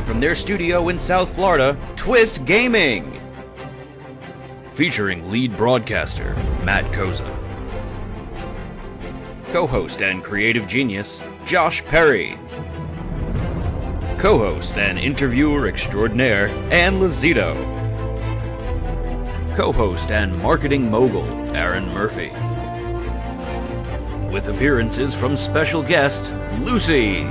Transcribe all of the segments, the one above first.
From their studio in South Florida, Twist Gaming. Featuring lead broadcaster, Matt Koza. Co-host and creative genius, Josh Perry. Co-host and interviewer extraordinaire, Ann Lazito. Co-host and marketing mogul, Aaron Murphy. With appearances from special guest, Lucy.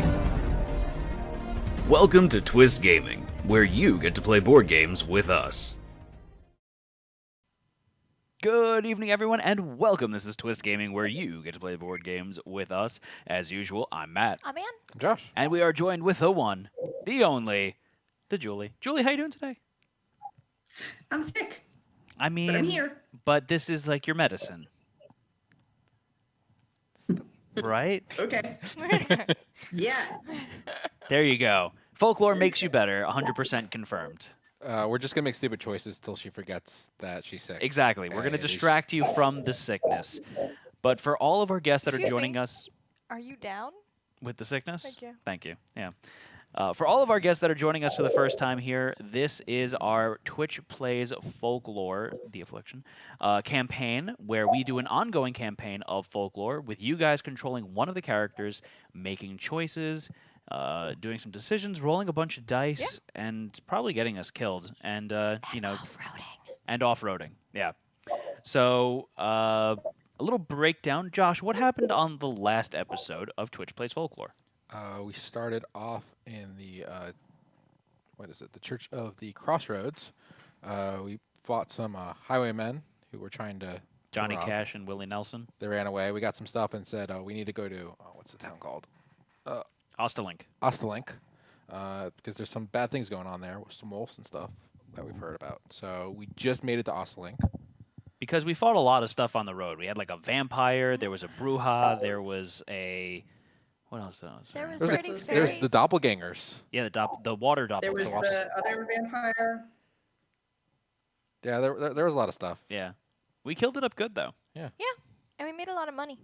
Welcome to Twist Gaming, where you get to play board games with us. Good evening, everyone, and welcome. This is Twist Gaming, where you get to play board games with us. As usual, I'm Matt. I'm Ann. I'm Josh. And we are joined with the one, the only, the Julie. Julie, how you doing today? I'm sick. I mean, but I'm here. But this is like your medicine. Right? Okay. Yes. There you go. Folklore makes you better, 100% confirmed. We're just going to make stupid choices till she forgets that she's sick. Exactly. We're going to distract you from the sickness. But for all of our guests that are joining us... Are you down? With the sickness? Thank you. Thank you. Yeah. For all of our guests that are joining us for the first time here, this is our Twitch Plays Folklore, the Affliction, campaign, where we do an ongoing campaign of Folklore with you guys controlling one of the characters, making choices, doing some decisions, rolling a bunch of dice, and probably getting us killed. And you know, off-roading. And off-roading. Yeah. So, a little breakdown. Josh, what happened on the last episode of Twitch Plays Folklore? We started off in the, the Church of the Crossroads. We fought some highwaymen who were trying to... Johnny Cash and Willie Nelson. They ran away. We got some stuff and said, we need to go to, what's the town called? Ostelink. Because there's some bad things going on there with some wolves and stuff that we've heard about. So we just made it to Ostelink. Because we fought a lot of stuff on the road. We had like a vampire, there was a bruja, there was a... What else was there? There was There's There's the doppelgangers. Yeah, the water There was doppelganger. the other vampire. Yeah, there was a lot of stuff. Yeah. We killed it up good, though. Yeah, and we made a lot of money.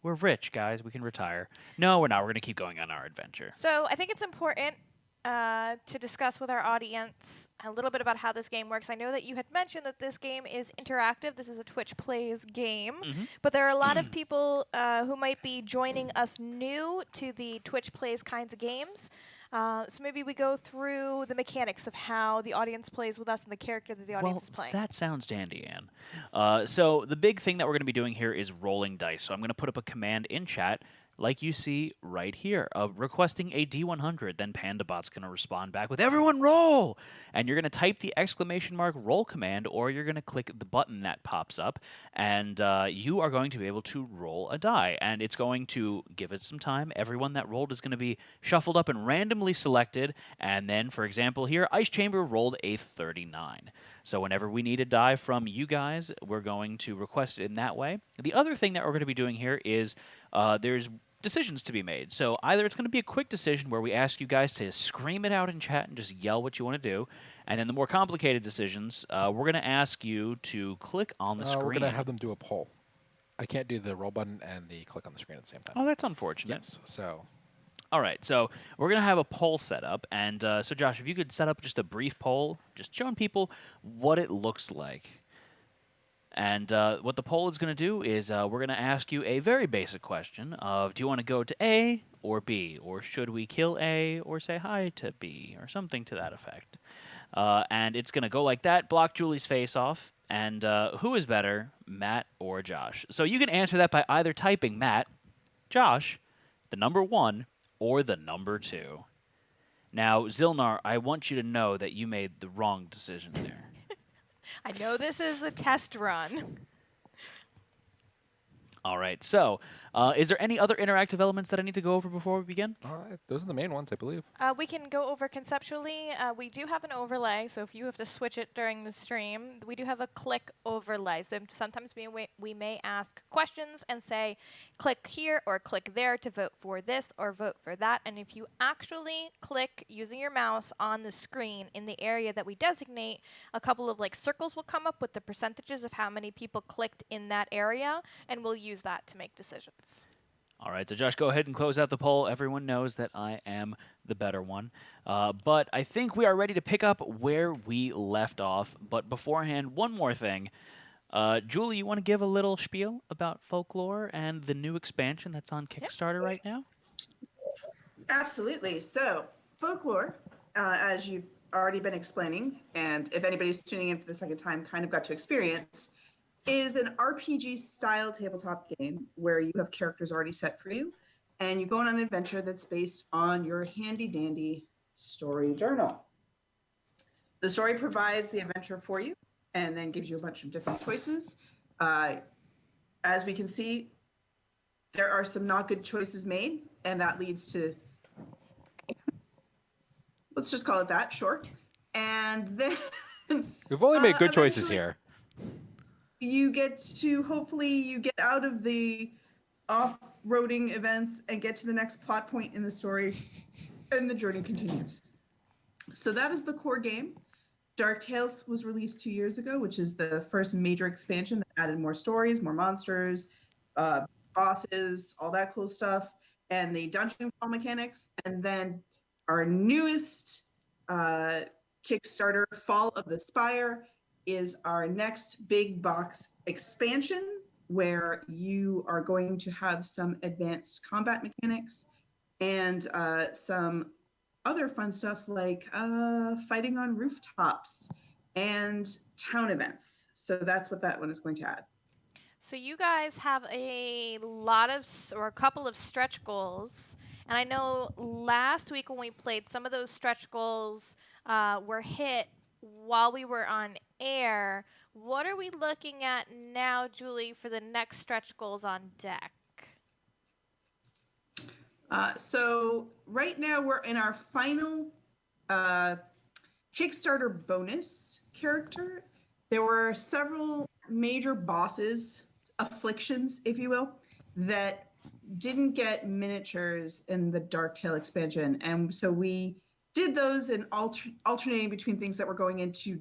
We're rich, guys. We can retire. No, we're not. We're going to keep going on our adventure. So I think it's important to discuss with our audience a little bit about how this game works. I know that you had mentioned that this game is interactive. This is a Twitch Plays game. But there are a lot of people who might be joining us new to the Twitch Plays kinds of games. So maybe we go through the mechanics of how the audience plays with us and the character that the audience is playing. That sounds dandy, Ann. So the big thing that we're going to be doing here is rolling dice. So I'm going to put up a command in chat, like you see right here, of requesting a D100. Then PandaBot's going to respond back with, everyone roll! And you're going to type the exclamation mark roll command, or you're going to click the button that pops up, and you are going to be able to roll a die. And it's going to give it some time. Everyone that rolled is going to be shuffled up and randomly selected. And then, for example, here, Ice Chamber rolled a 39. So whenever we need a die from you guys, we're going to request it in that way. The other thing that we're going to be doing here is there's decisions to be made. So either it's going to be a quick decision where we ask you guys to scream it out in chat and just yell what you want to do. And then the more complicated decisions, we're going to ask you to click on the screen. We're going to have them do a poll. I can't do the roll button and the click on the screen at the same time. Oh, that's unfortunate. Yes, so... All right, so we're going to have a poll set up. And so, Josh, if you could set up just a brief poll, just showing people what it looks like. And what the poll is going to do is we're going to ask you a very basic question of, do you want to go to A or B? Or should we kill A or say hi to B? Or something to that effect. And it's going to go like that, block Julie's face off. And who is better, Matt or Josh? So you can answer that by either typing Matt, Josh, the number 1, or the number 2. Now, Zilnar, I want you to know that you made the wrong decision there. I know this is a test run. All right, so is there any other interactive elements that I need to go over before we begin? Those are the main ones, I believe. We can go over conceptually. We do have an overlay, so if you have to switch it during the stream, we do have a click overlay. So sometimes we may ask questions and say, click here or click there to vote for this or vote for that. And if you actually click using your mouse on the screen in the area that we designate, a couple of like circles will come up with the percentages of how many people clicked in that area, and we'll use that to make decisions. All right, so Josh, go ahead and close out the poll. Everyone knows that I am the better one. But I think we are ready to pick up where we left off. But beforehand, one more thing. Julie, you want to give a little spiel about Folklore and the new expansion that's on Kickstarter right now? Absolutely. So, Folklore, as you've already been explaining, and if anybody's tuning in for the second time, kind of got to experience, is an RPG style tabletop game where you have characters already set for you, and you go on an adventure that's based on your handy dandy story journal. The story provides the adventure for you and then gives you a bunch of different choices. As we can see, there are some not good choices made, and that leads to, let's just call it that, sure. And then We've only made good choices eventually here. you get to, hopefully you get out of the off-roading events and get to the next plot point in the story, and the journey continues. So that is the core game. Dark Tales was released 2 years ago, which is the first major expansion that added more stories, more monsters, bosses, all that cool stuff, and the dungeon crawl mechanics. And then our newest Kickstarter, Fall of the Spire, is our next big box expansion where you are going to have some advanced combat mechanics and some other fun stuff like fighting on rooftops and town events. So that's what that one is going to add. So you guys have a lot of, or a couple of stretch goals. And I know last week when we played, some of those stretch goals were hit while we were on air. What are we looking at now, Julie, for the next stretch goals on deck? So right now we're in our final Kickstarter bonus character. There were several major bosses, afflictions, if you will, that didn't get miniatures in the Dark Tale expansion. And so we did those in alternating between things that were going into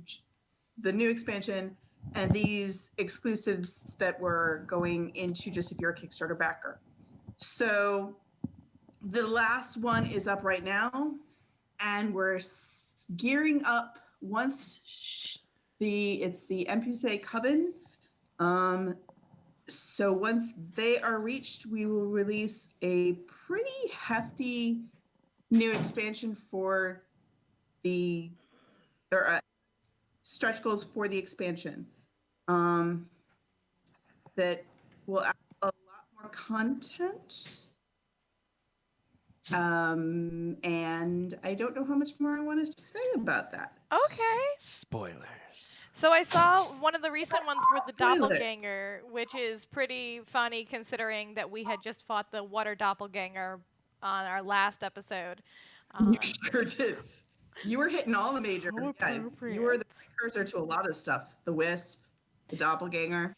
the new expansion and these exclusives that were going into just if you're a Kickstarter backer. So the last one is up right now, and we're gearing up once it's the MPSA Coven. So once they are reached, we will release a pretty hefty new expansion for the stretch goals for the expansion. That will add a lot more content. And I don't know how much more I want to say about that. Okay. Spoilers. So I saw one of the recent ones were the Spoiler. doppelganger, which is pretty funny considering that we had just fought the water doppelganger on our last episode. You sure did. You were hitting all the major. So Yeah, you were the appropriate. precursor to a lot of stuff. The Wisp, the doppelganger.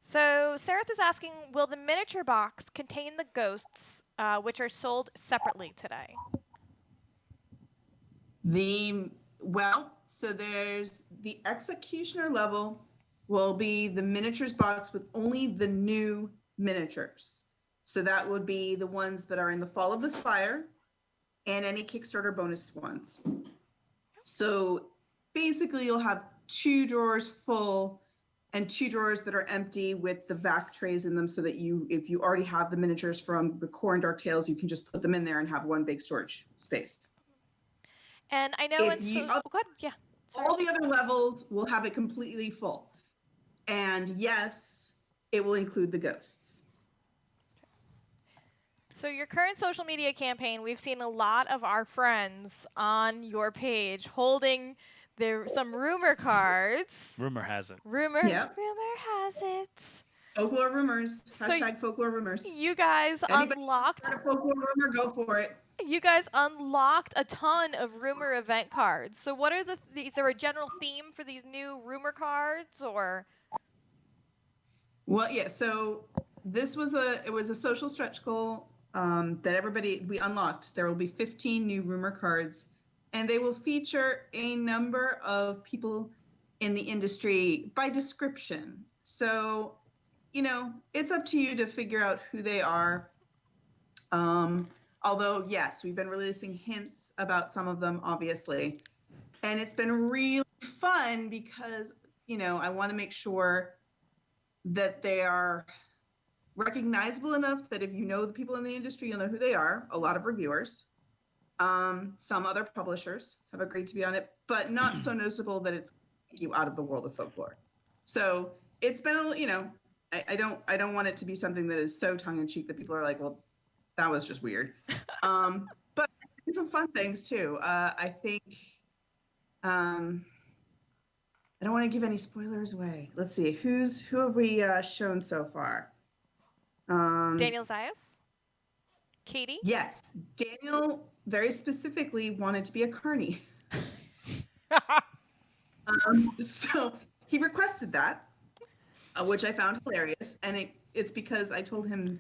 So Sereth is asking, will the miniature box contain the ghosts, which are sold separately today? So there's the executioner level will be the miniatures box with only the new miniatures. So that would be the ones that are in the Fall of the Spire and any Kickstarter bonus ones. So basically you'll have 2 drawers full and 2 drawers that are empty with the vac trays in them so that if you already have the miniatures from the core and Dark Tales, you can just put them in there and have one big storage space. And I know If you- go ahead. Yeah. All the other levels will have it completely full. And yes, it will include the ghosts. So your current social media campaign, we've seen a lot of our friends on your page holding some rumor cards. Rumor has it. Rumor Yep. has it. Folklore rumors. So Hashtag folklore rumors. You guys Anybody unlocked. got a folklore rumor? Go for it. You guys unlocked a ton of rumor event cards. So what are is there a general theme for these new rumor cards, or? Well, yeah. So this was a social stretch goal that we unlocked. There will be 15 new rumor cards, and they will feature a number of people in the industry by description. So it's up to you to figure out who they are. Although, yes, we've been releasing hints about some of them, obviously. And it's been really fun because, I want to make sure that they are recognizable enough that if you know the people in the industry, you'll know who they are. A lot of reviewers. Some other publishers have agreed to be on it, but not so noticeable that it's take you out of the world of folklore. So it's been I don't want it to be something that is so tongue in cheek that people are like, well, that was just weird. But some fun things too. I think I don't want to give any spoilers away. Let's see, who have we shown so far? Daniel Zayas? Katie? Yes, Daniel very specifically wanted to be a carny. So he requested that, which I found hilarious. And it's because I told him,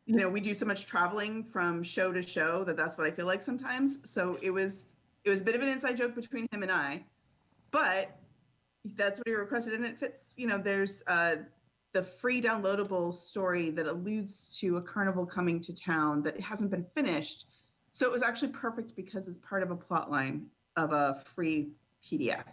we do so much traveling from show to show that's what I feel like sometimes. So it was a bit of an inside joke between him and I, but that's what he requested. And it fits, there's the free downloadable story that alludes to a carnival coming to town that hasn't been finished. So it was actually perfect because it's part of a plot line of a free PDF.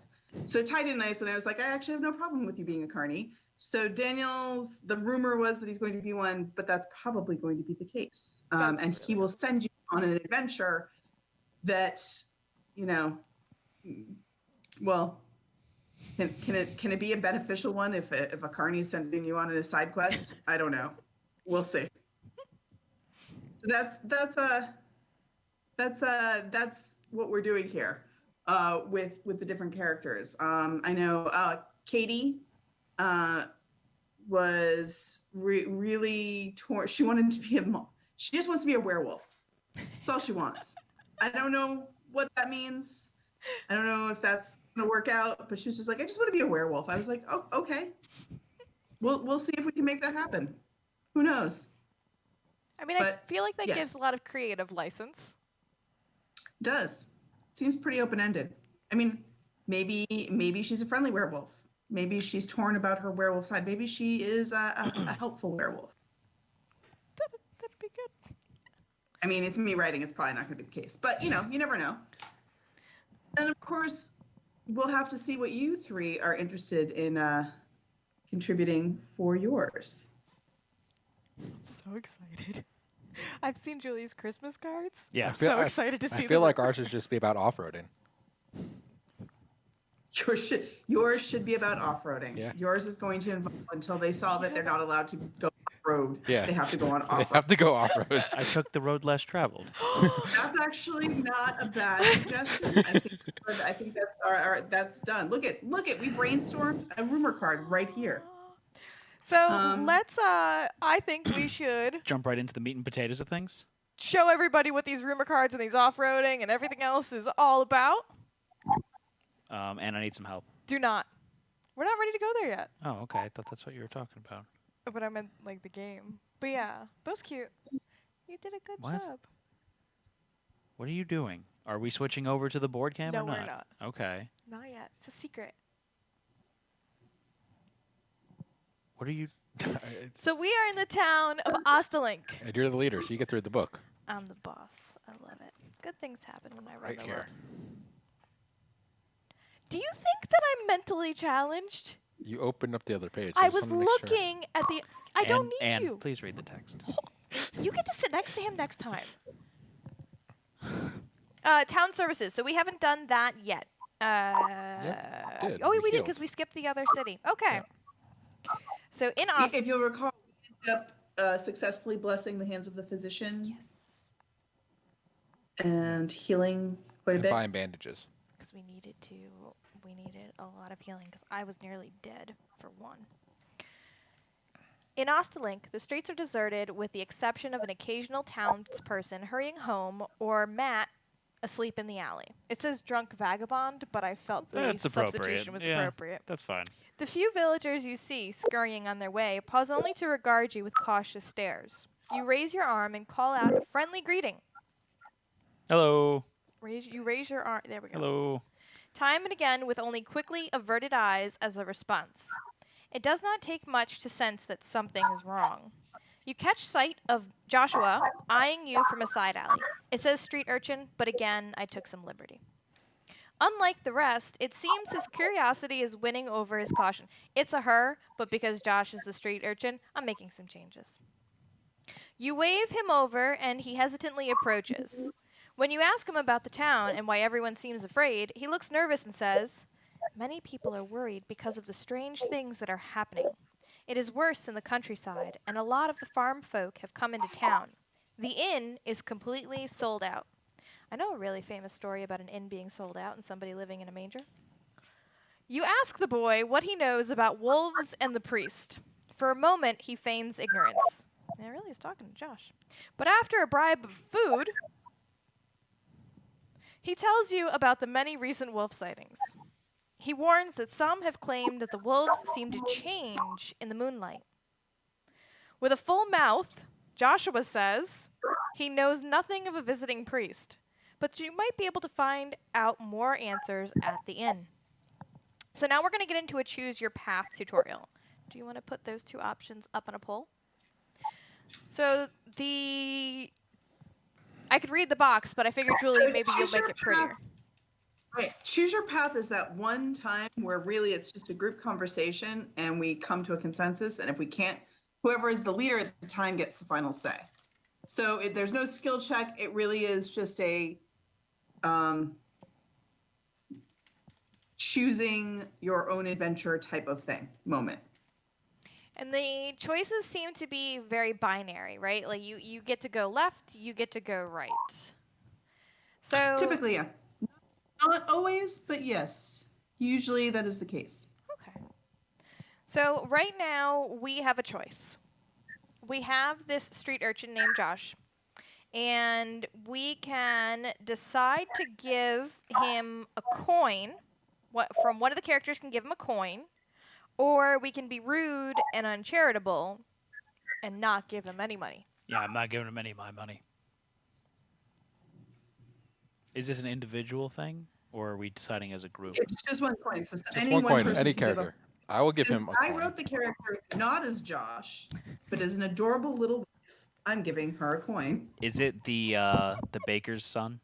So it tied in nice, and I was like, I actually have no problem with you being a carny. So the rumor was that he's going to be one, but that's probably going to be the case. And he will send you on an adventure that, well, can it be a beneficial one if a carny is sending you on a side quest? I don't know. We'll see. So that's what we're doing here with the different characters. I know Katie was really torn. She wanted to be she just wants to be a werewolf. That's all she wants. I don't know what that means. I don't know if that's gonna work out, but she was just like, I just want to be a werewolf. I was like, oh, okay. We'll see if we can make that happen. Who knows? I mean, I feel like that gives a lot of creative license. Does. Seems pretty open-ended. I mean, maybe she's a friendly werewolf. Maybe she's torn about her werewolf side. Maybe she is a helpful werewolf. That'd be good. I mean, it's me writing. It's probably not going to be the case. But, you never know. And, of course, we'll have to see what you three are interested in contributing for yours. I'm so excited. I've seen Julie's Christmas cards. Yeah. I'm so excited to see them. I feel like ours should just be about off-roading. Yours should be about off-roading. Yeah. Yours is going to involve, until they solve it, they're not allowed to go off-road. Yeah. They have to go on They off-road. have to go off-road. I took the road less traveled. That's actually not a bad suggestion. I think that's that's done. Look at we brainstormed a rumor card right here. So let's I think we should Jump right into the meat and potatoes of things. show everybody what these rumor cards and these off-roading and everything else is all about. And I need some help. Do not. We're not ready to go there yet. Oh, okay. I thought that's what you were talking about. But I meant like the game. But yeah, that was cute. You did a good What? job. What are you doing? Are we switching over to the board cam No, or not? we're not. Okay. Not yet. It's a secret. What are you... So we are in the town of Ostelink. And you're the leader, so you get through the book. I'm the boss. I love it. Good things happen when I run Right the here. world. Do you think that I'm mentally challenged? You opened up the other page. I just was wanted to make sure. looking at the... I don't need and you. please read the text. You get to sit next to him next time. Town services. So we haven't done that yet. did. Oh, We we did healed. because we skipped the other city. Okay. So in Austin... If you'll recall, we ended up successfully blessing the hands of the physician Yes. and healing quite a And bit. buying bandages. Because we needed a lot of healing because I was nearly dead for one. In Ostelink, the streets are deserted with the exception of an occasional townsperson hurrying home or Matt asleep in the alley. It says drunk vagabond, but I felt the That's appropriate. substitution was Yeah. appropriate. That's fine. The few villagers you see scurrying on their way pause only to regard you with cautious stares. You raise your arm and call out a friendly greeting. Hello. You raise your arm. There we go. Hello. Time and again with only quickly averted eyes as a response. It does not take much to sense that something is wrong. You catch sight of Joshua eyeing you from a side alley. It says street urchin, but again, I took some liberty. Unlike the rest, it seems his curiosity is winning over his caution. It's a her, but because Josh is the street urchin, I'm making some changes. You wave him over, and he hesitantly approaches. When you ask him about the town and why everyone seems afraid, he looks nervous and says, "Many people are worried because of the strange things that are happening. It is worse in the countryside, and a lot of the farm folk have come into town. The inn is completely sold out." I know a really famous story about an inn being sold out and somebody living in a manger. You ask the boy what he knows about wolves and the priest. For a moment, he feigns ignorance. Yeah, really is talking to Josh. But after a bribe of food, he tells you about the many recent wolf sightings. He warns that some have claimed that the wolves seem to change in the moonlight. With a full mouth, Joshua says he knows nothing of a visiting priest, but you might be able to find out more answers at the inn. So now we're going to get into a choose your path tutorial. Do you want to put those two options up on a poll? So I could read the box, but I figured, Julie, So maybe you'll choose make your it prettier. path. Right. Choose your path is that one time where really it's just a group conversation and we come to a consensus. And if we can't, whoever is the leader at the time gets the final say. So there's no skill check. It really is just a choosing your own adventure type of thing moment. And the choices seem to be very binary, right? Like you get to go left, you get to go right. So Typically, yeah. Not always, but yes. Usually that is the case. okay. So right now we have a choice. We have this street urchin named Josh, and we can decide to give him a coin. From one of the characters can give him a coin, or we can be rude and uncharitable and not give him any money. Yeah, I'm not giving him any of my money. Is this an individual thing, or are we deciding as a group? It's just one coin. So Just any one coin, person any can give character. I will give Because him a I coin. wrote the character not as Josh, but as an adorable little wife. I'm giving her a coin. Is it the baker's son?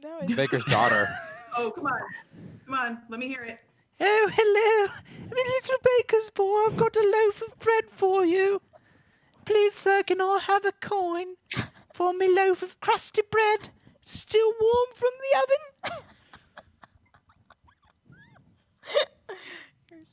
No, Baker's daughter. Oh, come on. Come on. Let me hear it. Oh, hello. I'm a little baker's boy. I've got a loaf of bread for you. Please, sir, can I have a coin for me loaf of crusty bread? Still warm from the oven?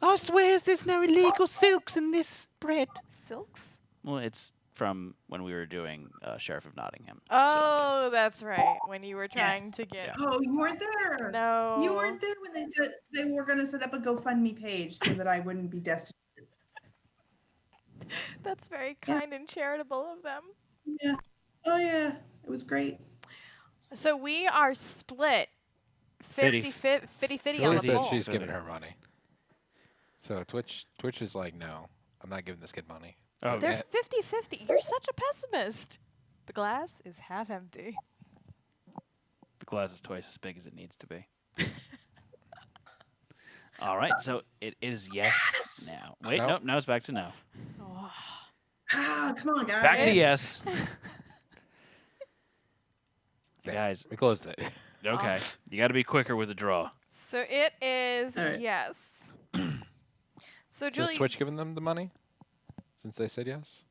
I swear there's no illegal silks in this bread. Silks? Well, it's from when we were doing Sheriff of Nottingham. Oh, that's right. When you were trying Yes. to get Yeah. Oh, you weren't there. no. You weren't there when they said they were going to set up a GoFundMe page so that I wouldn't be destitute. That's very kind and charitable of them. Yeah. Oh, yeah. It was great. So we are split 50 Fifty. 50 on Julie the said poll. she's giving her money. So Twitch is like, no, I'm not giving this kid money. Oh, They're Yeah. 50-50. You're such a pessimist. The glass is half empty. the glass is twice as big as it needs to be. All right, so it is yes now. Wait, No. nope, now it's back to no. Oh. Ah, come on, guys. Back to Yes. yes. Guys, We closed it. okay. You got to be quicker with the draw. So it is All right. yes. So Is Julie, Twitch giving them the money? Since they said yes?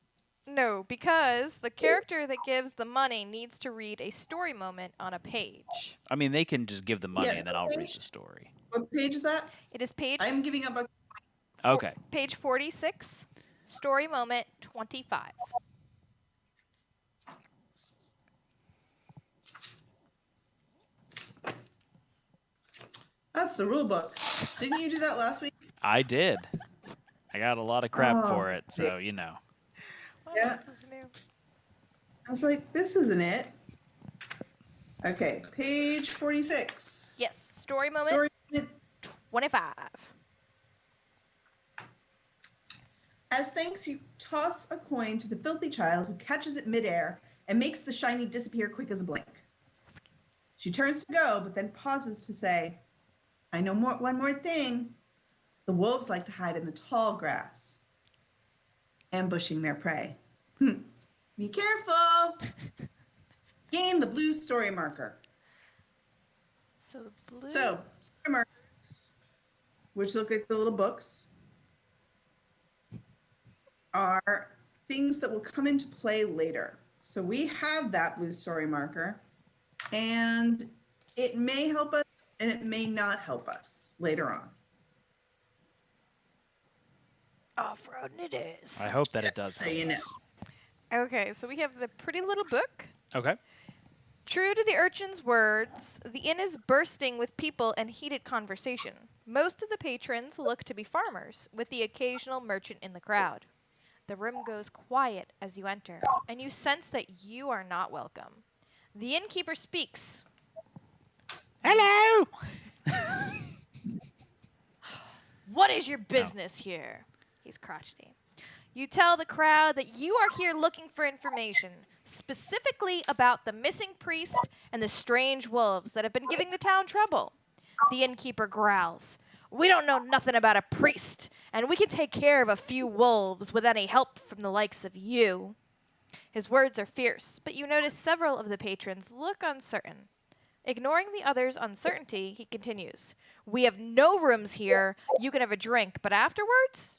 no, because the character that gives the money needs to read a story moment on a page. I mean, they can just give the money Yes, and then I'll read page. the story. What page is that? It is page I'm giving up a. Okay. page 46, story moment 25. That's the rule book. Didn't you do that last week? I did. I got a lot of crap Oh, for it, so you know. Oh, Yeah. this is new. I was like, this isn't it. Okay, page 46. Yes, story moment Story moment. 25. As thanks, you toss a coin to the filthy child who catches it midair and makes the shiny disappear quick as a blink. She turns to go, but then pauses to say, I know one more thing. The wolves like to hide in the tall grass, ambushing their prey. Be careful. Gain the blue story marker. So the blue. So, story markers, which look like the little books, are things that will come into play later. So we have that blue story marker, and it may help us and it may not help us later on. Off-roading it is. I hope that it does. So help you know. us. Okay, so we have the pretty little book. Okay. True to the urchin's words, the inn is bursting with people and heated conversation. Most of the patrons look to be farmers, with the occasional merchant in the crowd. The room goes quiet as you enter, and you sense that you are not welcome. The innkeeper speaks. Hello. What is your business here? He's crotchety. You tell the crowd that you are here looking for information, specifically about the missing priest and the strange wolves that have been giving the town trouble. The innkeeper growls. We don't know nothing about a priest, and we can take care of a few wolves with any help from the likes of you. His words are fierce, but you notice several of the patrons look uncertain. Ignoring the others' uncertainty, he continues. We have no rooms here. You can have a drink, but afterwards,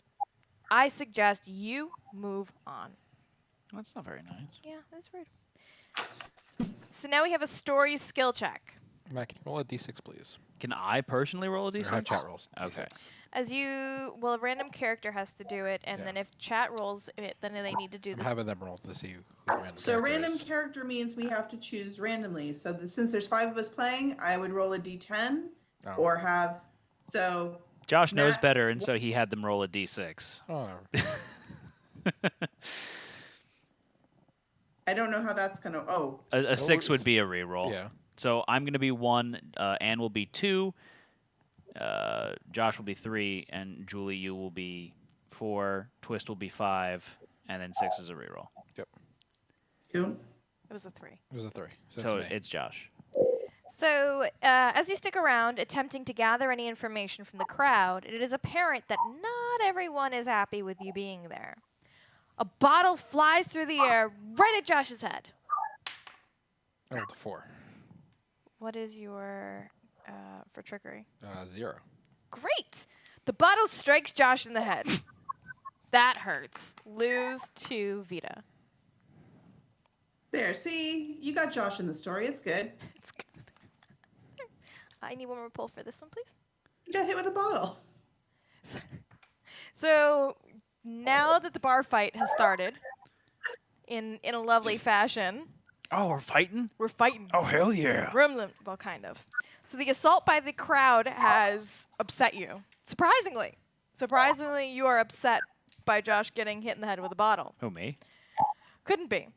I suggest you move on. That's not very nice. Yeah, that's rude. So now we have a story skill check. Matt, can you roll a d6, please? Can I personally roll a Or d6? have chat rolls. Okay. D6. A random character has to do it, and Yeah. then if chat rolls it, then they need to do I'm this. having them roll to see who the random So character random is. character means we have to choose randomly. So since there's 5 of us playing, I would roll a d10 Oh. or have. So Josh knows Matt's better, and so he had them roll a d6. Oh, I don't know how that's gonna. Oh, A 6 would it's- be a reroll. yeah. So I'm going to be 1, Anne will be 2, Josh will be 3, and Julie, you will be 4, Twist will be 5, and then 6 is a reroll. cool. It was a 3. It was a 3. So, So it's me. it's Josh. So, as you stick around, attempting to gather any information from the crowd, it is apparent that not everyone is happy with you being there. A bottle flies through the air right at Josh's head. I rolled a 4. What is your for trickery? 0. Great! The bottle strikes Josh in the head. That hurts. Lose to Vita. There, see, you got Josh in the story. It's good. It's good. I need one more pull for this one, please. You got hit with a bottle. So now that the bar fight has started in a lovely fashion, Oh, we're fighting? we're fighting. Oh, hell yeah. Well, kind of. So the assault by the crowd has upset you. Surprisingly. Surprisingly, you are upset by Josh getting hit in the head with a bottle. Who, me? Couldn't be.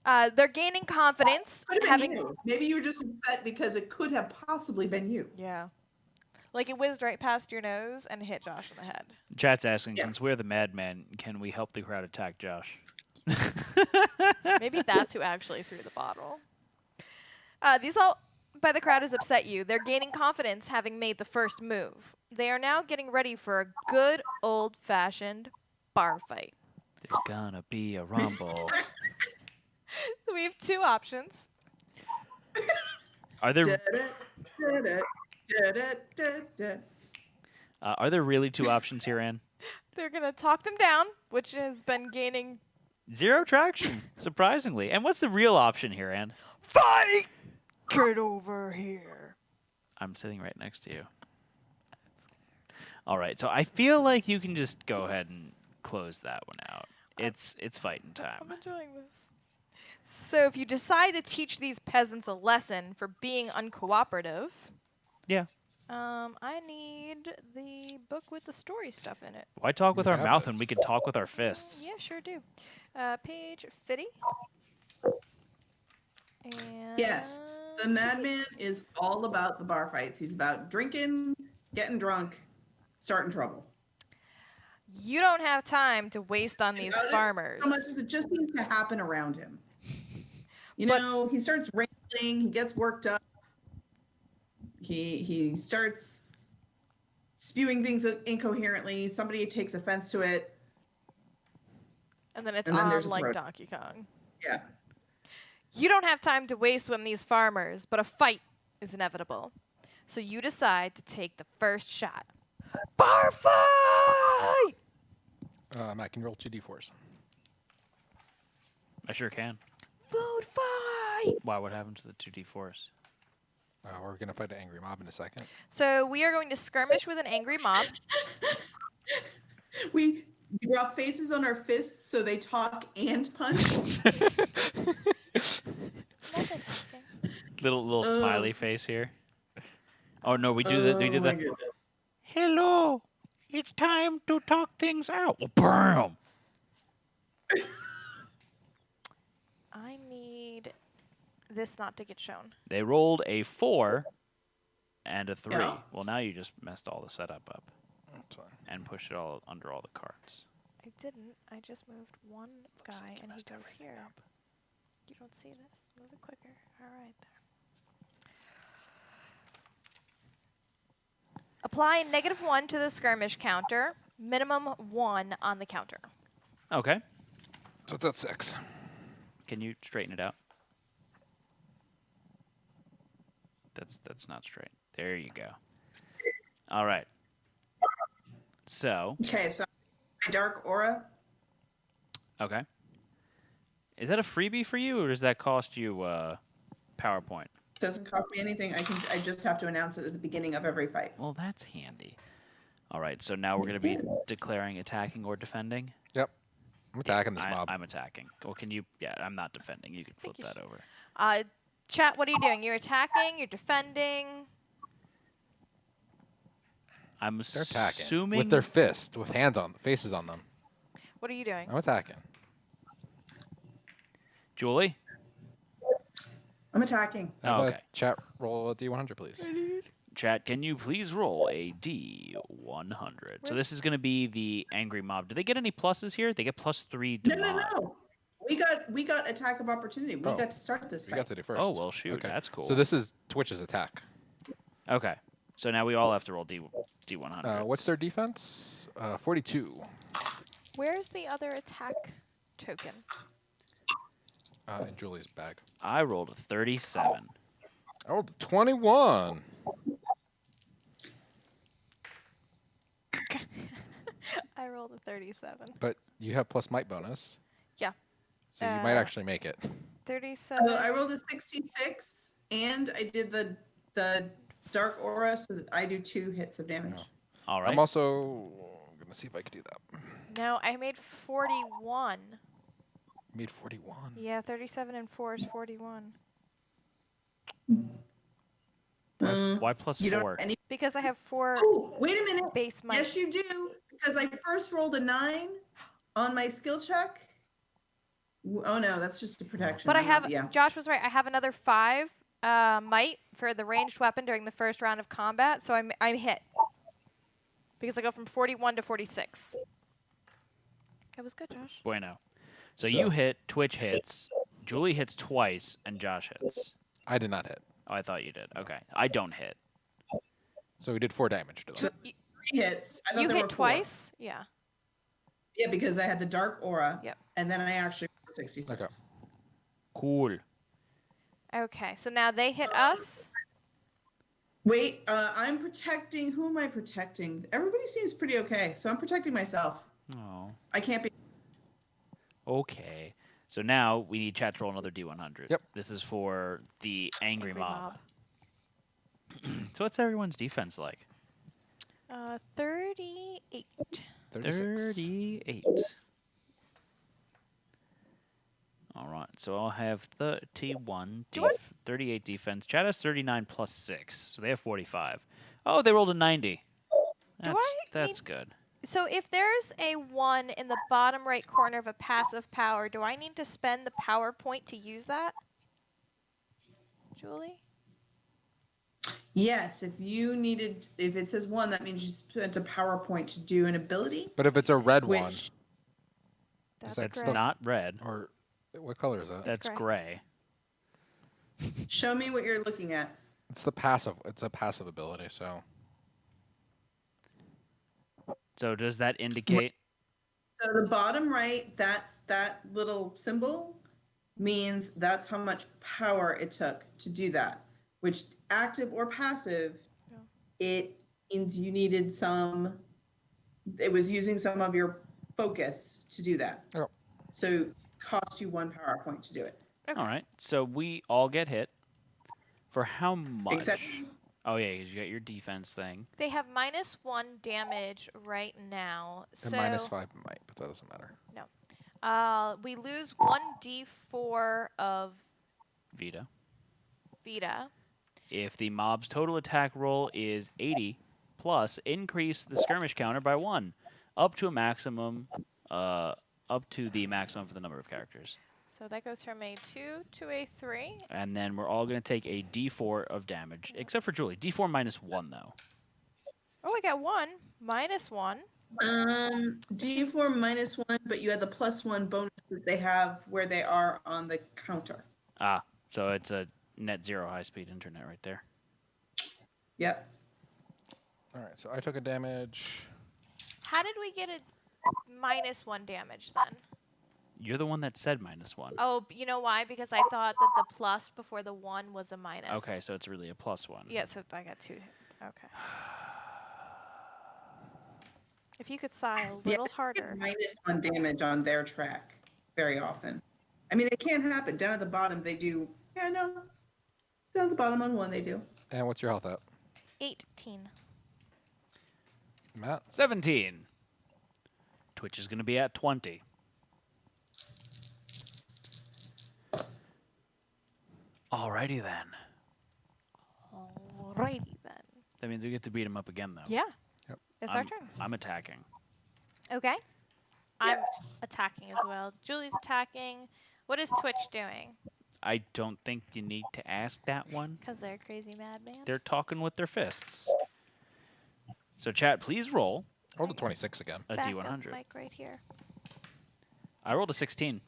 They're gaining confidence. Could have having been you. Maybe you were just upset because it could have possibly been you. Yeah. Like it whizzed right past your nose and hit Josh in the head. Chat's asking, Yeah. since we're the madmen, can we help the crowd attack Josh? Maybe that's who actually threw the bottle. The assault by the crowd has upset you. They're gaining confidence having made the first move. They are now getting ready for a good old-fashioned bar fight. There's gonna be a rumble. We have 2 options. Are there Da-da-da-da-da-da. are there really 2 options here, Ann? They're going to talk them down, which has been gaining 0 traction, surprisingly. And what's the real option here, Ann? Fight! get over here. I'm sitting right next to you. All right, so I feel like you can just go ahead and close that one out. It's fighting time. I'm enjoying this. So if you decide to teach these peasants a lesson for being uncooperative, Yeah. I need the book with the story stuff in it. Why talk with We our have mouth it. when we can talk with our fists? Yeah, sure do. Page 50. And Yes, the madman is all about the bar fights. He's about drinking, getting drunk, starting trouble. You don't have time to waste on these About it farmers. So much as it just seems to happen around him. You But- know, he starts rambling, he gets worked up. He starts spewing things incoherently. Somebody takes offense to it. And then it's And then on there's a like throat. Donkey Kong. Yeah. You don't have time to waste with these farmers, but a fight is inevitable. So you decide to take the first shot. Bar fight! Matt, can you roll 2d4s? I sure can. Food fight! Wow, what happened to the 2d4s? We're going to fight an angry mob in a second. So we are going to skirmish with an angry mob. We draw faces on our fists so they talk and punch. Multitasking. Little smiley face here. Oh no, we do the my the goodness. hello. It's time to talk things out. Well, bam. I need this not to get shown. They rolled a 4 and a 3. Yeah. Well, now you just messed all the setup up That's fine. and pushed it all under all the cards. I didn't. I just moved one guy and he goes here. You don't see this. Move it quicker. All right, there. Apply -1 to the skirmish counter. Minimum 1 on the counter. Okay. So it's at 6. Can you straighten it out? That's not straight. There you go. All right. So, Okay, so my dark aura. okay. Is that a freebie for you, or does that cost you PowerPoint? Doesn't cost me anything. I just have to announce it at the beginning of every fight. Well, that's handy. All right, so now we're going to be declaring attacking or defending. Yep. I'm attacking this mob. I'm attacking. Well, can you? Yeah, I'm not defending. You can flip you that over. Chat, what are you doing? You're attacking? You're defending? I'm They're attacking. assuming With their fist, with faces on them. What are you doing? I'm attacking. Julie. I'm attacking. How about Okay. Chat, roll a d100, please. Chat, can you please roll a D100? So this is going to be the angry mob. Do they get any pluses here? They get +3 to No. mod. We got attack of opportunity. We Oh. got to start this We fight. got to do first. Oh, well, shoot. Okay. That's cool. So this is Twitch's attack. Okay. So now we all have to roll D100. What's their defense? 42. Where's the other attack token? In Julie's bag. I rolled a 37. I rolled a 21. I rolled a 37. But you have plus might bonus. Yeah. So you might actually make it. 37. So I rolled a 66, and I did the dark aura, so that I do 2 hits of damage. All right. I'm also going to see if I can do that. No, I made 41. You made 41. Yeah, 37 and 4 is 41. Why plus You don't 4? have any. Because I have 4 Oh, wait a minute. base might. Yes, you do, because I first rolled a 9 on my skill check. Oh no, that's just a protection. But I I'm have, not- yeah. Josh was right, I have another 5 might for the ranged weapon during the first round of combat, so I'm hit. Because I go from 41 to 46. That was good, Josh. Bueno. So you hit, Twitch hits, Julie hits twice, and Josh hits. I did not hit. Oh, I thought you did. Okay. I don't hit. So we did 4 damage to them. So 3 hits. I thought You there hit were 4. twice? Yeah. Yeah, because I had the dark aura. Yep. And then I actually rolled 66. Okay. Cool. Okay, so now they hit us. Wait, I'm protecting. Who am I protecting? Everybody seems pretty okay, so I'm protecting myself. Oh. I can't be. Okay. So now we need chat to roll another D100. Yep. This is for the angry Angry mob. So what's everyone's defense like? 38. 36. 38. All right. So I'll have 31 Do I- 38 defense. Chat has 39 plus 6. So they have 45. Oh, they rolled a 90. That's I that's need- good. So if there's a 1 in the bottom right corner of a passive power, do I need to spend the power point to use that? Julie? Yes, if it says 1, that means you spent a PowerPoint to do an ability. But if it's a red one, Which That's that That's great. not red. or what color is that? That's gray. gray. show me what you're looking at. It's the passive. It's a passive ability. So So does that indicate? So the bottom right, that little symbol means that's how much power it took to do that. Which active or passive, Yeah. it means you needed some. It was using some of your focus to do that. Yep. So it cost you 1 power point to do it. Okay. All right. So we all get hit. For how much? Except Oh yeah, 'cause you got your defense thing. They have -1 damage right now. And So -5 might, but that doesn't matter. we lose 1d4 of Vita. Vita. If the mob's total attack roll is 80 plus, increase the skirmish counter by 1, up to a maximum, up to the maximum for the number of characters. So that goes from a 2 to a 3. And then we're all going to take a D4 of damage, except for Julie. D4 -1 though. Oh, I got 1. -1. D4 -1, but you had the +1 bonus that they have where they are on the counter. Ah, so it's a net zero high-speed internet right there. Yep. All right, so I took a damage. How did we get a -1 damage then? You're the one that said -1. Oh, you know why? Because I thought that the plus before the 1 was a minus. Okay, so it's really a +1. Yeah, so I got 2. Okay. If you could sigh a little harder. -1 damage on their track very often. I mean, it can happen. Down at the bottom, they do. Yeah, no. Down at the bottom on 1, they do. And what's your health at? 18. Matt? 17. Twitch is going to be at 20. Alrighty then. Alrighty then. That means we get to beat him up again, though. Yeah. Yep. It's our turn. I'm attacking. Okay. I'm Yes. attacking as well. Julie's attacking. What is Twitch doing? I don't think you need to ask that one. Because they're a crazy madman. They're talking with their fists. So, chat, please roll Roll the 26 again. a Back up D100. mic right here. I rolled a 16.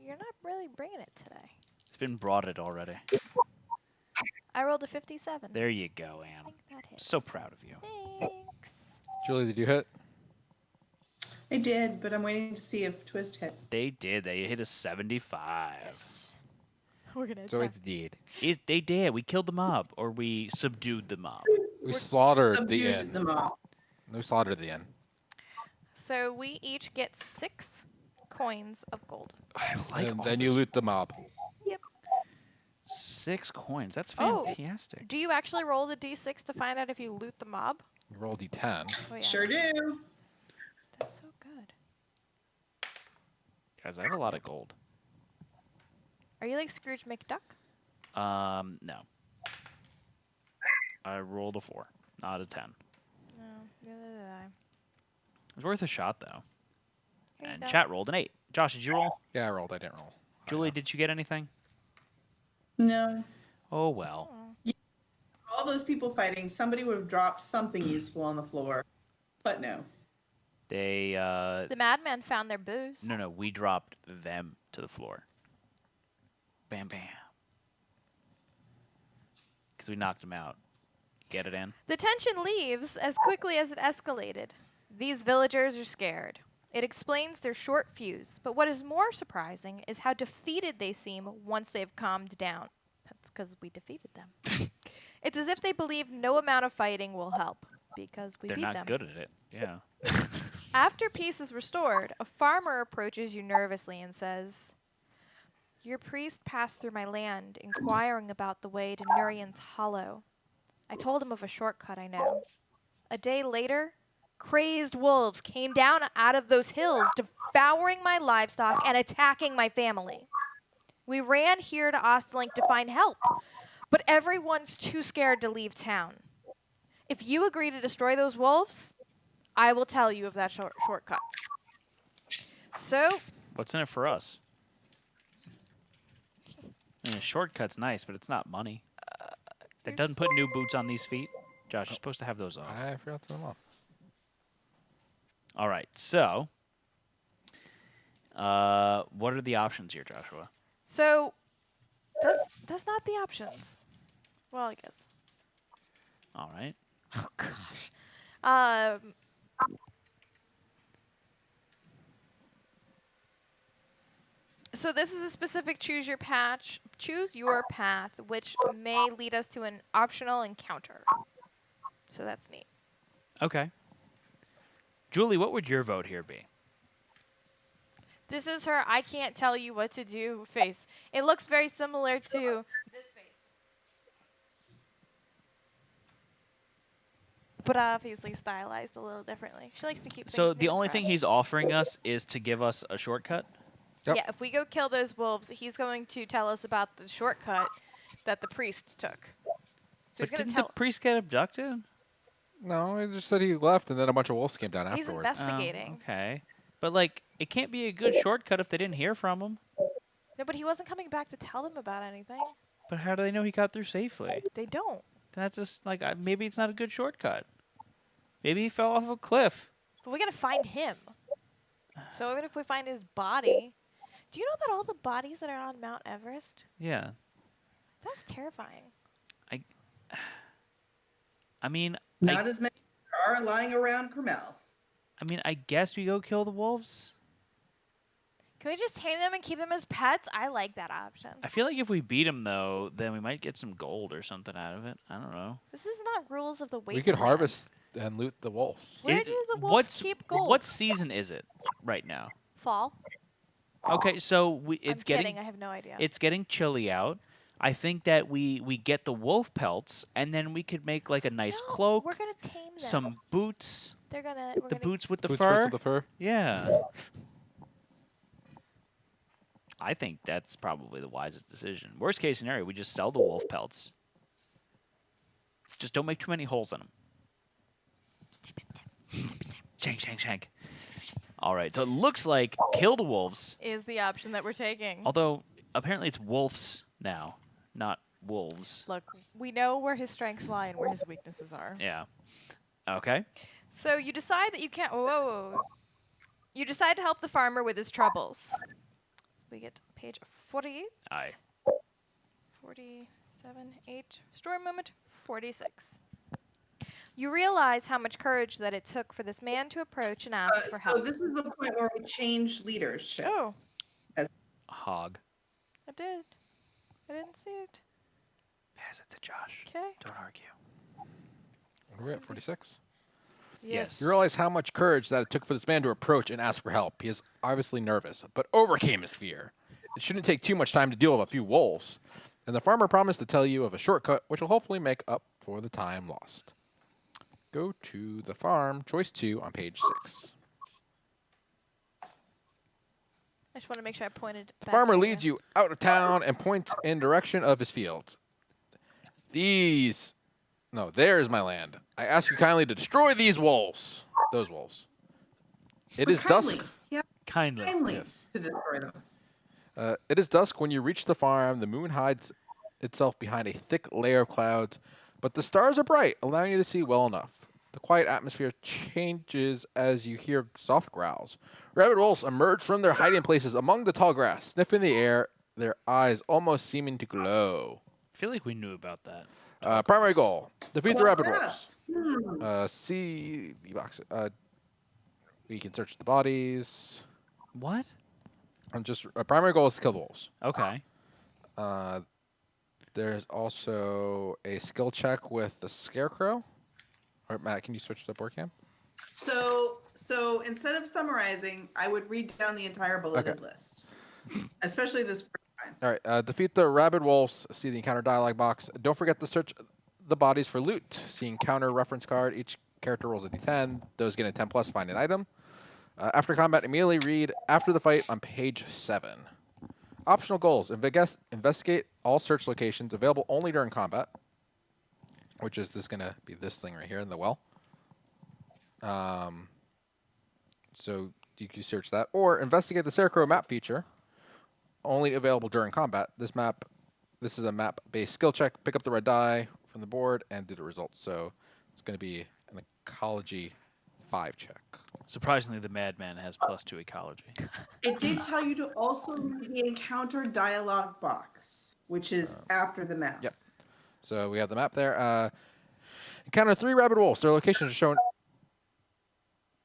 You're not really bringing it today. It's been broaded already. I rolled a 57. There you go, I Anne. think that hits. So proud of you. Thanks. Julie, did you hit? I did, but I'm waiting to see if Twist hit. They did. They hit a 75. We're gonna So attack. it's dead. They did. We killed the mob, or we subdued the mob. We slaughtered the Subdued inn. them all. We slaughtered the inn. So we each get 6 coins of gold. I like And all then you this. loot the mob. Yep. 6 coins. That's Oh. fantastic. Do you actually roll the d6 to find out if you loot the mob? You roll D10. Oh, yeah. Sure do. That's so good. Guys, I have a lot of gold. Are you like Scrooge McDuck? No. I rolled a 4, not a 10. No, neither did I. It was worth a shot, though. Here you And go. chat rolled an 8. Josh, did you roll? Yeah, I rolled. I didn't roll. Julie, did you get anything? No. Oh, well. Oh. All those people fighting, somebody would have dropped something useful on the floor. But no. They, The madman found their booze. no, we dropped them to the floor. Bam, bam. Because we knocked them out. Get it, Ann? The tension leaves as quickly as it escalated. These villagers are scared. It explains their short fuse, but what is more surprising is how defeated they seem once they've calmed down. That's because we defeated them. It's as if they believe no amount of fighting will help, because we They're beat not them. good at it. Yeah. After peace is restored, a farmer approaches you nervously and says, "Your priest passed through my land, inquiring about the way to Nurian's Hollow. I told him of a shortcut I know. A day later, crazed wolves came down out of those hills, devouring my livestock and attacking my family. We ran here to Ostlink to find help, but everyone's too scared to leave town. If you agree to destroy those wolves, I will tell you of that shortcut." So, What's in it for us? I mean, a shortcut's nice, but it's not money. That doesn't put new boots on these feet. Josh, you're supposed to have those off. I forgot to turn them off. All right, so what are the options here, Joshua? So, that's not the options. Well, I guess. All right. Oh gosh. Um, so this is a specific choose your path, which may lead us to an optional encounter. So that's neat. Okay. Julie, what would your vote here be? This is her I can't tell you what to do face. It looks very similar to this face. But obviously stylized a little differently. She likes to keep So things the new and only thing fresh. he's offering us is to give us a shortcut? Yep. Yeah, if we go kill those wolves, he's going to tell us about the shortcut that the priest took. So But he's going to didn't tell. the priest get abducted? No, he just said he left, and then a bunch of wolves came down He's afterward. investigating. Oh, okay. But, like, it can't be a good shortcut if they didn't hear from him. No, but he wasn't coming back to tell them about anything. But how do they know he got through safely? They don't. That's just, like, maybe it's not a good shortcut. Maybe he fell off a cliff. But we got to find him. So even if we find his body, do you know about all the bodies that are on Mount Everest? Yeah. That's terrifying. I mean, Not as many are lying around Carmel. I guess we go kill the wolves. Can we just tame them and keep them as pets? I like that option. I feel like if we beat him, though, then we might get some gold or something out of it. I don't know. This is not rules of the wasteland. We could harvest and loot the wolves. Where It- do the wolves what's- keep gold? What season is it right now? Fall? Okay, so I'm it's kidding. getting I have no idea. it's getting chilly out. I think that we get the wolf pelts, and then we could make like a nice No, cloak, We're gonna tame them. some boots, They're gonna. We're the gonna, boots with the Boots fur. with the fur. Yeah. I think that's probably the wisest decision. Worst case scenario, we just sell the wolf pelts. Just don't make too many holes in them. Shank, shank, shank. All right, so it looks like kill the wolves. Is the option that we're taking. Although apparently it's wolves now, not wolves. Look, we know where his strengths lie and where his weaknesses are. Yeah. Okay. So you decide that you can't. Whoa. You decide to help the farmer with his troubles. We get to page 48. Aye. 47, 8. Story moment 46. You realize how much courage that it took for this man to approach and ask for So help. this is the point where we change leadership. Oh, Hog. I did. I didn't see it. Pass it to Josh. Okay. Don't argue. We're at 46. Yes. You realize how much courage that it took for this man to approach and ask for help. He is obviously nervous, but overcame his fear. It shouldn't take too much time to deal with a few wolves. And the farmer promised to tell you of a shortcut which will hopefully make up for the time lost. Go to the farm, choice 2 on page 6. I just want to make sure I pointed. The farmer leads you out of town and points in direction of his fields. There's my land. I ask you kindly to destroy these wolves. Those wolves. It But is kindly, dusk. Yeah, Kindly. kindly Yes. to destroy them. It is dusk when you reach the farm. The moon hides itself behind a thick layer of clouds, but the stars are bright, allowing you to see well enough. The quiet atmosphere changes as you hear soft growls. Rabid wolves emerge from their hiding places among the tall grass, sniffing the air, their eyes almost seeming to glow. I feel like we knew about that. Primary goal: defeat the rabid Yes. wolves. See the box. We can search the bodies. What? Primary goal is to kill the wolves. Okay. There's also a skill check with the scarecrow. Or Matt, can you switch to board cam? So instead of summarizing, I would read down the entire bulleted list, especially this first time. All right. Defeat the rabid wolves. See the encounter dialog box. Don't forget to search the bodies for loot. See encounter reference card. Each character rolls a d10. Those get a 10 plus. Find an item. After combat, immediately read after the fight on page 7. Optional goals: investigate all search locations available only during combat. Which is this gonna be this thing right here in the well. So you can search that, or investigate the Scarecrow map feature, only available during combat. This is a map-based skill check. Pick up the red die from the board and do the results. So it's going to be an ecology 5 check. Surprisingly, the madman has +2 ecology. It did tell you to also read the encounter dialogue box, which is after the map. Yep. So we have the map there. Encounter 3 rabid wolves. Their locations are shown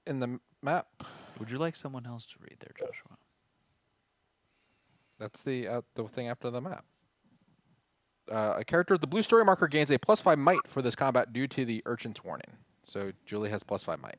in the map. Would you like someone else to read there, Joshua? That's the thing after the map. A character with the blue story marker gains a +5 might for this combat due to the urchin's warning. So Julie has +5 might.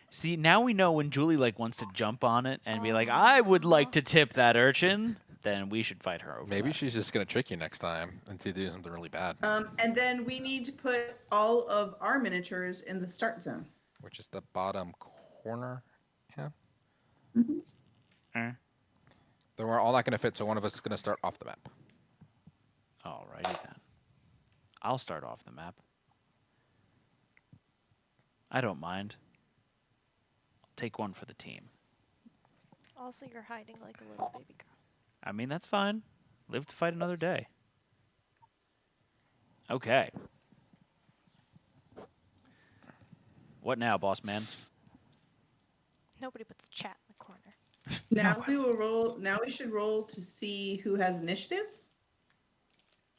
See, now we know when Julie wants to jump on it and be like, "I would like to tip that urchin," then we should fight her over Maybe that. she's just gonna trick you next time into doing something really bad, And then we need to put all of our miniatures in the start zone. which is the bottom corner. Yeah. Eh. We're all not gonna fit, so one of us is gonna start off the map. Alrighty then. I'll start off the map. I don't mind. I'll take one for the team. Also, you're hiding like a little baby girl. I mean, that's fine. Live to fight another day. Okay. What now, boss man? Nobody puts chat in the corner. Now we will roll. Now we should roll to see who has initiative.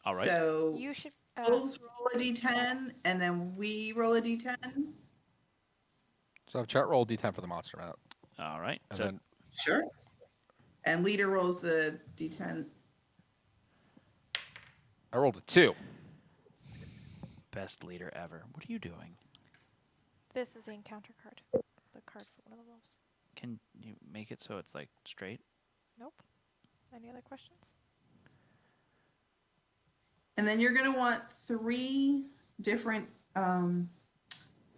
All right. So You should. wolves roll a d10, and then we roll a d10. So have chat roll D10 for the monster map, All right. and So then Sure. And leader rolls the d10. I rolled a 2. best leader ever. What are you doing? This is the encounter card. The card for one of the wolves. Can you make it so it's straight? Nope. Any other questions? And then you're going to want 3 different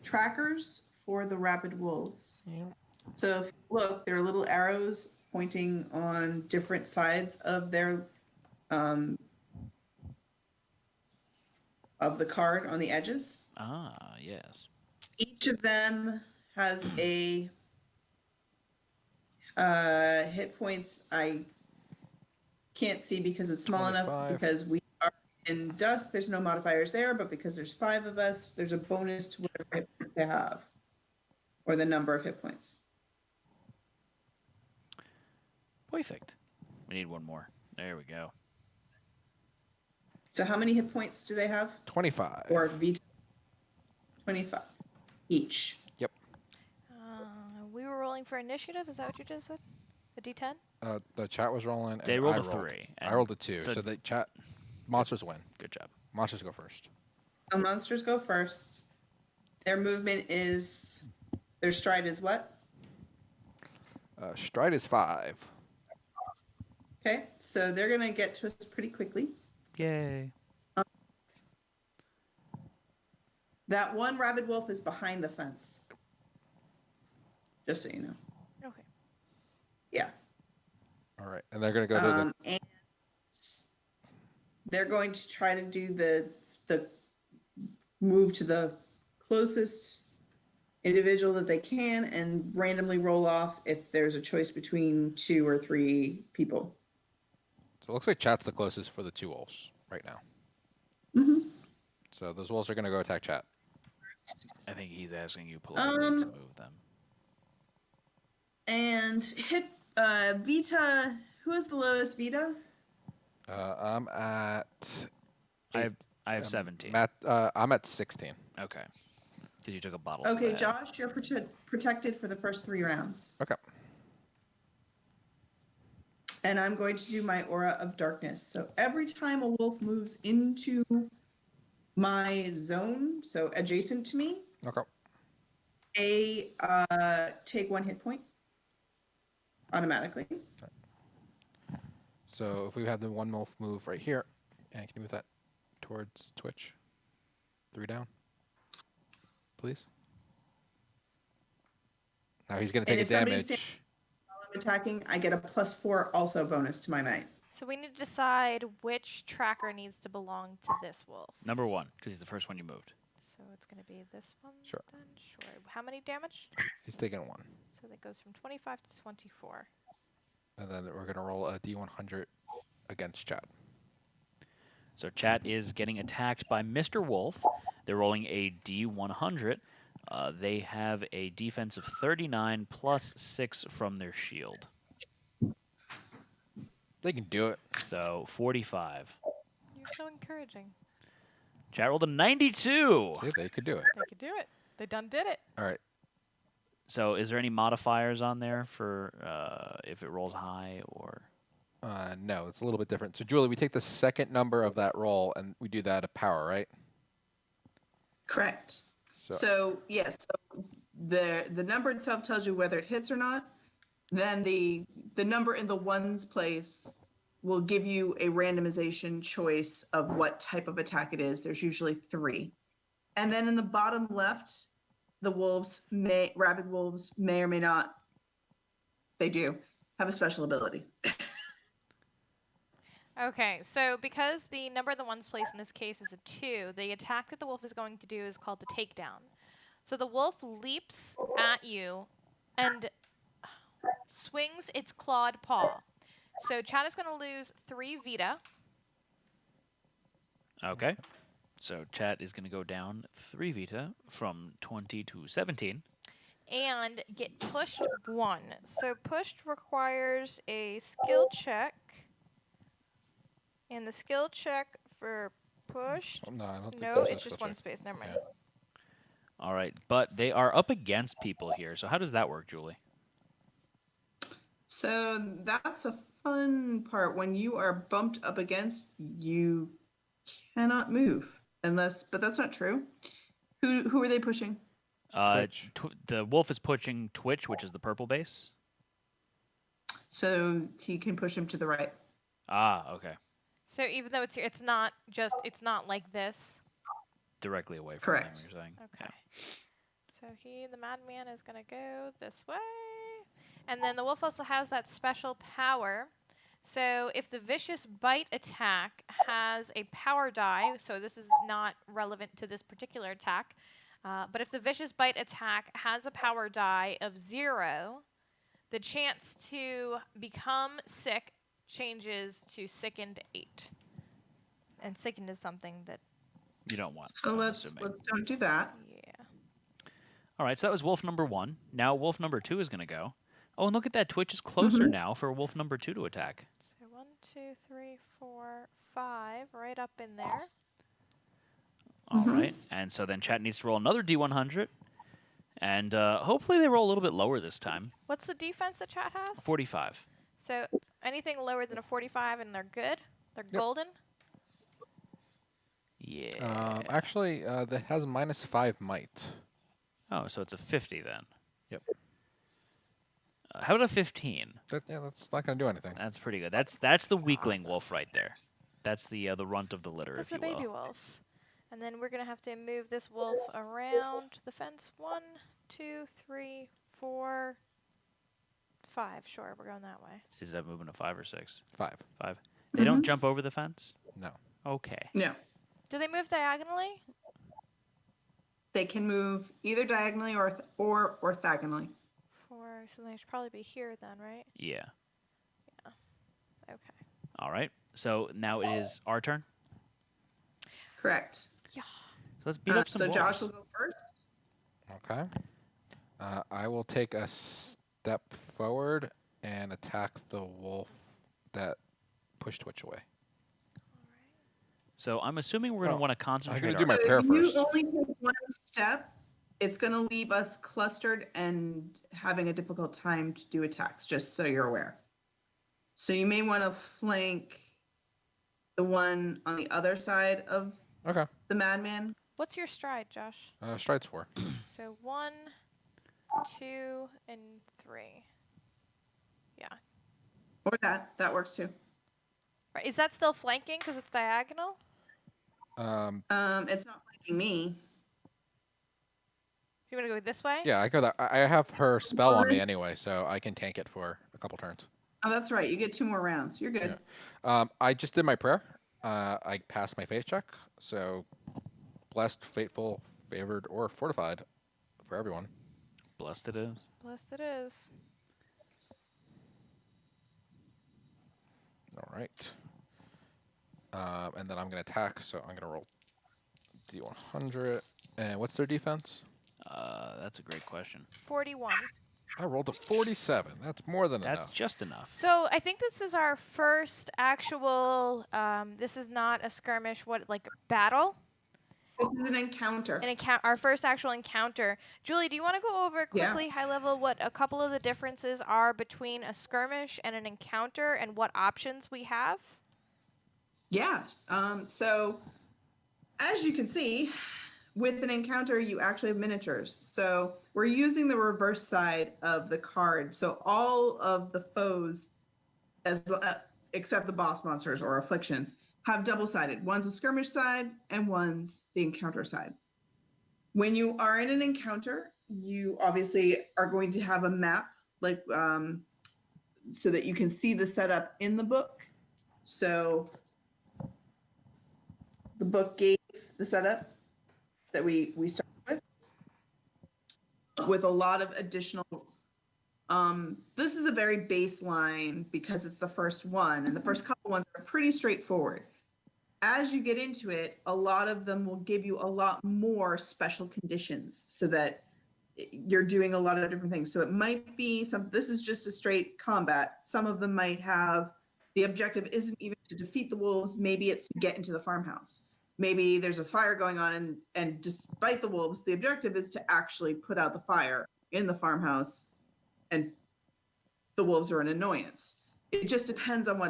trackers for the rabid wolves. Yeah. So if you look, there are little arrows pointing on different sides of their of the card on the edges. Ah, yes. Each of them has a hit points. I can't see because it's small enough 25. because we are in dust. There's no modifiers there, but because there's 5 of us, there's a bonus to whatever hit point they have or the number of hit points. Perfect. We need one more. There we go. So how many hit points do they have? 25. Or V 25 each. Yep. We were rolling for initiative. Is that what you just said? A D10? The chat was rolling. They and rolled I a 3. I rolled a 2. so- So the chat monsters win. Good job. Monsters go first. So monsters go first. Their movement is, their stride is what? Stride is 5. Okay, so they're going to get to us pretty quickly. Yay. That one rabid wolf is behind the fence. Just so you know. Okay. Yeah. All right, and they're gonna go to And they're going to try to do the move to the closest individual that they can and randomly roll off if there's a choice between 2 or 3 people. So it looks like chat's the closest for the 2 wolves right now. Mm-hmm. So those wolves are gonna go attack chat. I think he's asking you politely to move them. And hit Vita. Who is the lowest, Vita? I'm at. I have 17. I'm at 16. Okay. Because you took a bottle. to the Okay, head. Josh, you're protected for the first 3 rounds. Okay. And I'm going to do my aura of darkness. So every time a wolf moves into my zone, so adjacent to me, Okay. they take 1 hit point automatically. So if we have the 1 wolf move right here, and can you move that towards Twitch? 3 down, please. Now he's gonna take And a if somebody's damage. While I'm attacking, I get a +4 also bonus to my might. So we need to decide which tracker needs to belong to this wolf. Number 1, because he's the first one you moved. So it's going to be this one. Sure. Then? Sure. How many damage? He's taking 1, So that goes from 25 to 24. and then we're gonna roll a D100 against chat. So chat is getting attacked by Mr. Wolf. They're rolling a D100. They have a defense of 39 plus 6 from their shield. They can do it. So 45. You're so encouraging. Chat rolled a 92. See, they could do it. They could do it. They done did it. All right. So is there any modifiers on there for if it rolls high or? No, it's a little bit different. So, Julie, we take the second number of that roll and we do that at power, right? Correct. So- So yes, so the number itself tells you whether it hits or not. Then the number in the ones place will give you a randomization choice of what type of attack it is. There's usually 3. And then in the bottom left, the rabid wolves may or may not, they do have a special ability. Okay, so because the number in the ones place in this case is a 2, the attack that the wolf is going to do is called the takedown. So the wolf leaps at you and swings its clawed paw. So Chad is going to lose 3 Vita. Okay. So chat is going to go down 3 Vita from 20 to 17. And get pushed 1. So pushed requires a skill check. And the skill check for pushed, Oh, no, I don't think no, there's a it's just skill one check. space. Never mind. Yeah. All right, but they are up against people here. So how does that work, Julie? So that's a fun part. When you are bumped up against, you cannot move but that's not true. Who are they pushing? Twitch. The wolf is pushing Twitch, which is the purple base. So he can push him to the right. Ah, okay. So even though it's not like this. Directly away from Correct. them, you're saying. Okay. So the madman is gonna go this way. And then the wolf also has that special power. So if the vicious bite attack has a power die, so this is not relevant to this particular attack, but if the vicious bite attack has a power die of 0, the chance to become sick changes to sickened 8. And sickened is something that, You don't want. So I'm let's assuming. don't do that. yeah. All right, so that was wolf number 1. Now wolf number 2 is going to go. Oh, and look at that. Twitch is closer now for wolf number 2 to attack. So 1, 2, 3, 4, 5, right up in there. All right, and so then chat needs to roll another D100. And hopefully they roll a little bit lower this time. What's the defense that chat has? 45. So anything lower than a 45 and they're good? They're golden? Yeah. Actually, that has -5 might. Oh, so it's a 50 then. Yep. How about a 15? That's not going to do anything. That's pretty good. That's the weakling wolf right there. That's the runt of the litter, That's if the you will. baby wolf. And then we're going to have to move this wolf around the fence. 1, 2, 3, 4, 5. Sure, we're going that way. Is that moving to 5 or 6? 5. 5. They don't jump over the fence? No. Okay. No. Do they move diagonally? They can move either diagonally or orthogonally. 4, so they should probably be here then, right? Yeah. Okay. All right. So now it is our turn. Correct. Yeah. So let's beat up some So wolves. Josh will go first. Okay. I will take a step forward and attack the wolf that pushed Twitch away. So I'm assuming we're going to Oh, want to concentrate. gonna do my our- prayer If first. you only take one step, it's going to leave us clustered and having a difficult time to do attacks, just so you're aware. So you may want to flank the one on the other side of Okay. the madman. What's your stride, Josh? Strides 4. So 1, 2, and 3. Yeah. Or that works too. Right. Is that still flanking because it's diagonal? It's not flanking me. You want to go this way? Yeah, I go that. I have her spell on me anyway, so I can tank it for a couple turns. Oh, that's right. You get 2 more rounds. You're good. I just did my prayer. I passed my faith check, so blessed, fateful, favored, or fortified for everyone. Blessed it is. Blessed it is. All right. And then I'm going to attack, so I'm going to roll D100. And what's their defense? That's a great question. 41. I rolled a 47. That's more than That's enough. just enough. So I think this is our first actual. This is not a skirmish. Battle? This is an encounter. Our first actual encounter. Julie, do you want to go over quickly, high level, what a couple of the differences are between a skirmish and an encounter, and what options we have? Yeah. So as you can see, with an encounter, you actually have miniatures. So we're using the reverse side of the card. So all of the foes, except the boss monsters or afflictions, have double-sided. One's a skirmish side and one's the encounter side. When you are in an encounter, you obviously are going to have a map, like so that you can see the setup in the book. So the book gave the setup that we started with a lot of additional. This is a very baseline because it's the first one, and the first couple ones are pretty straightforward. As you get into it, a lot of them will give you a lot more special conditions so that you're doing a lot of different things. So it might be this is just a straight combat. Some of them might have the objective isn't even to defeat the wolves. Maybe it's to get into the farmhouse. Maybe there's a fire going on, and despite the wolves, the objective is to actually put out the fire in the farmhouse, and the wolves are an annoyance. It just depends on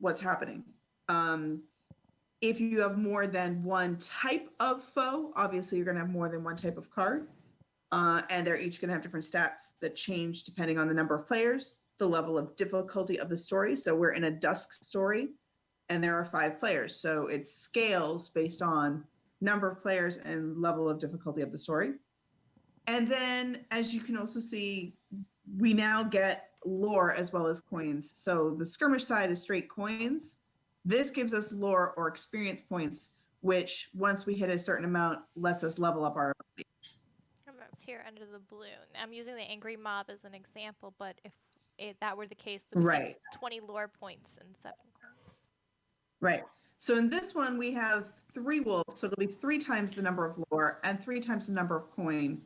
what's happening. If you have more than one type of foe, obviously you're going to have more than one type of card. And they're each going to have different stats that change depending on the number of players, the level of difficulty of the story. So we're in a dusk story, and there are 5 players. So it scales based on number of players and level of difficulty of the story. And then, as you can also see, we now get lore as well as coins. So the skirmish side is straight coins. This gives us lore or experience points, which once we hit a certain amount, lets us level up our abilities. And that's here under the balloon. I'm using the angry mob as an example, but if that were the case, there would be 20 lore points and 7 coins. Right. So in this one, we have 3 wolves, so it'll be 3 times the number of lore and 3 times the number of coin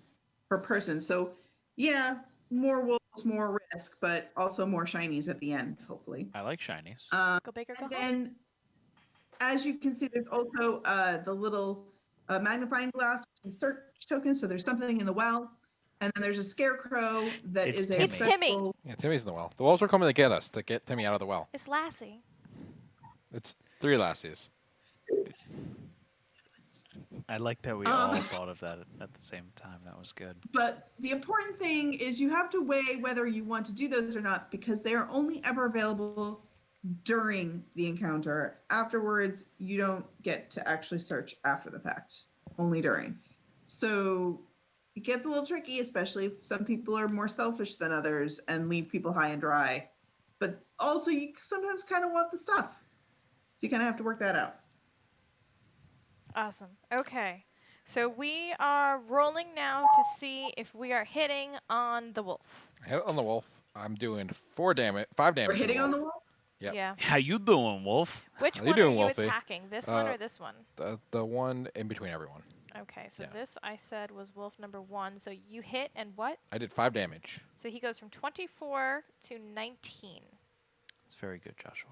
per person. So yeah, more wolves, more risk, but also more shinies at the end, hopefully. I like shinies. Go big or go home. Then, as you can see, there's also the little magnifying glass search token. So there's something in the well, and then there's a scarecrow that It's is Timmy. a It's Timmy. special. Yeah, Timmy's in the well. The wolves are coming to get us, to get Timmy out of the well. It's Lassie. It's 3 lassies. I like that we all thought of that at the same time. That was good. But the important thing is you have to weigh whether you want to do those or not, because they are only ever available during the encounter. Afterwards, you don't get to actually search after the fact, only during. So it gets a little tricky, especially if some people are more selfish than others and leave people high and dry. But also, you sometimes kind of want the stuff. So you kind of have to work that out. Awesome. Okay. So we are rolling now to see if we are hitting on the wolf. I hit on the wolf. I'm doing 5 damage. We're hitting on the wall? Yep. Yeah. How you doing, Wolf? Which How you one doing, are you Wolfie? attacking? This one or this one? The one in between everyone. Okay, so Yeah. this I said was wolf number 1. So you hit and what? I did 5 damage. So he goes from 24 to 19. It's very good, Joshua.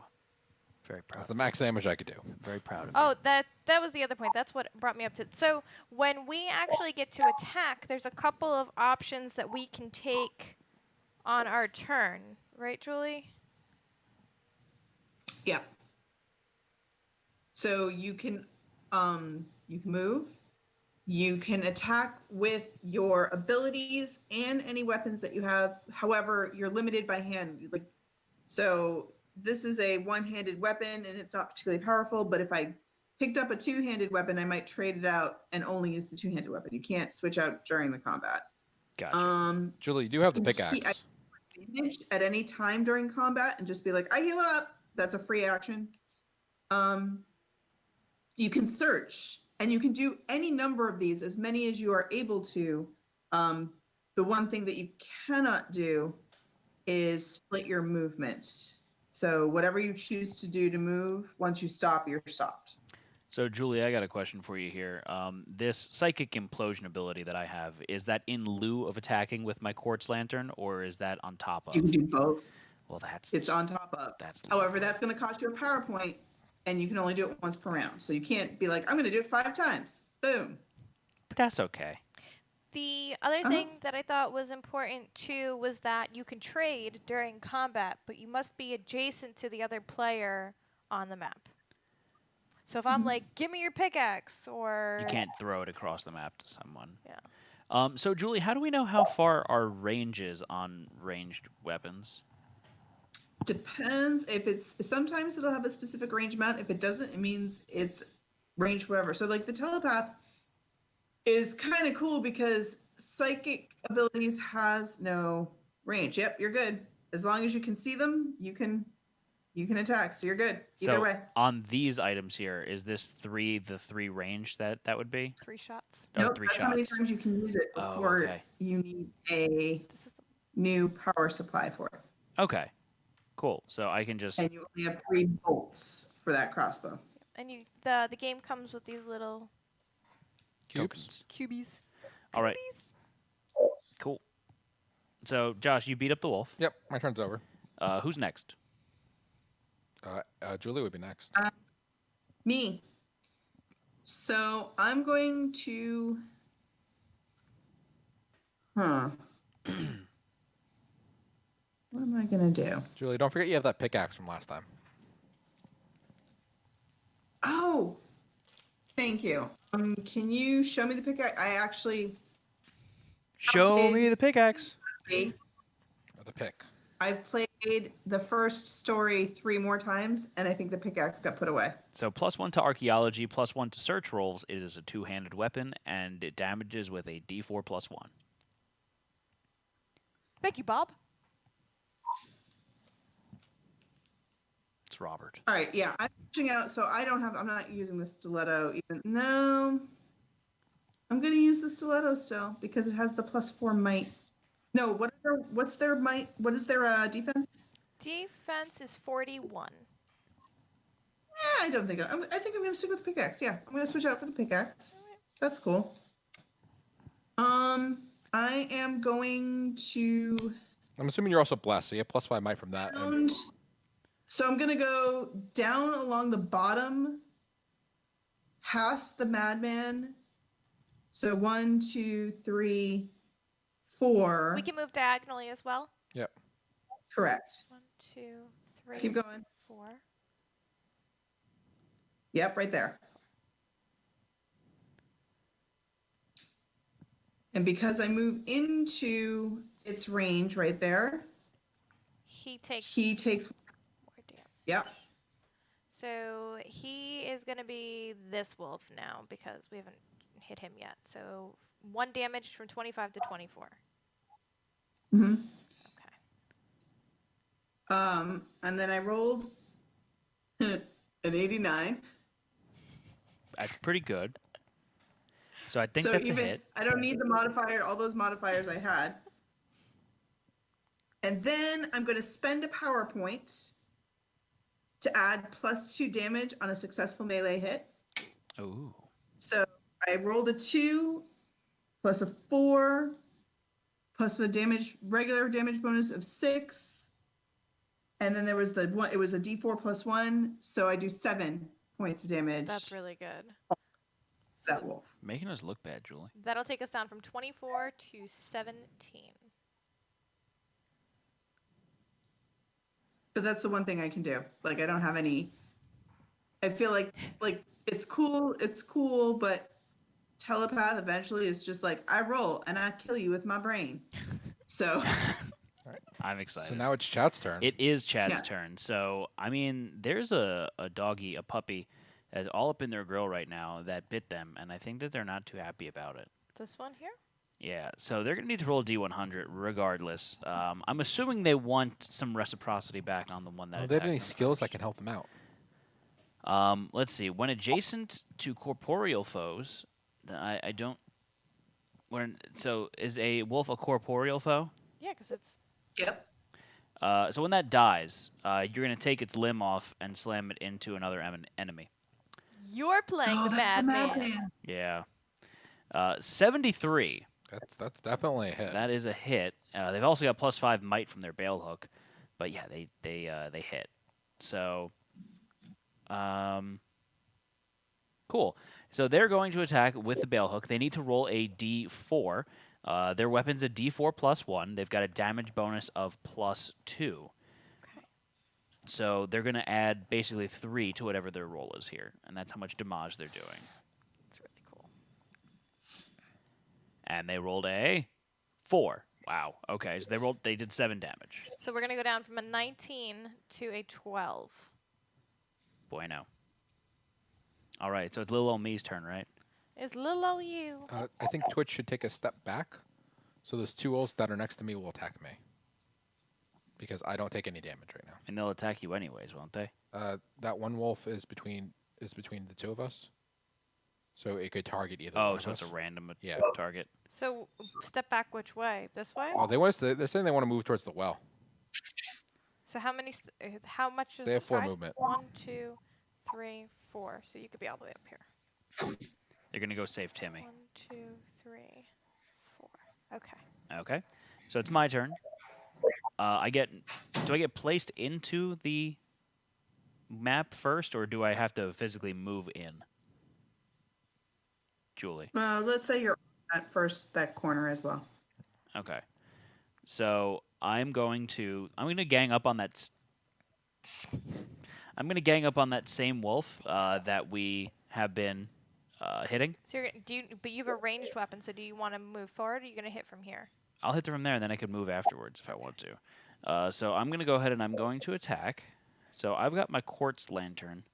Very proud. That's the max damage I could do. Very proud of Oh, you. that was the other point. That's what brought me up to. So when we actually get to attack, there's a couple of options that we can take on our turn, right, Julie? Yeah. So you can move. You can attack with your abilities and any weapons that you have. However, you're limited by hand. So this is a one-handed weapon and it's not particularly powerful, but if I picked up a two-handed weapon, I might trade it out and only use the two-handed weapon. You can't switch out during the combat. Gotcha. Julie, you do have the I pickaxe. advantage at any time during combat and just be like, I heal up. That's a free action. You can search and you can do any number of these, as many as you are able to. The one thing that you cannot do is split your movement. So whatever you choose to do to move, once you stop, you're stopped. So, Julie, I got a question for you here. This psychic implosion ability that I have, is that in lieu of attacking with my quartz lantern, or is that on top of? You can do both. Well, that's It's on top of. That's However, lovely. that's going to cost you a power point, and you can only do it once per round. So you can't be like, I'm going to do it 5 times. Boom. But that's okay. The other thing that I thought was important too was that you can trade during combat, but you must be adjacent to the other player on the map. So if I'm like, give me your pickaxe, or You can't throw it across the map to someone. Yeah. So, Julie, how do we know how far our range is on ranged weapons? Depends if it's sometimes it'll have a specific range amount. If it doesn't, it means it's range whatever. So like the telepath is kind of cool because psychic abilities has no range. Yep, you're good. As long as you can see them, you can attack. So you're good. Either So way. on these items here, is this the three range that would be? 3 shots. Oh, Nope, 3 that's how many shots. times you can use it Oh, before okay. you need a This is new power supply for it. Okay, cool. So I can just And you only have 3 bolts for that crossbow. and you the game comes with these little Cubes. tokens. cubies. All right, cool. So Josh, you beat up the wolf. Yep, my turn's over. Who's next? Julie would be next. Me. So I'm going to. Huh. What am I going to do? Julie, don't forget you have that pickaxe from last time. Oh, thank you. Can you show me the pickaxe? I actually. Show me the pickaxe. Or the pick. I've played the first story 3 more times, and I think the pickaxe got put away. So +1 to archaeology, +1 to search rolls. It is a 2-handed weapon, and it damages with a D4 +1. Thank you, Bob. It's Robert. All right, yeah, I'm switching out, so I'm not using the stiletto even. No, I'm going to use the stiletto still because it has the +4 might. No, what's their might? What is their defense? Defense is 41. Yeah, I don't think I think I'm going to stick with the pickaxe. Yeah, I'm going to switch out for the pickaxe. That's cool. I am going to. I'm assuming you're also blessed, so you have +5 might from that. And So I'm going to go down along the bottom, past the madman. So 1, 2, 3, 4. We can move diagonally as well. yep. Correct. 1, 2, 3, Keep going. 4. Yep, right there. And because I move into its range right there, He takes he takes. more damage. Yep. So he is going to be this wolf now because we haven't hit him yet. So 1 damage from 25 to 24. hmm Okay. And then I rolled an 89. That's pretty good. So I think So that's even a hit. I don't need the modifier, all those modifiers I had. And then I'm going to spend a power point to add +2 damage on a successful melee hit. Ooh. So I rolled a 2 plus a 4 plus a regular damage bonus of 6. And then there was the one, it was a D4 +1. So I do 7 points of damage. That's really good. That wolf. Making us look bad, Julie. That'll take us down from 24 to 17. But that's the one thing I can do. Like I don't have any. I feel like it's cool, but telepath eventually is just like I roll and I kill you with my brain. So I'm excited. So now it's Chat's turn. It is Chad's Yeah. turn. So, I mean, there's a doggy, a puppy, that's all up in their grill right now that bit them, and I think that they're not too happy about it. This one here? Yeah, so they're going to need to roll a D100 regardless. I'm assuming they want some reciprocity back on the one that Do they have attacked any them skills first. that can help them out? Let's see. When adjacent to corporeal foes, I don't. So is a wolf a corporeal foe? Yeah, because it's yep. So when that dies, you're going to take its limb off and slam it into another enemy. you're playing Oh, the that's the madman. Yeah. 73. That's definitely a hit. That is a hit. They've also got +5 might from their bale hook, but yeah, they hit. So, Cool. So they're going to attack with the bale hook. They need to roll a d4. Their weapon's a d4 plus 1. They've got a damage bonus of plus 2. Okay. So they're going to add basically 3 to whatever their roll is here, and that's how much damage they're doing. That's really cool. And they rolled a 4. Wow. Okay, so they did 7 damage. So we're gonna go down from a 19 to a 12. Bueno. All right, so it's little old me's turn, right? Is little old you? I think Twitch should take a step back, so those 2 wolves that are next to me will attack me. Because I don't take any damage right now. And they'll attack you anyways, won't they? That one wolf is between the 2 of us, so it could target either. one Oh, of so it's a us. random Yeah. target. So step back which way? This way? Oh, they're saying they want to move towards the well. So how many? How much is They have this 4 ride? movement. 1, 2, 3, 4. So you could be all the way up here. They're going to go save Timmy. 1, 2, 3, 4. Okay. Okay. So it's my turn. Do I get placed into the map first, or do I have to physically move in? Julie. Let's say you're at that corner as well. Okay. So I'm going to gang up on that. I'm going to gang up on that same wolf that we have been hitting. So but you have a ranged weapon. So do you want to move forward, or are you gonna hit from here? I'll hit from there, and then I can move afterwards if I want to. So I'm going to go ahead and I'm going to attack. So I've got my quartz lantern.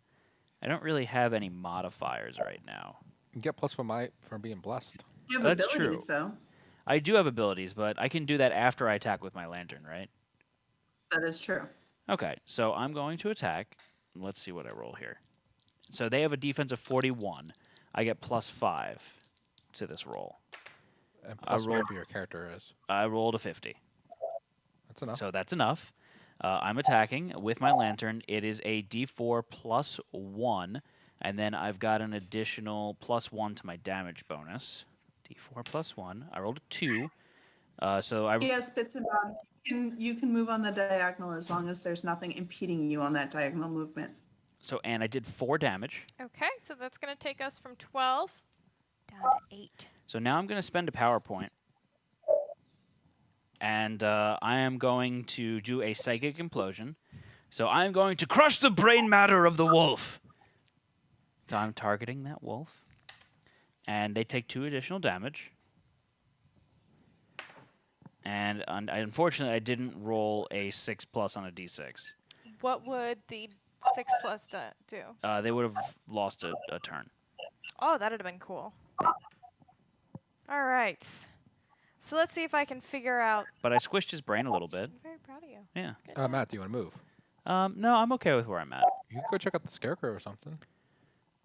I don't really have any modifiers right now. You get plus from being blessed. You have That's abilities, true. though. I do have abilities, but I can do that after I attack with my lantern, right? That is true. Okay, so I'm going to attack. Let's see what I roll here. So they have a defense of 41. I get plus 5 to this roll. And plus whatever your character is. I rolled a 50. That's enough. So that's enough. I'm attacking with my lantern. It is a d4 plus 1, and then I've got an additional plus 1 to my damage bonus. d4 plus 1. I rolled a 2. Yes, bits and bobs. You can move on the diagonal as long as there's nothing impeding you on that diagonal movement. And I did 4 damage. Okay. So that's gonna take us from 12 down to 8. So now I'm going to spend a power point. And I am going to do a psychic implosion. So I'm going to crush the brain matter of the wolf. So I'm targeting that wolf. And they take 2 additional damage. And unfortunately, I didn't roll a 6 plus on a d6. What would the 6 plus do? They would have lost a turn. Oh, that'd have been cool. All right. So let's see if I can figure out. But I squished his brain a little bit. I'm very proud of you. Yeah. Matt, do you want to move? No, I'm okay with where I'm at. You could go check out the scarecrow or something.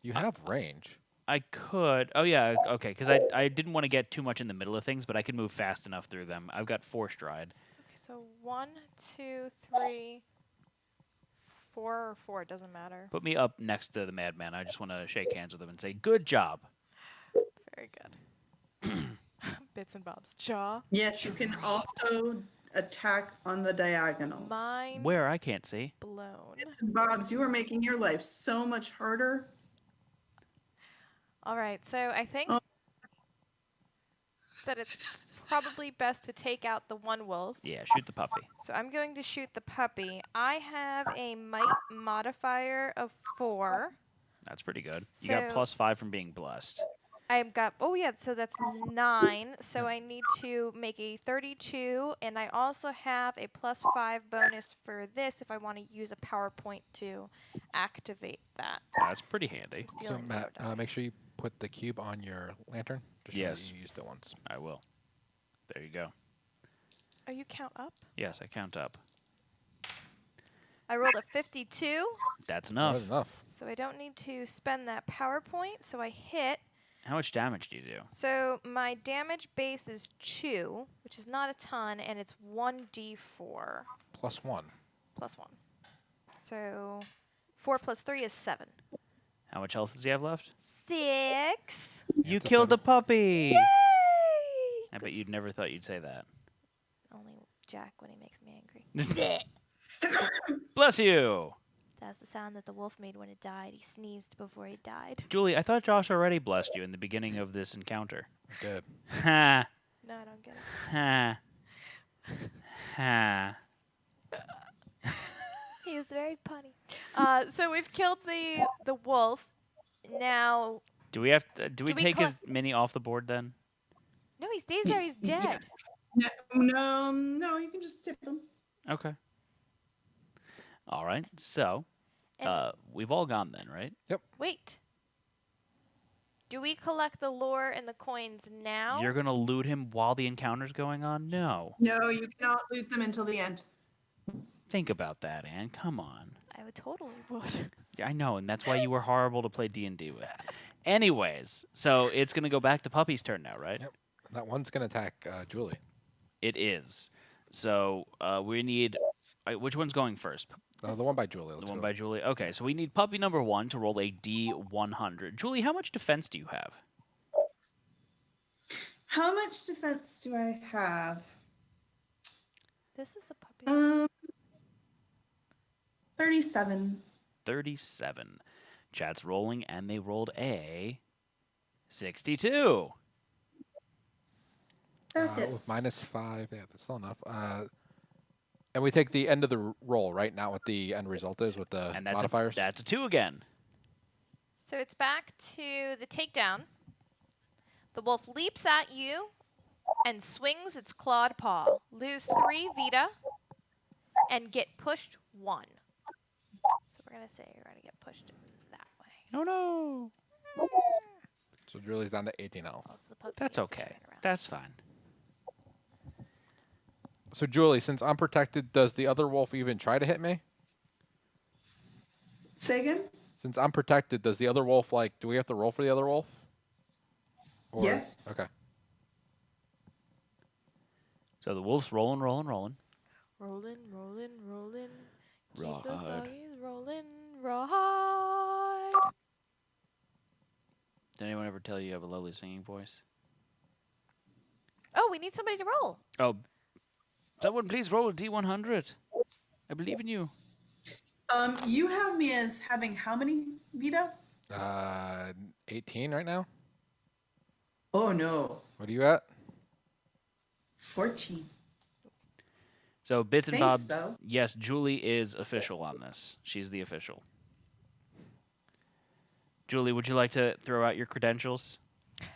You have range. I could. Oh, yeah. Okay, because I didn't want to get too much in the middle of things, but I could move fast enough through them. I've got 4 stride. Okay, so 1, 2, 3, 4 or 4. It doesn't matter. Put me up next to the madman. I just want to shake hands with him and say, good job. Very good. Bits and bobs. Jaw. Yes, you can also attack on the diagonals. Mind Where? I can't see. blown. Bits and bobs, you are making your life so much harder. All right, so I think Oh. that it's probably best to take out the one wolf. Yeah, shoot the puppy. So I'm going to shoot the puppy. I have a might modifier of 4. That's pretty good. You got So- plus 5 from being blessed. I've got, oh yeah, so that's 9. So I need to make a 32, and I also have a plus 5 bonus for this if I want to use a PowerPoint to activate that. That's pretty handy. I'm So stealing the Matt, die. make sure you put the cube on your lantern. Just so that Yes. you used it once. I will. There you go. Oh, you count up? Yes, I count up. I rolled a 52, That's More enough. than enough. so I don't need to spend that PowerPoint. So I hit. How much damage do you do? So my damage base is 2, which is not a ton, and it's 1d4 Plus 1. plus 1. So 4 plus 3 is 7. How much health does he have left? 6. You to killed put the puppy! Yay! I bet you'd never thought you'd say that. Only Jack when he makes me angry. Bless you! That's has the sound that the wolf made when it died. He sneezed before he died. Julie, I thought Josh already blessed you in the beginning of this encounter. Good. Ha. No, I don't get it. Ha. Ha. He is very punny. So we've killed the wolf. Now, Do we have to, do we Do we take his collect- mini off the board then? no, he stays there. He's Yeah. dead. No, you can just tip them. Okay. All right. So, And we've all gone then, right? wait. Do we collect the lore and the coins now? You're going to loot him while the encounter's going on? No. No, you cannot loot them until the end. Think about that, Anne. Come on. I would totally would. Yeah, I know, and that's why you were horrible to play D&D with. Anyways, so it's going to go back to Puppy's turn now, right? Yep. That one's going to attack Julie. It is. So we need... which one's going first? The one by Julie. The Let's one go. by Julie? Okay, so we need puppy number 1 to roll a D100. Julie, how much defense do you have? How much defense do I have? This is the puppy. 37. 37. Chat's rolling, and they rolled a 62. That hits. With -5. Yeah, that's still enough. And we take the end of the roll, right? Not what the end result is with the And that's modifiers. that's a 2 again. So it's back to the takedown. The wolf leaps at you and swings its clawed paw. Lose 3 Vita and get pushed 1. So we're going to say you're going to get pushed that way. No, no. So Julie's down to 18 health. Also, the puppy That's needs to okay. turn around. That's fine. So Julie, since I'm protected, does the other wolf even try to hit me? Say again? Since I'm protected, does the other wolf, do we have to roll for the other wolf? Yes. Okay. So the wolf's rolling, rolling, rolling. Rolling, rolling, rolling. Keep those Rawhide. doggies rolling. Rawhide. Did anyone ever tell you have a lovely singing voice? Oh, we need somebody to roll. Oh, someone please roll a D100. I believe in you. You have me as having how many Vita? 18 right now. Oh no. What are you at? 14. So bits and Thanks, bobs. though. Yes, Julie is official on this. She's the official. Julie, would you like to throw out your credentials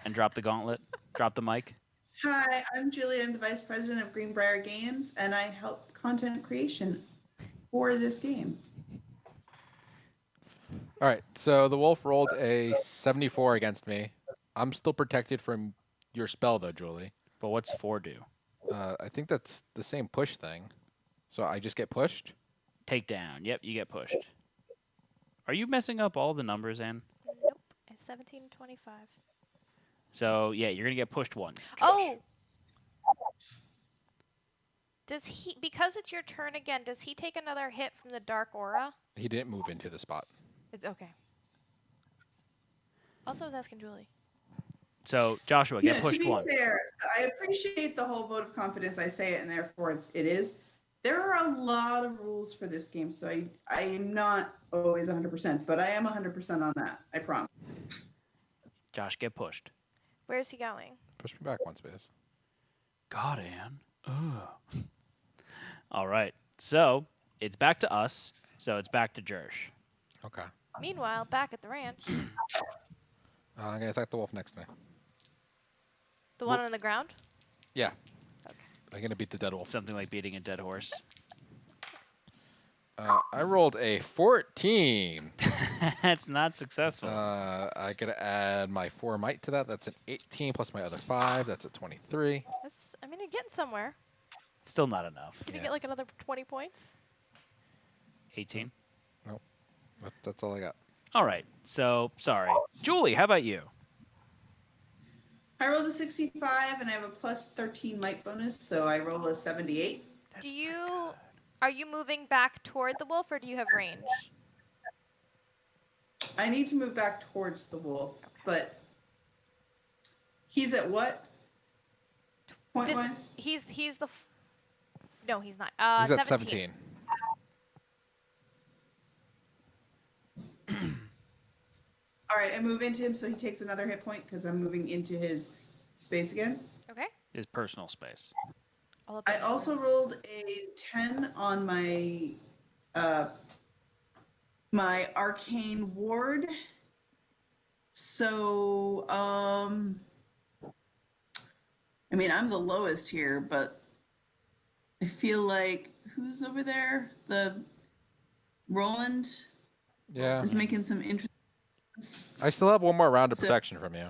and drop the gauntlet? Drop the mic? Hi, I'm Julie. I'm the Vice President of Greenbrier Games, and I help content creation for this game. All right. So the wolf rolled a 74 against me. I'm still protected from your spell, though, Julie. But what's 4 do? I think that's the same push thing. So I just get pushed? Take down. Yep, you get pushed. Are you messing up all the numbers, Ann? Nope. It's 17 and 25. So, yeah, you're going to get pushed 1. Josh. Oh! Does he, because it's your turn again, does he take another hit from the dark aura? He didn't move into the spot. It's okay. Also, I was asking Julie. So, Joshua, get to pushed be 1. fair, I appreciate the whole vote of confidence. I say it, and therefore it is. There are a lot of rules for this game, so I am not always 100%, but I am 100% on that. I promise. Josh, get pushed. Where is he going? Push me back one space. God, Ann. Ugh. All right. So, it's back to us. So, it's back to Jersh. Okay. Meanwhile, back at the ranch, I'm going to attack the wolf next to me. the one on the ground. Yeah. Okay. I'm going to beat the dead wolf. Something like beating a dead horse. I rolled a 14. That's not successful. I got to add my 4 might to that. That's an 18 plus my other 5. That's a 23. That's, I mean, you're getting somewhere. Still not enough. Can you Yeah. get like another 20 points? 18. That's all I got. All right. So, sorry. Julie, how about you? I rolled a 65, and I have a plus 13 might bonus, so I roll a 78. Do you, are you moving back toward the wolf, or do you have range? I need to move back towards the wolf, but he's at what? Point This, wise? he's the, no, he's not. He's at 17. 17. All right, I move into him, so he takes another hit point because I'm moving into his space again. Okay. His personal space. All I about you. also rolled a 10 on uh, my arcane ward. So, I mean, I'm the lowest here, but I feel like who's over there? The Roland Yeah. is making some interesting. I still have one more round of So- protection from you.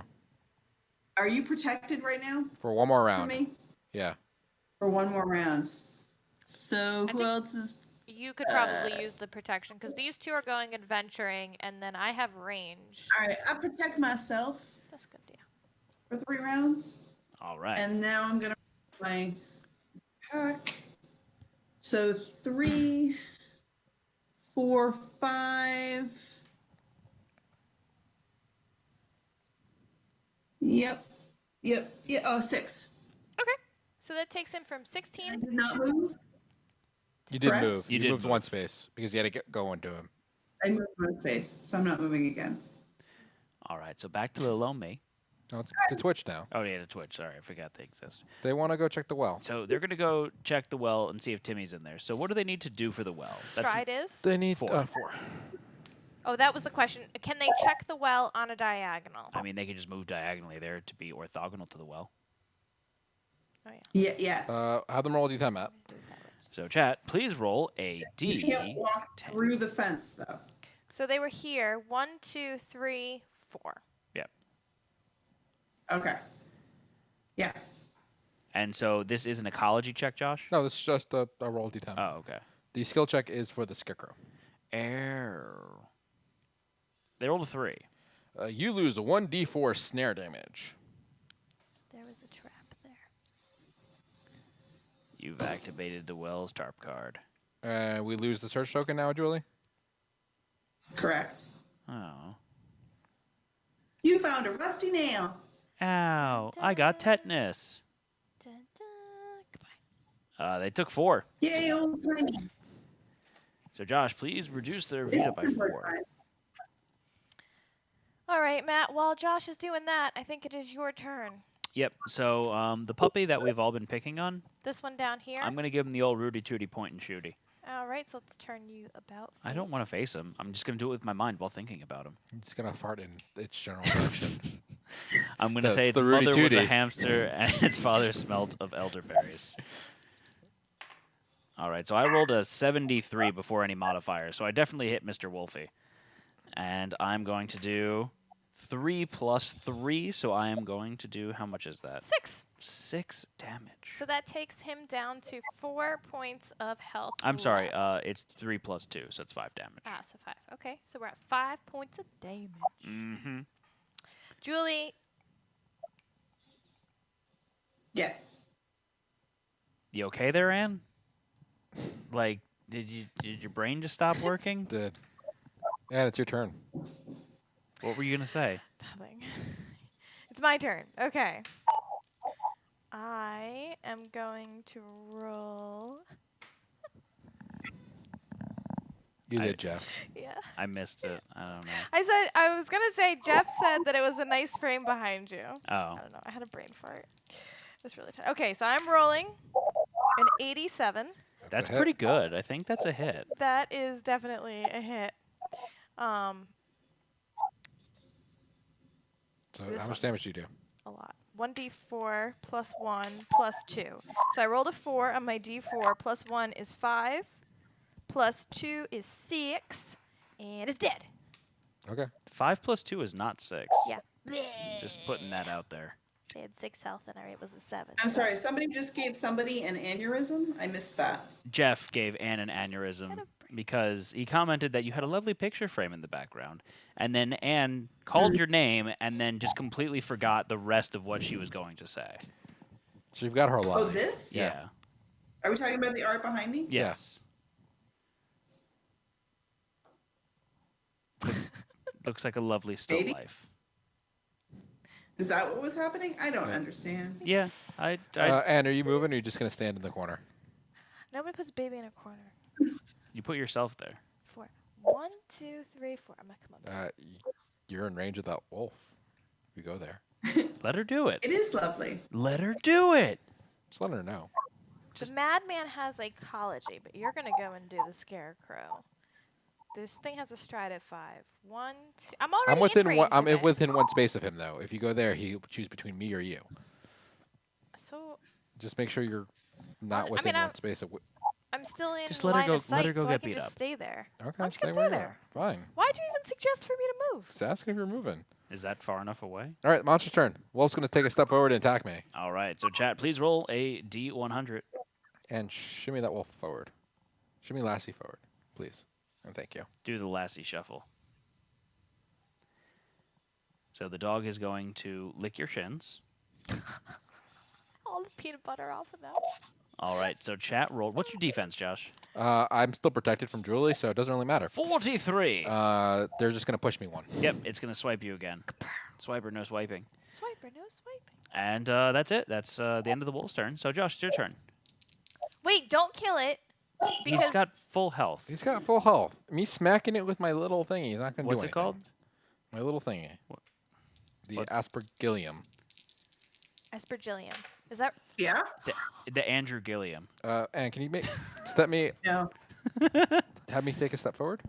Are you protected right now For one more for round. me? Yeah. For one more round. So I who think- else is? You could probably use the protection because these two are going adventuring, and then I have range. All right, I protect myself That's a good deal. for 3 rounds, All right. and now I'm gonna play pack. So 3, 4, 5. Yep. Yeah. Oh, 6. Okay. So that takes him from I 16. did not move. You did Correct. move. You You did moved move. one space because you had to go into him. I moved my face, so I'm not moving again. All right. So back to the low me. No, it's to Twitch now. Oh, yeah, the Twitch. Sorry, I forgot they exist. They want to go check the well. So they're going to go check the well and see if Timmy's in there. So what do they need to do for the well? Stride is. They need 4. 4. Oh, that was the question. Can they check the well on a diagonal? I mean, they can just move diagonally there to be orthogonal to the well. Oh yeah. Yes. Have them roll a d10, Matt. So chat, please roll a You can't walk D10. through the fence, though. So they were here. 1, 2, 3, 4. Yep. Okay. Yes. And so this is an ecology check, Josh? No, this is just a roll d10. Oh, okay. The skill check is for the scarecrow. Error. They rolled a 3. You lose a 1d4 snare damage. There was a trap there. You've activated the Wells Tarp card. We lose the search token now, Julie? Correct. Oh. You found a rusty nail. Ow. I got tetanus. Dun, dun. Goodbye. They took 4. Yay, old timey. So Josh, please reduce their Vita by 4. All right, Matt. While Josh is doing that, I think it is your turn. Yep. So the puppy that we've all been picking on, This one down here. I'm going to give him the old Rudy Tooty point and shooty. All right, so let's turn you about. I don't want to face him. I'm just going to do it with my mind while thinking about him. It's going to fart in its general direction. I'm going to That's say its the Rudy mother was a Tooty. hamster and its father smelt of elderberries. All right, so I rolled a 73 before any modifier, so I definitely hit Mr. Wolfie. And I'm going to do 3 plus 3, so I am going to do, how much is that? 6. 6 damage. So that takes him down to 4 points of health. I'm sorry, left. it's 3 plus 2, so it's 5 damage. Ah, so 5. Okay, so we're at 5 points of damage. Mm-hmm. Julie, Yes. You okay there, Ann? Like, did your brain just stop working? And it's your turn. What were you gonna say? nothing. It's my turn. Okay. I am going to roll. You I- did, Jeff. Yeah. I missed it. I don't know. I was gonna say Jeff said that it was a nice frame behind you. Oh, I don't know. I had a brain fart. It was really tight. Okay, so I'm rolling an 87. that's a hit. pretty good. I think that's a hit. That is definitely a hit. So This how much one. damage do you do? A lot. 1d4 plus 1 plus 2. So I rolled a 4 on my d4. Plus 1 is 5. Plus 2 is 6. And it's dead. Okay. 5 plus 2 is not 6. Yeah. Just putting that out there. They had 6 health and it was a 7. I'm sorry, somebody just gave somebody an aneurysm? I missed that. Jeff gave Anne an aneurysm because he commented that you had a lovely picture frame in the background. And then Anne called your name and then just completely forgot the rest of what she was going to say. So you've got her alive. Oh, this? Yeah. Are we talking about the art behind me? Yes. Looks like a lovely still Baby? life. Is that what was happening? I don't Yeah. understand. Yeah. I Anne, are you moving or are you just going to stand in the corner? Nobody puts baby in a corner. you put yourself there. 4. 1, 2, 3, 4. I'm gonna come up. You're in range of that wolf. You go there. Let her do it. It is lovely. Let her do it. Just let her know. The madman has ecology, but you're gonna go and do the scarecrow. This thing has a stride of 5. 1, 2. I'm already I'm within in range one. I'm of it. within one space of him though. If you go there, he'll choose between me or you. So Just make sure you're not I within mean, one space of. I'm still in Just let her line go- of let sight, her go so I get can beat just up. stay there. Okay, I'm just gonna stay where stay you there. are. Fine. Why'd you even suggest for me to move? Just ask if you're moving. Is that far enough away? All right, monster's turn. Wolf's gonna take a step forward and attack me, All right. So chat, please roll a D100. and shimmy that wolf forward. Shimmy Lassie forward, please, and thank you. Do the Lassie shuffle. So the dog is going to lick your shins. All the peanut butter off of that. All right. So chat rolled. What's your defense, Josh? I'm still protected from Julie, so it doesn't really matter. 43. They're just gonna push me one. Yep. It's gonna swipe you again. Swiper, no swiping. Swiper, no swiping. And that's it. That's the end of the wolf's turn. So Josh, it's your turn. Wait, don't kill it. Because He's got full health. He's got full health. Me smacking it with my little thingy is not gonna What's do it anything. called? My little thingy. What- The what- aspergillium. Aspergillium. Is that Yeah? The Andrew Gilliam. And can you step me, No. have me take a step forward?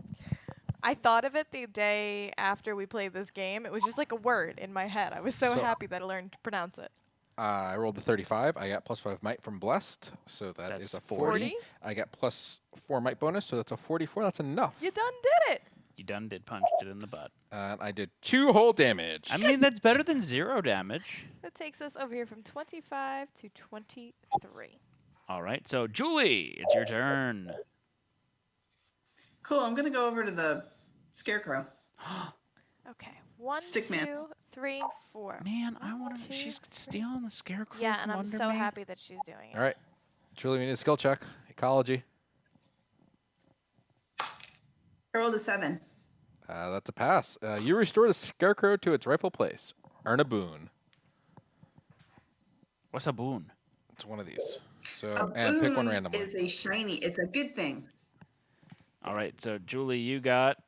I thought of it the day after we played this game. It was just like a word in my head. I was so So- happy that I learned to pronounce it. I rolled a 35. I got +5 might from blessed, so that is That's a 40. 40? I got +4 might bonus, so that's a 44. That's enough. You done did it. You done did punched it in the butt. And I did 2 whole damage. I mean, that's better than 0 damage. That takes us over here from 25 to 23. All right. So Julie, it's your turn. Cool. I'm going to go over to the scarecrow. Okay. 1, Stickman. 2, 3, 4. Man, I want to. Two, She's three. stealing the scarecrow. Yeah, from and I'm under so me. happy that she's doing it. All right. Julie, we need a skill check. Ecology. I rolled a 7. That's a pass. You restore the scarecrow to its rightful place. Earn a boon. What's a boon? It's one of these. So A and pick one boon randomly. is a shiny. It's a good thing. All right. So Julie, you got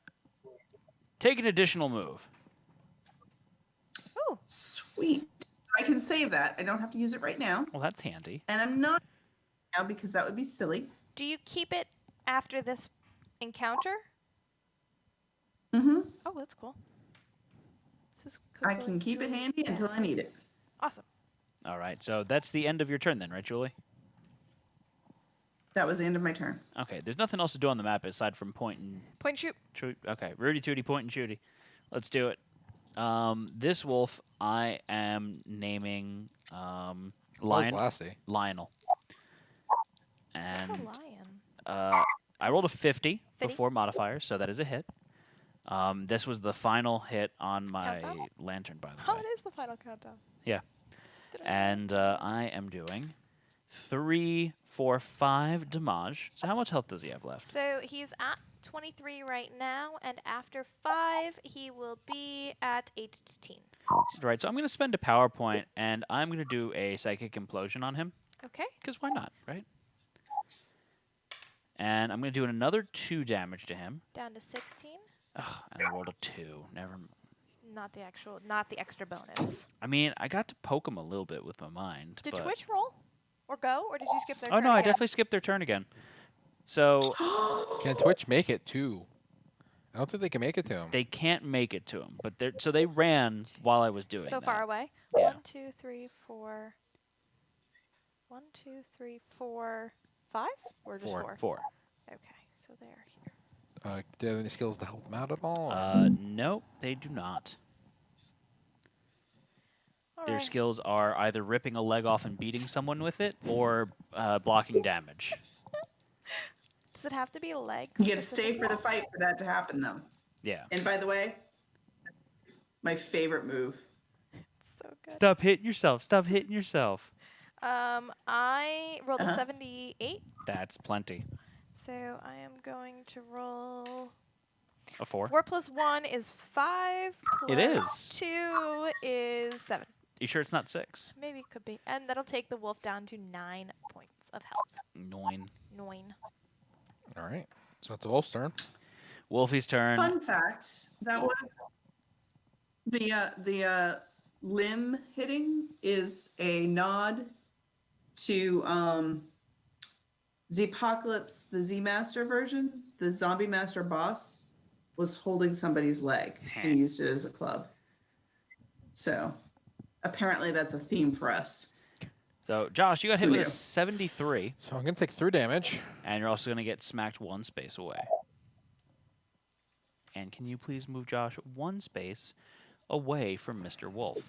take an additional move. Ooh. Sweet. I can save that. I don't have to use it right now. Well, that's handy. And I'm not now because that would be silly. Do you keep it after this encounter? Mm-hmm. Oh, that's cool. This is I Coco can keep it Julie. handy until I need it. Awesome. All right. So that's the end of your turn then, right, Julie? That was the end of my turn. Okay. There's nothing else to do on the map aside from point and Point shoot. shoot. Okay. Rudy Tooty, point and shooty. Let's do it. This wolf, I am naming Where's Lassie? Lionel. That's a And lion. I rolled a 50 50? before modifier, so that is a hit. This was the final hit on my Countdown? lantern, by the Oh, way. it is the final countdown. Yeah. Did I- And I am doing 3, 4, 5 damage. So how much health does he have left? So he's at 23 right now, and after 5, he will be at 18. Right, so I'm going to spend a power point, and I'm going to do a psychic implosion on him. Okay. Because why not, right? And I'm going to do another 2 damage to him. Down to 16. Ugh, and I rolled a 2. Never. Not the extra bonus. I mean, I got to poke him a little bit with my mind. Did but... Twitch roll? Or go? Or did you skip their Oh turn no, I again? definitely skipped their turn again. So Can Twitch make it too? I don't think they can make it to him. they can't make it to him, but they ran while I was doing So that. far away? Yeah. 1, 2, 3, 4. 1, 2, 3, 4, 5? Or just 4? 4. Okay, so they're here. Do you have any skills to help them out at all? No, they do not. Their Alright. skills are either ripping a leg off and beating someone with it, or blocking damage. Does it have to be a leg? You got to stay specifically? for the fight for that to happen, though. Yeah. And by the way, my favorite move. So good. Stop hitting yourself. Stop hitting yourself. I rolled a Uh-huh. 78, That's plenty. so I am going to roll. A 4. 4 plus 1 is 5. It plus is. 2 is 7. You sure it's not 6? Maybe it could be. And that'll take the wolf down to 9 points of health. 9. 9. All right. So it's the wolf's turn. Wolfie's turn. Fun fact: that was The limb hitting is a nod to Apocalypse, the Z Master version. The Zombie Master boss was holding somebody's leg and used it as a club. So apparently that's a theme for us. So, Josh, you got hit Who with a knew? 73, So I'm going to take 3 damage. and you're also going to get smacked 1 space away. And can you please move Josh 1 space away from Mr. Wolf?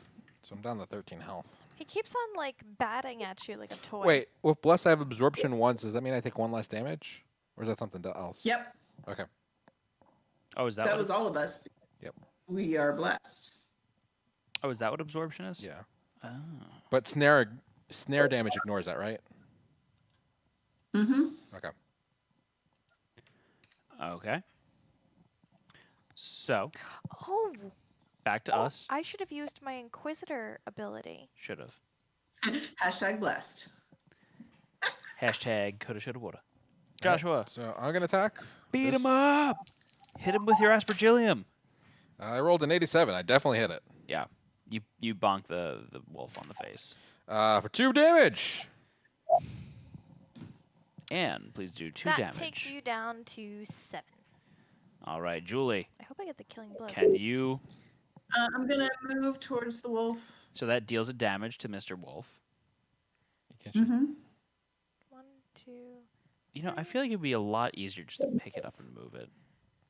So I'm down to 13 health. He keeps on like batting at you like a toy. Wait, with Bless I have absorption once. Does that mean I take 1 less damage? Or is that something else? Yep, Okay. Oh, is that, that what was all of us. Yep. We are blessed. Oh, is that what absorption is? Yeah. Oh. But snare damage ignores that, right? Mm-hmm. Okay. Okay. So, Oh, back to us. I should have used my Inquisitor ability. Should have. Hashtag blessed. Hashtag coulda, shoulda, woulda. Alright, Joshua, So I'm going to attack. beat him this. up. Hit him with your aspergillium. I rolled an 87. I definitely hit it. Yeah. You bonk the wolf on the face. For 2 damage. And please do 2 that damage. takes you down to 7. All right, Julie, I hope I get the killing blows. can you... I'm going to move towards the wolf. So that deals a damage to Mr. Wolf. Mm-hmm. 1, 2. You know, I feel like it'd be a lot easier just to pick it up and move it.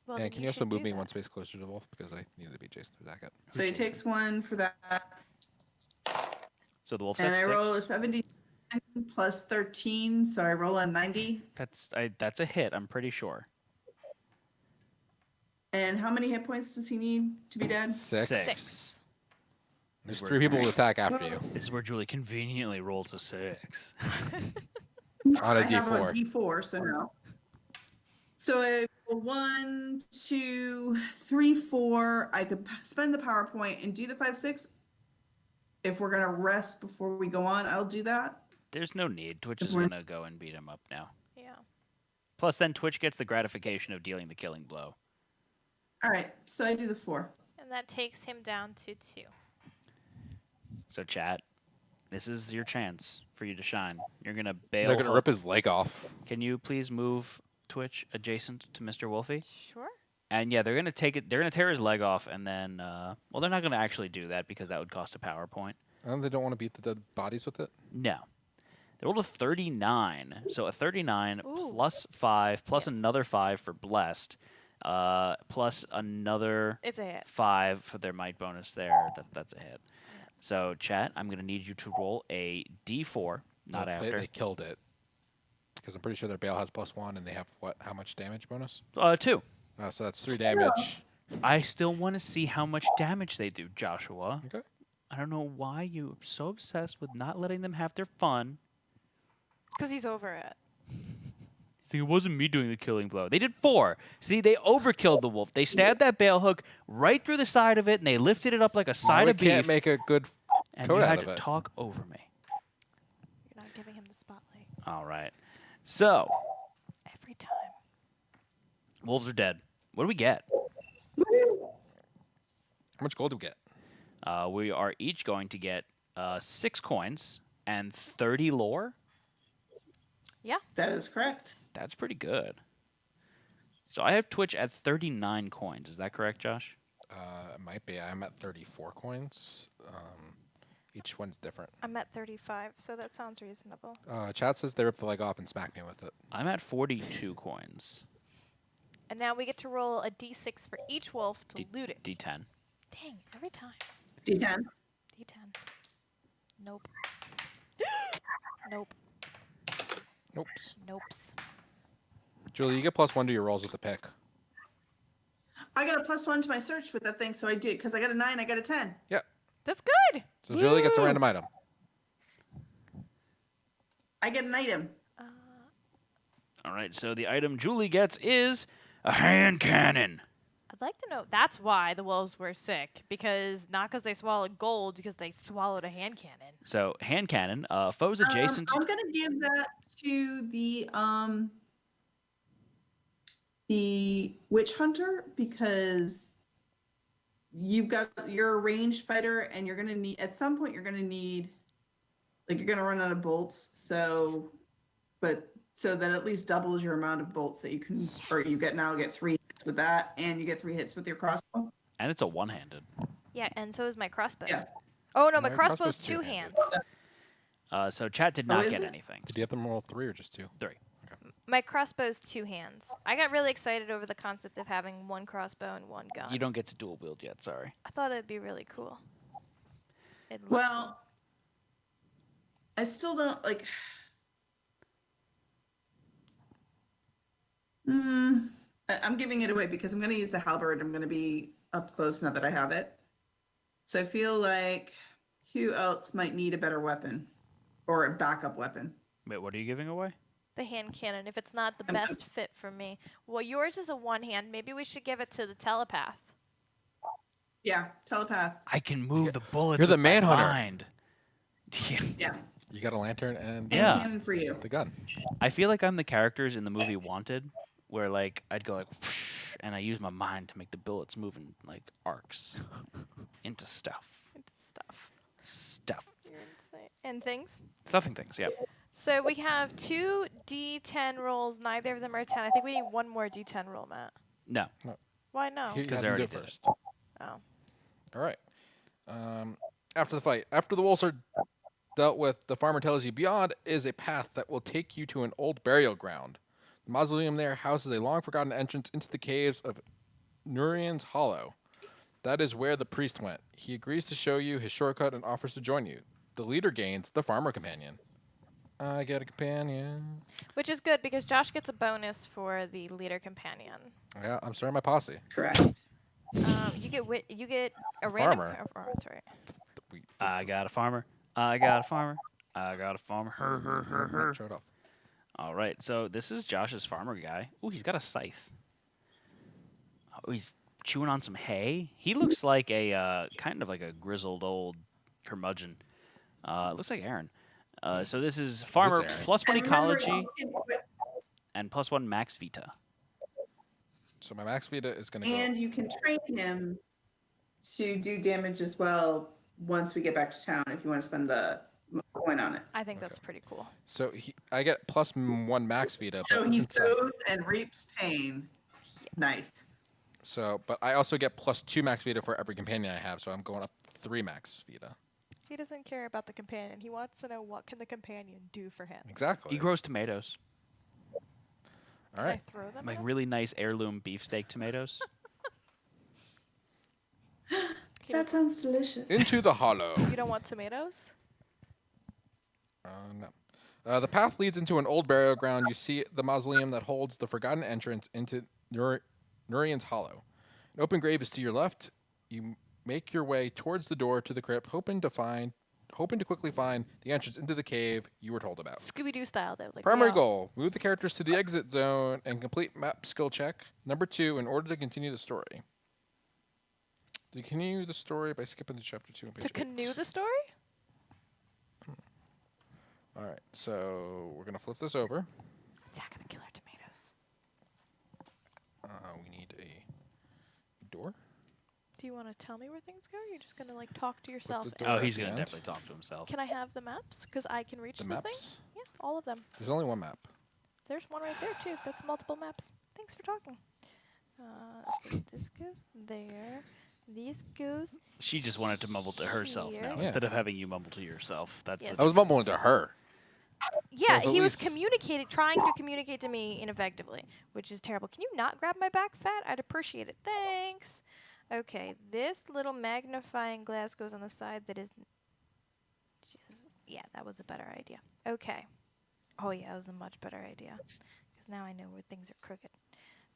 Well, And then can you also should move do me that. 1 space closer to the wolf because I needed to beat Jason to attack it. So he takes 1 for that. So the wolf And that's I roll a 6. 70 plus 13, so I roll a 90. That's a hit, I'm pretty sure. And how many hit points does he need to be dead? 6. 6. There's Where- 3 people to attack after you This is where Julie conveniently rolls a 6. on a I have a D4. D4, so no. So I roll 1, 2, 3, 4. I could spend the PowerPoint and do the 5, 6. If we're gonna rest before we go on, I'll do that. There's no need. Twitch is we're- going to go and beat him up now. Yeah. Plus, then Twitch gets the gratification of dealing the killing blow. All right, so I do the 4. And that takes him down to 2. So, chat, this is your chance for you to shine. You're going to bail. They're going to Hook. rip his leg off. Can you please move Twitch adjacent to Mr. Wolfie? Sure. And yeah, they're going to take it. They're going to tear his leg off, and then, well, they're not going to actually do that because that would cost a PowerPoint. And they don't want to beat the dead bodies with it? No. They rolled a 39. So a 39 Ooh. plus 5 plus Yes. another 5 for blessed, plus another It's a hit. 5 for their might bonus there. That's a hit. So, chat, I'm going to need you to roll a d4, not No, after. They killed it. Because I'm pretty sure their bail has +1 and they have, what, how much damage bonus? 2. So that's 3 damage. I still want to see how much damage they do, Joshua. Okay. I don't know why you're so obsessed with not letting them have their fun. Because he's over it. See, it wasn't me doing the killing blow. They did 4. See, they overkilled the wolf. They stabbed that bail hook right through the side of it, and they lifted it up like a side we of beef. can't make a good and coat you out had of to it. talk over me. You're not giving him the spotlight. All right. So, Every time. wolves are dead. What do we get? How much gold do we get? We are each going to get 6 coins and 30 lore. Yeah. That is correct. That's pretty good. So I have Twitch at 39 coins. Is that correct, Josh? It might be. I'm at 34 coins. Each one's different. I'm at 35, so that sounds reasonable. Chat says they ripped the leg off and smacked me with it. I'm at 42 coins. And now we get to roll a d6 for each wolf to loot it. D10. Dang, every time. D10. D10. Nope. Nope. Nope. Nopes. Julie, you get +1 to your rolls with the pick. I got a +1 to my search with that thing, so I did. Because I got a 9, I got a 10. Yep. That's good. So Julie gets a Woo! random item. I get an item. All right, so the item Julie gets is a hand cannon. I'd like to know. That's why the wolves were sick. Not because they swallowed gold, because they swallowed a hand cannon. So, hand cannon, foes adjacent. I'm gonna give that to the witch hunter because you're a ranged fighter, and you're gonna need at some point you're gonna need like you're gonna run out of bolts. So that at least doubles your amount of bolts that you can, or you get 3 hits with that, and you get 3 hits with your crossbow. And it's a one-handed. Yeah, and so is my crossbow. Yeah. Oh no, No, my your crossbow's crossbow's 2 two-handed. hands. So chat did Oh, not is get it? anything. Did you have them roll 3 or just 2? 3. My crossbow's 2 hands. I got really excited over the concept of having 1 crossbow and 1 gun. You don't get to dual wield yet. Sorry. I thought it'd be really cool. It looked Well, I still don't like. I'm giving it away because I'm going to use the halberd. I'm going to be up close now that I have it. So I feel like who else might need a better weapon or a backup weapon? Wait, what are you giving away? the hand cannon if it's not the best fit for me. Well, yours is a one hand. Maybe we should give it to the telepath. Yeah, telepath. I can move the bullets. You're the with my manhunter. mind. Yeah. Yeah. You got a lantern and Yeah. Hand cannon for you. the gun. I feel like I'm the characters in the movie Wanted, where like I'd go like, whoosh, and I use my mind to make the bullets move in like arcs into stuff. Stuff. You're insane. And things. Stuffing things. Yeah. So we have 2 D10 rolls. Neither of them are 10. I think we need one more D10 roll, Matt. No. Why no? You 'Cause have they to already do it did it. first. Oh. All right. After the fight, after the wolves are dealt with, the farmer tells you beyond is a path that will take you to an old burial ground. The mausoleum there houses a long forgotten entrance into the caves of Nurian's Hollow. That is where the priest went. He agrees to show you his shortcut and offers to join you. The leader gains the farmer companion. I get a companion. Which is good because Josh gets a bonus for the leader companion. Yeah, I'm starting my posse. Correct. You get a farmer. random. Oh, that's right. I got a farmer. I got a farmer. I got a farmer. Her. Show it off. All right. So this is Josh's farmer guy. Ooh, he's got a scythe. Oh, he's chewing on some hay. He looks like a kind of like a grizzled old curmudgeon. Looks like Aaron. So this is farmer Aaron. plus 1 And remember, ecology and plus 1 max vita. So my max Vita is going to go. And you can train him to do damage as well once we get back to town if you want to spend the coin on it. I think that's pretty cool. So I get plus 1 max Vita. So but he since I- sows and reaps pain. Nice. but I also get plus 2 max Vita for every companion I have, so I'm going up 3 max Vita. He doesn't care about the companion. He wants to know what can the companion do for him. Exactly. He grows tomatoes, All right. Can I throw them like at him? really nice heirloom beefsteak tomatoes. That sounds delicious. Into the hollow. You don't want tomatoes? No. The path leads into an old burial ground. You see the mausoleum that holds the forgotten entrance into Nurian's Hollow. An open grave is to your left. You make your way towards the door to the crypt, hoping to quickly find the entrance into the cave you were told about. Scooby-Doo style, though. Like Primary we all- goal: move the characters to the exit zone and complete map skill check. Number 2, in order to continue the story. Do you continue the story by skipping to chapter 2 and page To 8? canoe the story? All right, so we're gonna flip this over. Attack of the Killer Tomatoes. We need a door. Do you want to tell me where things go? Or you're just going to, like, talk to yourself? the and- door Oh, at he's the gonna end. definitely talk to himself. Can I have the maps? Because I can reach The the thing. maps. Yeah, all of them. There's only 1 map. There's one right there, too. That's multiple maps. Thanks for talking. So this goes there. This goes... She just wanted to mumble to herself Here. now Yeah. instead of having you mumble to yourself. That's Yes. I was mumbling to her. Yeah, it's at he was least- trying to communicate to me ineffectively, which is terrible. Can you not grab my back fat? I'd appreciate it. Thanks. Okay, this little magnifying glass goes on the side that is... Yeah, that was a better idea. Okay. Oh, yeah, that was a much better idea. Because now I know where things are crooked.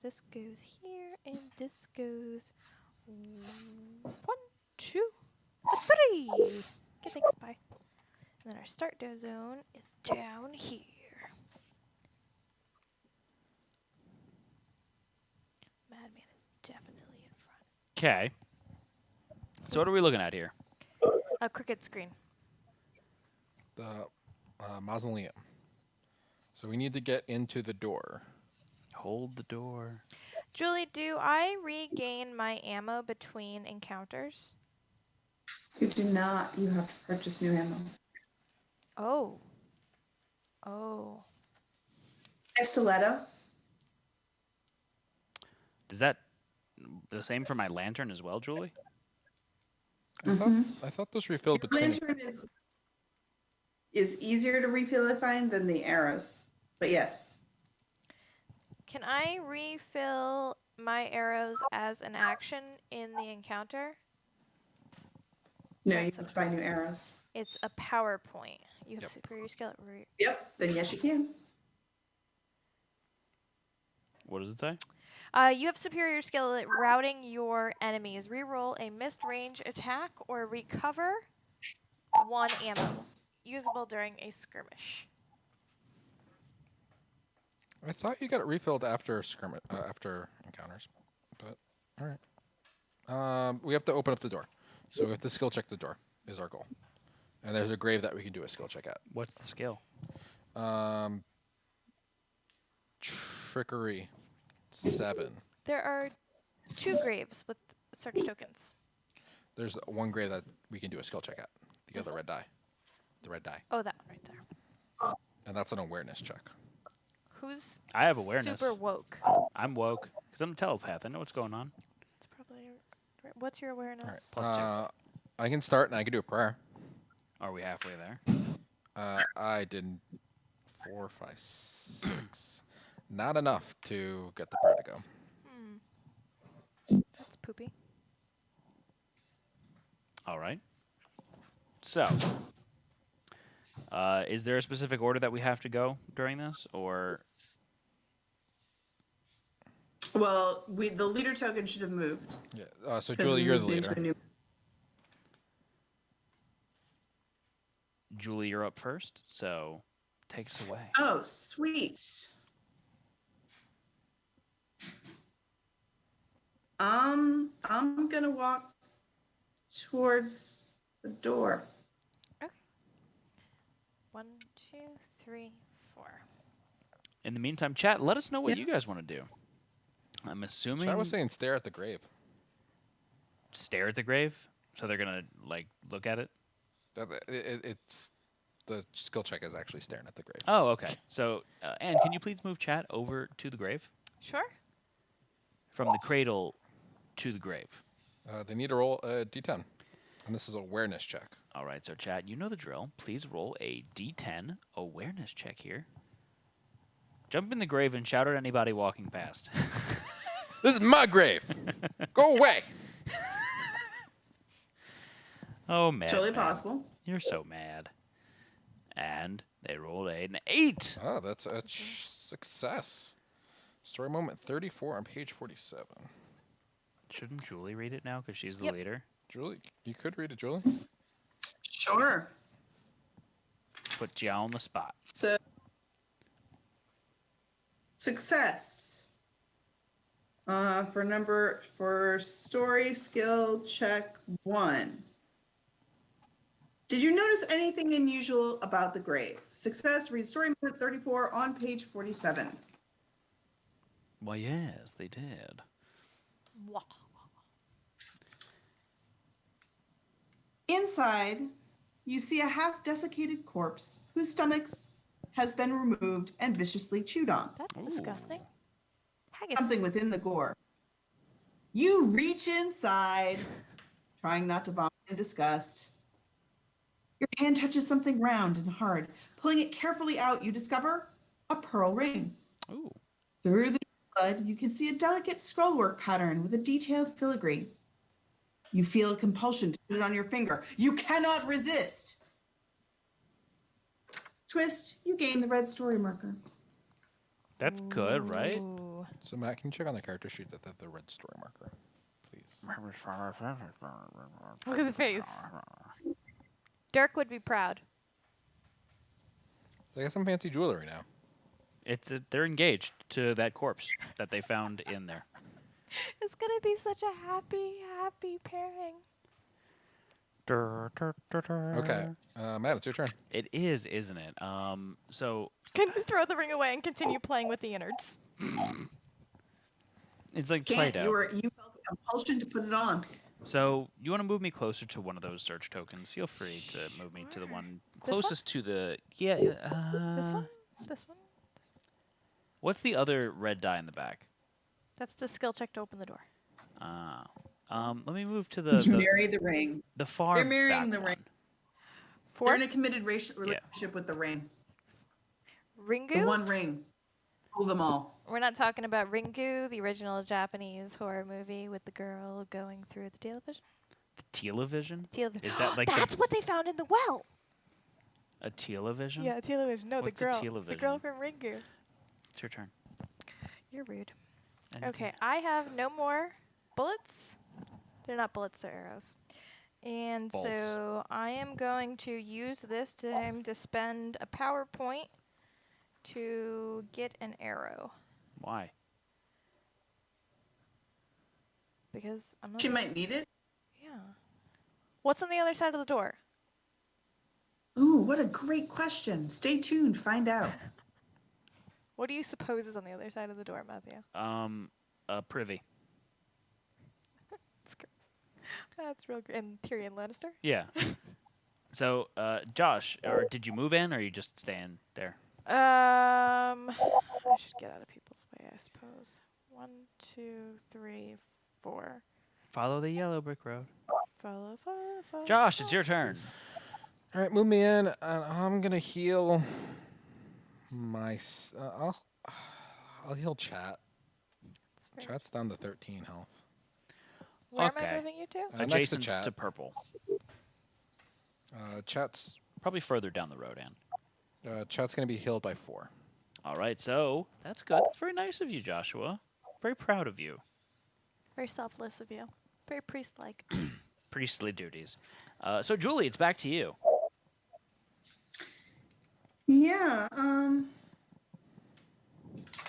This goes here, and this goes... 1, 2, 3. Okay, thanks, bye. And then our start zone is down here. Madman is definitely in front. Okay. So what are we looking at here? A cricket screen. The mausoleum. So we need to get into the door. Hold the door. Julie, do I regain my ammo between encounters? You do not. You have to purchase new ammo. Oh. Oh. A stiletto. Is that the same for my lantern as well, Julie? I thought those refilled The between. lantern is easier to refill, I find, than the arrows. But yes. Can I refill my arrows as an action in the encounter? No, you That's have to buy new arrows. It's a PowerPoint. You have Yep. superior skill at Yep. Then yes, you can. What does it say? You have superior skill at routing your enemies. Reroll a missed range attack or recover 1 ammo. Usable during a skirmish. I thought you got it refilled after after encounters, but all right. We have to open up the door, so we have to skill check the door. Is our goal, and there's a grave that we can do a skill check at. What's the skill? Trickery, 7. There are 2 graves with search tokens. There's one grave that we can do a skill check at. The This other one? red die. The red die, Oh, that one right there. and that's an awareness check. Who's I have awareness. super woke? I'm woke because I'm a telepath. I know what's going on. It's probably. What's your awareness? All right. Plus 2. I can start and I can do a prayer. Are we halfway there? I did 4, 5, 6. Not enough to get the prayer to go. That's poopy. All right. So, is there a specific order that we have to go during this, or Well, the leader token should have moved. Yeah. So 'cause Julie, we you're the moved into leader. a new- Julie, you're up first? So, take us away. Oh, sweet. I'm gonna walk towards the door. Okay. 1, 2, 3, 4. In the meantime, chat, let us know what Yeah. you guys want to do. I'm assuming Chat was saying stare at the grave. stare at the grave, so they're gonna like look at it. It's the skill check is actually staring at the grave. Oh, okay. So, Anne, can you please move chat over to the grave? Sure. From the cradle to the grave. They need to roll a d10, and this is an awareness check. All right, so chat, you know the drill. Please roll a d10 awareness check here. Jump in the grave and shout at anybody walking past. This is my grave. Go away. Oh, man. Totally possible. You're so mad. And they rolled an 8. Oh, that's a success. Story moment 34 on page 47. Shouldn't Julie read it now because she's the Yep. leader? Julie, you could read it, Julie. Sure. Put you on the spot. So, success. For story skill check 1. Did you notice anything unusual about the grave? Success, read story moment 34 on page 47. Well, yes, they did. Wah. Inside, you see a half-desiccated corpse whose stomach has been removed and viciously chewed on. That's Ooh. disgusting. Haggis. Something within the gore. You reach inside, trying not to vomit in disgust. Your hand touches something round and hard. Pulling it carefully out, you discover a pearl ring. Ooh. Through the blood, you can see a delicate scrollwork pattern with a detailed filigree. You feel a compulsion to put it on your finger. You cannot resist. Twist, you gain the red story marker. That's good, right? Ooh. So, Matt, can you check on the character sheet that the red story marker, please? Look at the face. Dirk would be proud. They got some fancy jewelry now. They're engaged to that corpse that they found in there. It's gonna be such a happy, happy pairing. Okay, Matt, it's your turn. It is, isn't it? So Can throw the ring away and continue playing with the innards. It's like Can't. Play-Doh. You felt the compulsion to put it on. So you want to move me closer to one of those search tokens? Feel free to move me to the Sure. one This one? closest to the. Yeah. This one? This one? What's the other red die in the back? That's the skill check to open the door. Ah. Let me move to Marry the ring. the far They're marrying back the ring. one. Four? They're in a committed relationship with the ring. The Ringu? one ring. Pull them all. We're not talking about Ringu, the original Japanese horror movie with the girl going through the television. The television? Television. Is that like That's what they found in the well. a television? Yeah, television. No, What's the a girl. The television? girl from Ringu. It's your turn. You're rude. Anything. Okay, I have no more bullets. They're not bullets, they're arrows. And Bolts. so I am going to use this time to spend a power point to get an arrow. Why? Because I'm not. She might need it. Yeah. What's on the other side of the door? Ooh, what a great question. Stay tuned. Find out. What do you suppose is on the other side of the door, Matthew? Privy. That's gross. That's real. And Tyrion Lannister? Yeah. So, Josh, or did you move in, or are you just staying there? I should get out of people's way, I suppose. 1, 2, 3, 4. Follow the yellow brick road. Follow, follow, follow. Josh, it's your turn. All right, move me in. I'm gonna heal my. I'll heal chat. That's very- Chat's down to 13 health. Where am Okay. I moving you to? Next to Adjacent chat. to purple. Chat's Probably further down the road, Ann. chat's gonna be healed by 4. All right, so that's good. That's very nice of you, Joshua. Very proud of you. Very selfless of you. Very priest-like. Priestly duties. So, Julie, it's back to you. Yeah.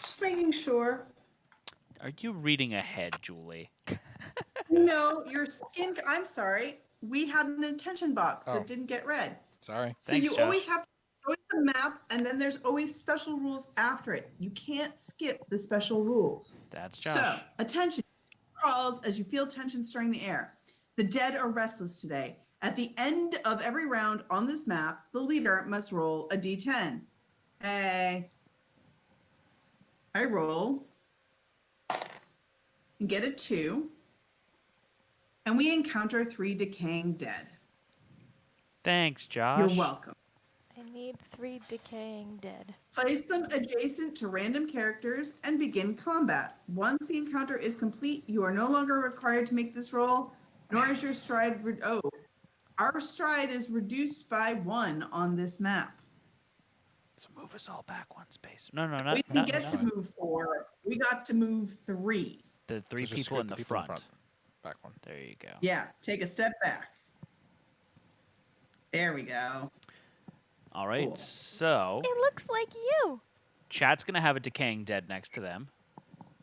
Just making sure. Are you reading ahead, Julie? No, your skin. I'm sorry. We had an attention box Oh. that didn't get read. Sorry. So Thanks, you always Josh. have to always the map, and then there's always special rules after it. You can't skip the special rules. That's Josh. So attention crawls as you feel tension stirring the air. The dead are restless today. At the end of every round on this map, the leader must roll a d10. Hey, I roll and get a 2, and we encounter 3 decaying dead. Thanks, Josh. You're welcome. I need 3 decaying dead. Place them adjacent to random characters and begin combat. Once the encounter is complete, you are no longer required to make this roll, nor is your stride. Our stride is reduced by 1 on this map. So move us all back one space. No, We not, didn't not, get not to move 4. We got to move 3. the three So just people scoot in the people front. Back one. There you go. Yeah, take a step back. There we go. All right, Cool. so It looks like you. chat's going to have a decaying dead next to them,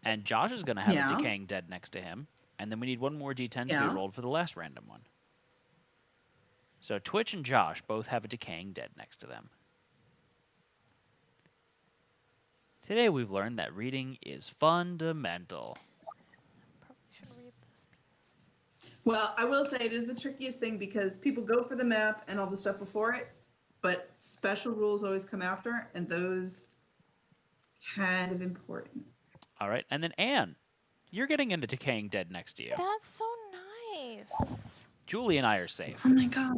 and Josh is going to have Yeah. a decaying dead next to him, and then we need one more d10 to Yeah. be rolled for the last random one. So Twitch and Josh both have a decaying dead next to them. Today we've learned that reading is fundamental. Probably should read this piece. Well, I will say it is the trickiest thing because people go for the map and all the stuff before it, but special rules always come after, and those kind of important. All right, and then Anne, you're getting into decaying dead next to you. That's so nice. Julie and I are safe. Oh my god,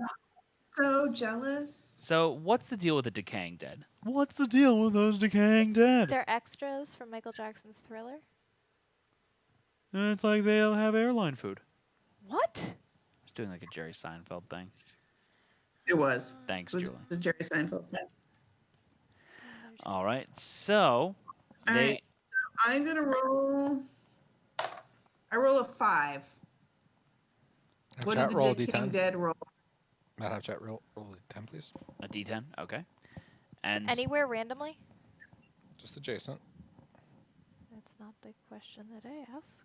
so jealous. So what's the deal with the decaying dead? What's the deal with those decaying dead? They're extras from Michael Jackson's Thriller. It's like they'll have airline food. What? I was doing like a Jerry Seinfeld thing. It was. Thanks, It was Julie. the Jerry Seinfeld thing. All right, so All they right. I'm gonna roll. I roll a 5. Have What chat did roll a the Decaying d10. Dead roll? Matt, have chat roll a d10, please. a d10, okay, and Anywhere randomly? Just adjacent. That's not the question that I asked.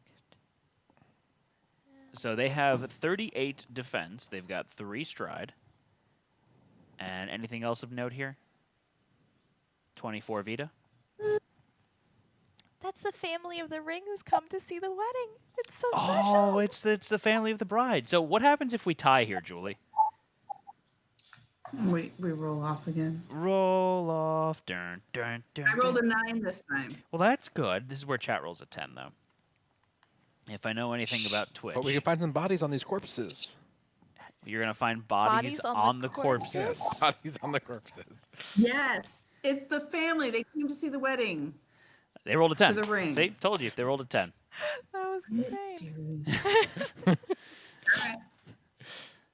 so they have 38 defense. They've got 3 stride. And anything else of note here? 24 Vita. That That's the family of the ring who's come to see the wedding. It's so Oh, special. it's the family of the bride. So what happens if we tie here, Julie? Wait, we roll off again. Roll off. Dun, dun, dun, I rolled dun. a 9 this time. Well, that's good. This is where chat rolls a 10, though. If I know anything about Twitch, But we can find some bodies on these corpses. you're going to find bodies on the corpses. Yes, bodies on the corpses. Yes, it's the family. They came to see the wedding. They rolled a 10. the ring. See, told you. They rolled a 10. That was insane. Serious. Alright.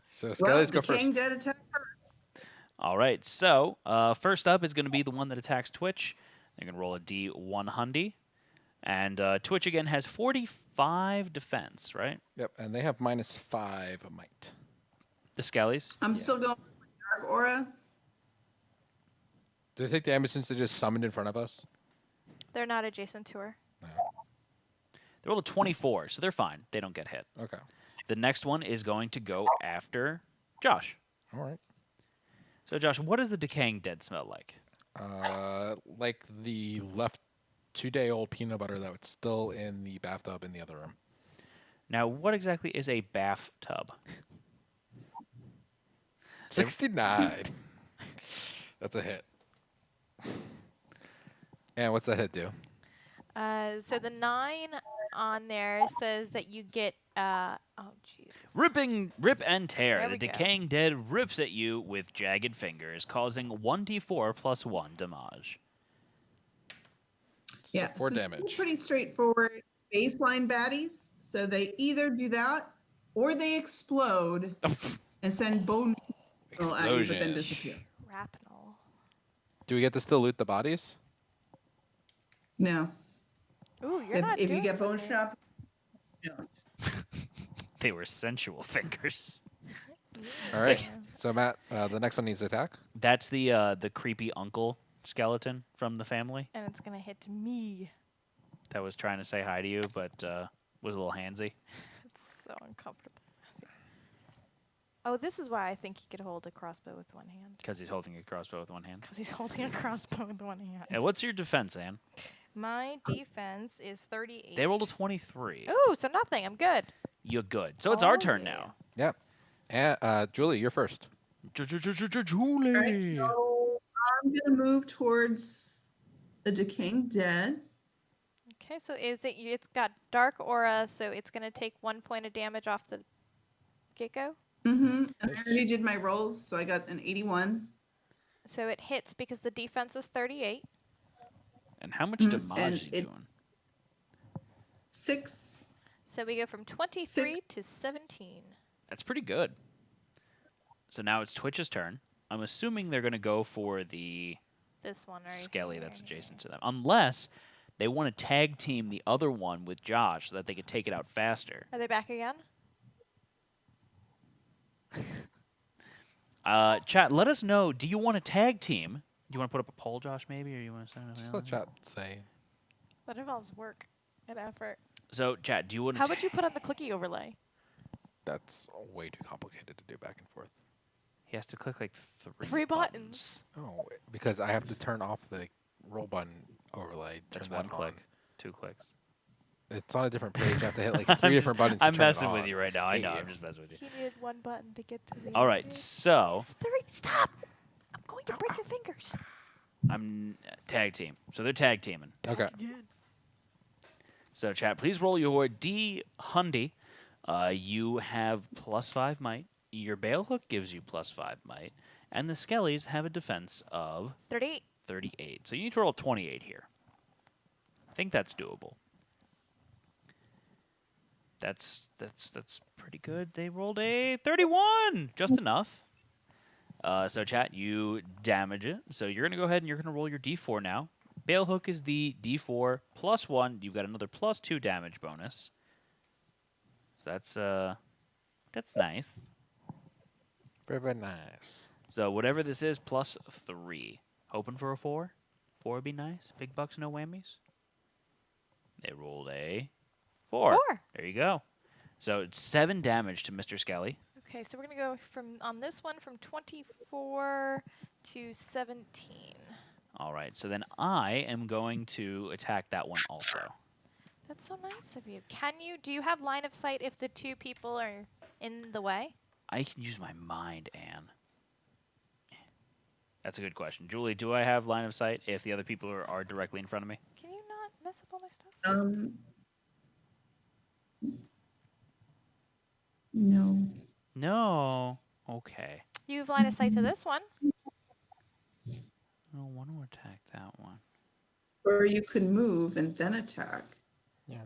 So Well, Skellies go Decaying first. Dead attack first. All right, so first up is going to be the one that attacks Twitch. They're going to roll a D100. And Twitch, again, has 45 defense, right? Yep, and they have -5 might. The Skellies. I'm still going with Dark Aura. Do they take damage since they just summoned in front of us? They're not adjacent to her. No. They rolled a 24, so they're fine. They don't get hit. Okay. The next one is going to go after Josh. All right. So, Josh, what does the Decaying Dead smell like? Like the left 2-day-old peanut butter that was still in the bathtub in the other room. Now, what exactly is a bathtub? 69. That's a hit. And what's that hit do? So the 9 on there says that you get. Oh, Jesus. Rip and tear. There The we go. Decaying Dead rips at you with jagged fingers, causing 1d4 plus 1 damage. Yeah, 4 so damage. they're pretty straightforward baseline baddies. So they either do that or they explode and send bone at you, but then Explosion. disappear. Rapinal. Do we get to still loot the bodies? No. Ooh, you're If, not if you doing get so bone good. shop, no. They were sensual fingers. All right. Yeah. So Matt, the next one needs to attack. That's the creepy uncle skeleton from the family And it's gonna hit me. that was trying to say hi to you, but was a little handsy. It's so uncomfortable. Oh, this is why I think he could hold a crossbow with one hand. Because he's holding a crossbow with one hand. Because he's holding a crossbow with one hand. And what's your defense, Anne? My defense is 38. They rolled a 23. Ooh, so nothing. I'm good. You're good. So it's our Oh, turn yeah. now. Yep. And Julie, you're first. Julie. All right, so I'm gonna move towards the Decaying Dead. Okay, so it's got dark aura, so it's gonna take 1 point of damage off the get-go. And I already did my rolls, so I got an 81. So it hits because the defense was 38. And how much and damage is he it- doing? 6. So we go from 23 to 17. That's pretty good. So now it's Twitch's turn. I'm assuming they're going to go for the This one right Skelly here. that's adjacent to them. Unless they want to tag team the other one with Josh so that they could take it out faster. Are they back again? Chat, let us know. Do you want to tag team? Do you want to put up a poll, Josh, maybe? Or you want to say anything Just else? let chat say. That involves work and effort. So, chat, do you want to How would you put on the clicky overlay? That's way too complicated to do back and forth. He has to click like Three buttons. Oh, because I have to turn off the roll button overlay. That's turn one that click. on. 2 clicks. It's on a different page. I have to hit like I'm 3 just- different buttons. To I'm turn it messing with on. you right now. I Hate know. you. I'm just messing with you. He needed one button to get to the. All right, so Stop! I'm going to break your fingers. I'm tag team. So they're tag teaming. Okay. So, chat, please roll your D100. You have +5 might. Your bail hook gives you +5 might. And the Skellies have a defense of 38. 38. So you need to roll 28 here. I think that's doable. That's pretty good. They rolled a 31. Just enough. So, chat, you damage it. So you're going to go ahead and you're going to roll your D4 now. Bail hook is the D4 +1. You've got another +2 damage bonus. So that's nice. Very, very nice. So whatever this is, +3. Hoping for a 4. 4 would be nice. Big bucks, no whammies. They rolled a 4. 4. There you go. So it's 7 damage to Mr. Skelly. Okay, so we're gonna go on this one from 24 to 17. All right, so then I am going to attack that one also. That's so nice of you. Do you have line of sight if the two people are in the way? I can use my mind, Anne. That's a good question. Julie, do I have line of sight if the other people are directly in front of me? Can you not mess up all my stuff? No. No. Okay. You have line of sight to this one. I want to attack that one. Or you could move and then attack. Yeah.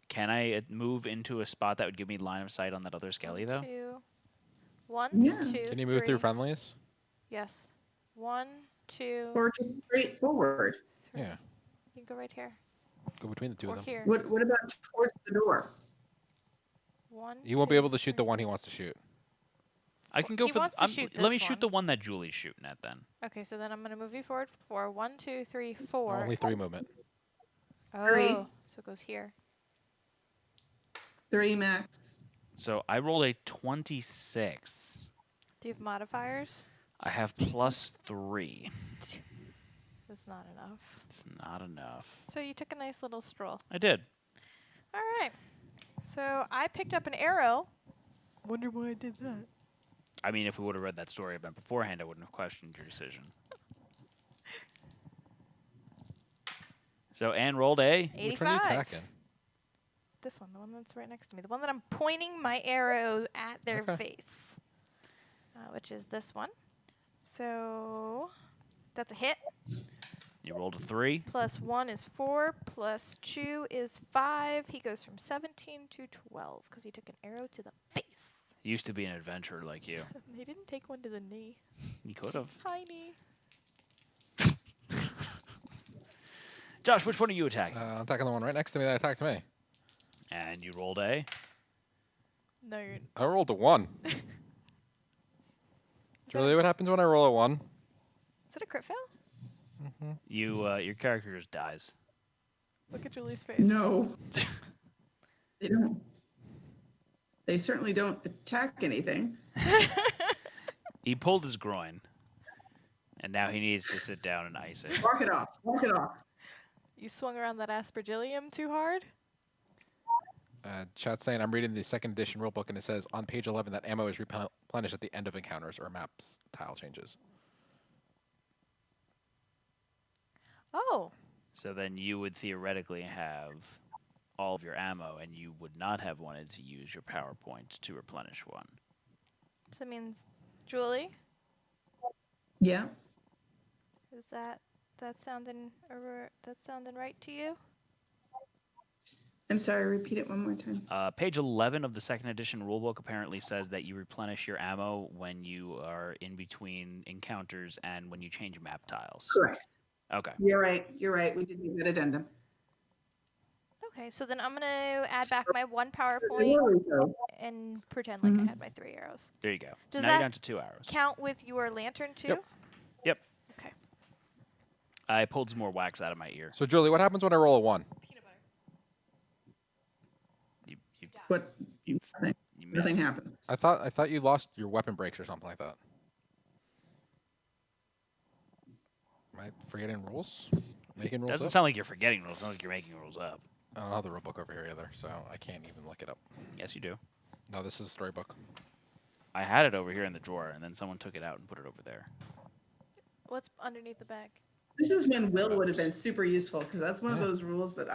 Can I move into a spot that would give me line of sight on that other skelly, though? One, Yeah. two, Can you move through three. friendlies? Yes. 1, 2, Or just straight forward. 3. Yeah. You can go right here. Go between the two Or of them. here. What about towards the door? 1. He won't be able to shoot the one he wants to shoot. I can go He for. wants to shoot let me this shoot one. the one that Julie's shooting at then. Okay, so then I'm going to move you forward 4. 1, 2, 3, 4. Only 3 movement. Oh, 3. so it goes here. 3 max. So I rolled a 26. Do you have modifiers? I have +3. That's not enough. It's not enough. So you took a nice little stroll. I did. All right. So I picked up an arrow. Wonder why I did that. I mean, if we would have read that story event beforehand, I wouldn't have questioned your decision. So Anne rolled a. 85. Which one are you attacking? This one, the one that's right next to me. The one that I'm pointing my arrow at their Okay. face. Which is this one. So that's a hit. You rolled a 3. +1 is 4. +2 is 5. He goes from 17 to 12 because he took an arrow to the face. Used to be an adventurer like you. He didn't take one to the knee. You could have. Hi, knee. Josh, which one are you attacking? I'm attacking the one right next to me that attacked me. And you rolled a. No, you're. I rolled a 1. Julie, what happens when I roll a 1? Is it a crit fail? Your character just dies. Look at Julie's face. No. They don't. They certainly don't attack anything. He pulled his groin, and now he needs to sit down and ice it. Walk it off. Walk it off. You swung around that aspergillium too hard? Chat saying I'm reading the 2nd edition rulebook and it says on page 11 that ammo is replenished at the end of encounters or maps tile changes. Oh. So then you would theoretically have all of your ammo, and you would not have wanted to use your PowerPoint to replenish one. So that means, Julie, Yeah. is that sounding right to you? I'm sorry, repeat it one more time. Page 11 of the 2nd edition rulebook apparently says that you replenish your ammo when you are in between encounters and when you change map tiles. Correct. Okay. You're right. You're right. We did make that addendum. Okay, so then I'm going to add back my 1 Where PowerPoint were we, though? and pretend like I Mhm. had my 3 arrows. There you go. So Does now you're that down to 2 arrows. Count with your lantern too? Yep. Yep. Okay. I pulled some more wax out of my ear. So Julie, what happens when I roll a 1? Peanut butter. You What? Nothing. you Nothing missed. happens. I thought you lost your weapon breaks or something like that. Am I forgetting rules? Making rules Doesn't up? sound like you're forgetting rules. It sounds like you're making rules up. I don't have the rulebook over here either, so I can't even look it up. Yes, you do. No, this is storybook. I had it over here in the drawer, and then someone took it out and put it over there. What's underneath the bag? This is when Will would have been super useful because that's one of Yeah. those rules that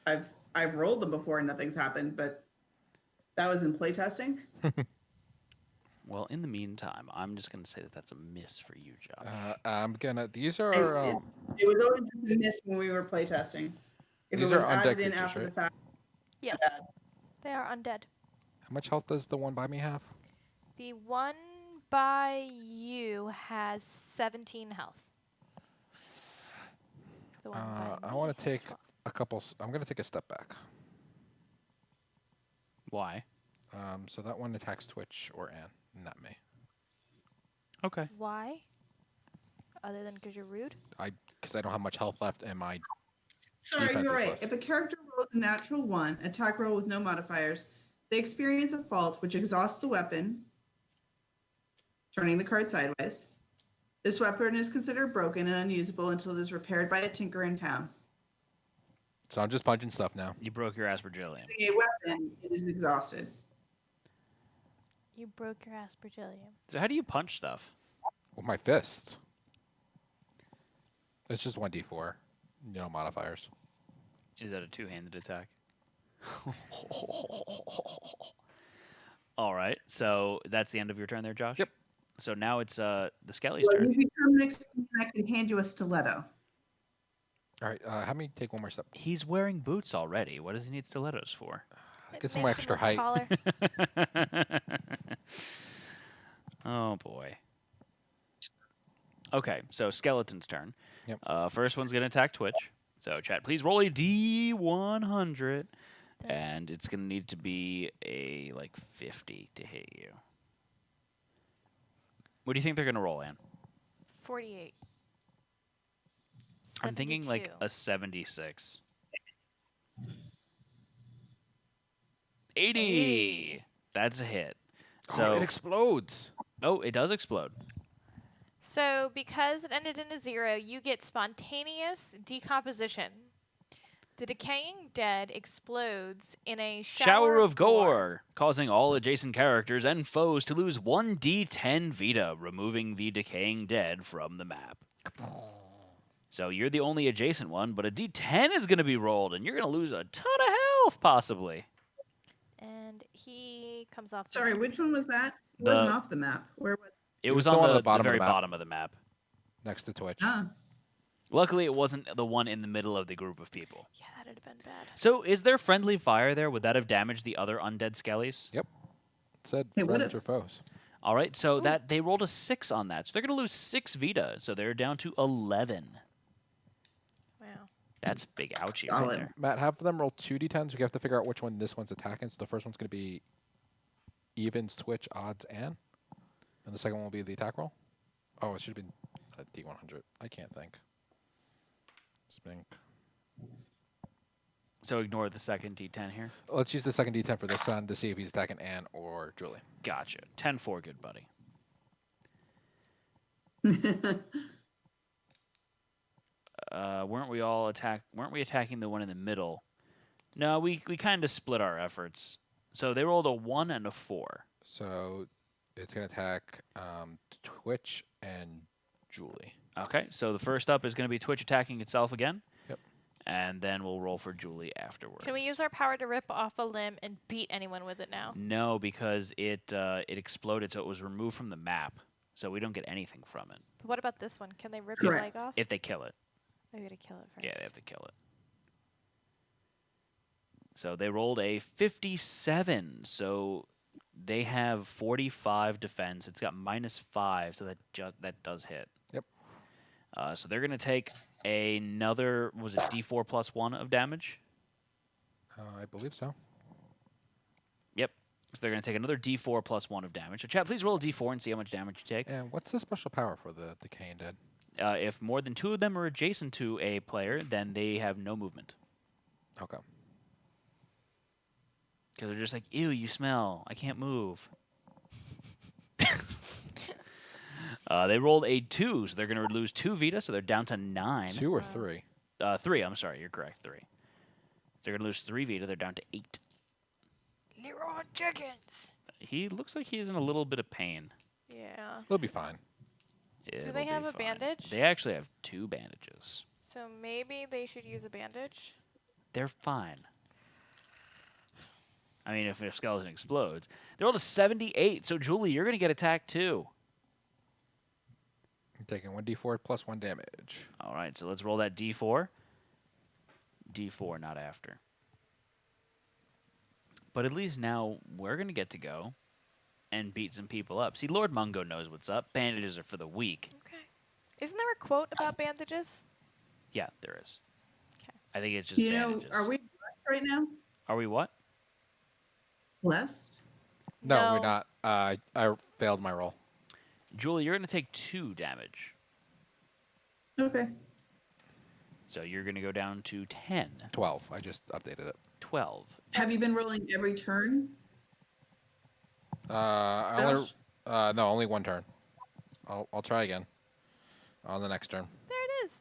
I've rolled them before and nothing's happened, but that was in playtesting. Well, in the meantime, I'm just going to say that that's a miss for you, Josh. I'm gonna. These And are. it was always just a miss when we were playtesting. If These it was are undead added in creatures, after the right? fact, Yes. They are undead. How much health does the one by me have? The one by you has 17 health. The one by I me want to has take 12. a couple. I'm gonna take a step back. Why? So that one attacks Twitch or Anne, not me. Okay. Why? Other than because you're rude? Because I don't have much health left, and my sorry, Defense you're is right. less. If a character rolls a natural 1, attack roll with no modifiers, they experience a fault which exhausts the weapon, turning the card sideways. This weapon is considered broken and unusable until it is repaired by a tinker in town. So I'm just punching stuff now. You broke your aspergillium. Using a weapon, it is exhausted. You broke your aspergillium. So how do you punch stuff? With my fist. It's just 1d4. No modifiers. Is that a two-handed attack? All right. So that's the end of your turn there, Josh? Yep. So now it's the Skelly's Well, turn. you become next to me and I can hand you a stiletto. All right, have me take one more step. He's wearing boots already. What does he need stilettos for? It Get some makes extra him look height. taller. Oh boy. Okay, so Skeleton's turn. Yep. First one's gonna attack Twitch. So chat, please roll a D100, and it's gonna need to be a like 50 to hit you. What do you think they're gonna roll, Ann? 48. I'm thinking like 72. a 76. 80. That's a hit. So it explodes. oh, it does explode. So, because it ended in a 0, you get spontaneous decomposition. The decaying dead explodes in a Shower of gore, causing all adjacent characters and foes to lose 1d10 Vita, removing the decaying dead from the map. So you're the only adjacent one, but a d10 is going to be rolled, and you're going to lose a ton of health, possibly. And he comes off. the Sorry, map. which one was that? It The- wasn't off the map. Where was It was was the on one the, at the bottom of the very map. bottom of the map. Next to Twitch. Ah, Luckily, it wasn't the one in the middle of the group of people. Yeah, that'd have been bad. So is there friendly fire there? Would that have damaged the other undead skellies? It said It friends would've. or foes. All right, so that they rolled a 6 on that. So they're going to lose 6 Vita, so they're down to 11. Wow. That's big ouchie right Solid. there. Matt, have them roll 2d10s. We have to figure out which one this one's attacking. So the first one's going to be evens, Twitch, odds, and the second one will be the attack roll. Oh, it should have been a d100. I can't think. Spink. So ignore the second D10 here. Let's use the second d10 for this one to see if he's attacking Anne or Julie. Gotcha. 10-4, good buddy. Weren't we attacking the one in the middle? No, we kind of split our efforts. So they rolled a 1 and a 4. So it's going to attack Twitch and Julie. Okay, so the first up is going to be Twitch attacking itself again. Yep. And then we'll roll for Julie afterwards. Can we use our power to rip off a limb and beat anyone with it now? No, because it exploded, so it was removed from the map. So we don't get anything from it But what about this one? Can they rip your Correct. leg off? if they kill it. I gotta kill it first. Yeah, they have to kill it. So they rolled a 57. So they have 45 defense. It's got -5, so that does hit. Yep. So they're gonna take another D4 plus 1 of damage. I believe so. Yep. So they're gonna take another D4 plus 1 of damage. So chat, please roll a D4 and see how much damage you take. And what's the special power for the decaying dead? If more than 2 of them are adjacent to a player, then they have no movement. Okay. Because they're just like, ew, you smell. I can't move. They rolled a 2, so they're going to lose 2 Vita, so they're down to 9. 2 or 3? 3, I'm sorry, you're correct, 3. They're going to lose 3 Vita, they're down to 8. Leroy Jenkins. He looks like he's in a little bit of pain. Yeah. They'll be fine. It'll they be have a fine. bandage? They actually have 2 bandages. So maybe they should use a bandage. They're fine. I mean, if skeleton explodes. They rolled a 78, so Julie, you're going to get attacked too. I'm taking 1d4 plus 1 damage. All right, so let's roll that D4. D4, not after. But at least now we're going to get to go and beat some people up. See, Lord Mungo knows what's up. Bandages are for the weak. Okay. Isn't there a quote about bandages? Yeah, there is. Okay. I think it's just you know, bandages. are we blessed right now? Are we what? Blessed? No, we're No. not. I failed my roll. Julie, you're going to take 2 damage. Okay. So you're going to go down to 10. 12. I just updated it. 12. Have you been rolling every turn? No, only one turn. I'll try again. On the next turn. There it is.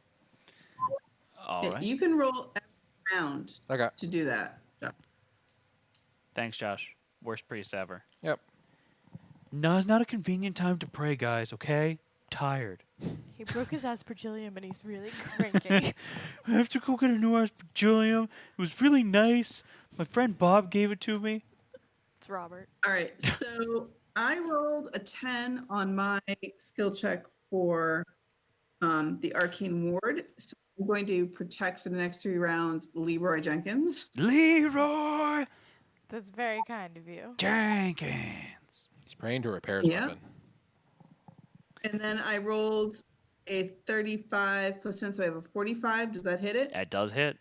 All right. You can roll every round Okay. to do that. Josh. Thanks, Josh. Worst priest ever. Yep. No, it's not a convenient time to pray, guys, okay? Tired. He broke his aspergillium and he's really cranky. I have to go get a new aspergillium. It was really nice. My friend Bob gave it to me. It's Robert. All right, so I rolled a 10 on my skill check for the Arcane Ward. So I'm going to protect for the next 3 rounds Leroy Jenkins. Leroy That's very kind of you. Jenkins. He's praying to repair his Yeah. weapon. And then I rolled a 35 plus 10, so I have a 45. Does that hit it? That does hit.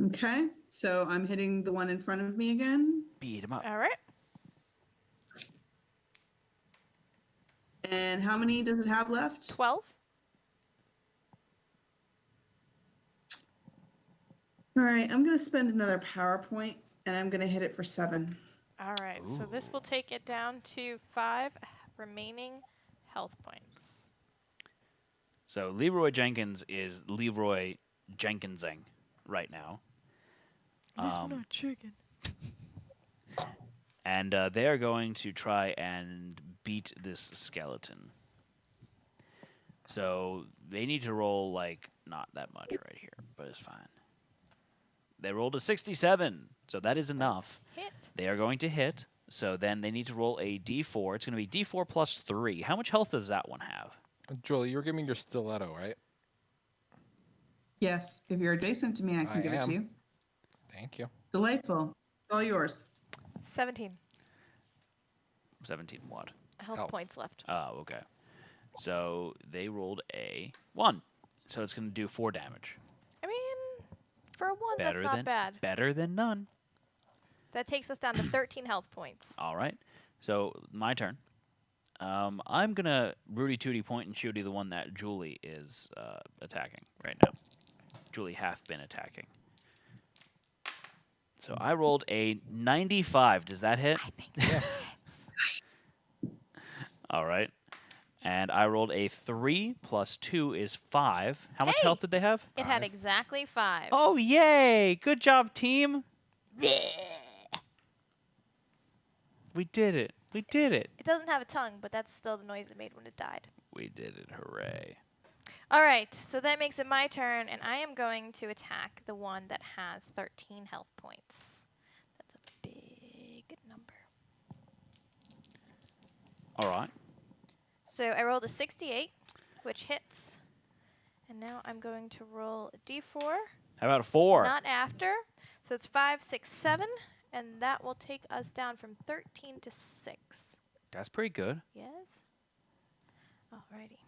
Okay, so I'm hitting the one in front of me again. Beat him up. All right. And how many does it have left? 12. All right, I'm going to spend another PowerPoint and I'm going to hit it for 7. All right. So this will take it down to 5 remaining health points. So Leroy Jenkins is Leroy Jenkinsing right now. not chicken. And they are going to try and beat this skeleton. So they need to roll, like, not that much right here, but it's fine. They rolled a 67, so that is enough. Hit. They are going to hit, so then they need to roll a d4. It's going to be d4 plus 3. How much health does that one have? Julie, you're giving me your stiletto, right? Yes, if you're adjacent to me, I can I give it to am. you. Thank you. Delightful. It's all yours. 17 17 what? health Health. points left. Oh, okay. So they rolled a 1. So it's going to do 4 damage. I mean, for a 1, Better that's not than bad. Better than none. That takes us down to 13 health points. All right. So my turn. I'm going to Rudy Tooty point and shooty the one that Julie is attacking right now. Julie hath been attacking. So I rolled a 95. Does that hit? I think Yeah. All right. And I rolled a 3 plus 2 is 5. How much Hey! health did they have? it had 5. exactly 5. Oh, yay! Good job, team. We did it. We did it. It doesn't have a tongue, but that's still the noise it made when it died. We did it. Hooray. All right, so that makes it my turn, and I am going to attack the one that has 13 health points. That's a big number. All right. So I rolled a 68, which hits. And now I'm going to roll a d4. How about a 4? Not after. So it's 5, 6, 7, and that will take us down from 13 to 6. That's pretty good. Yes? Alrighty.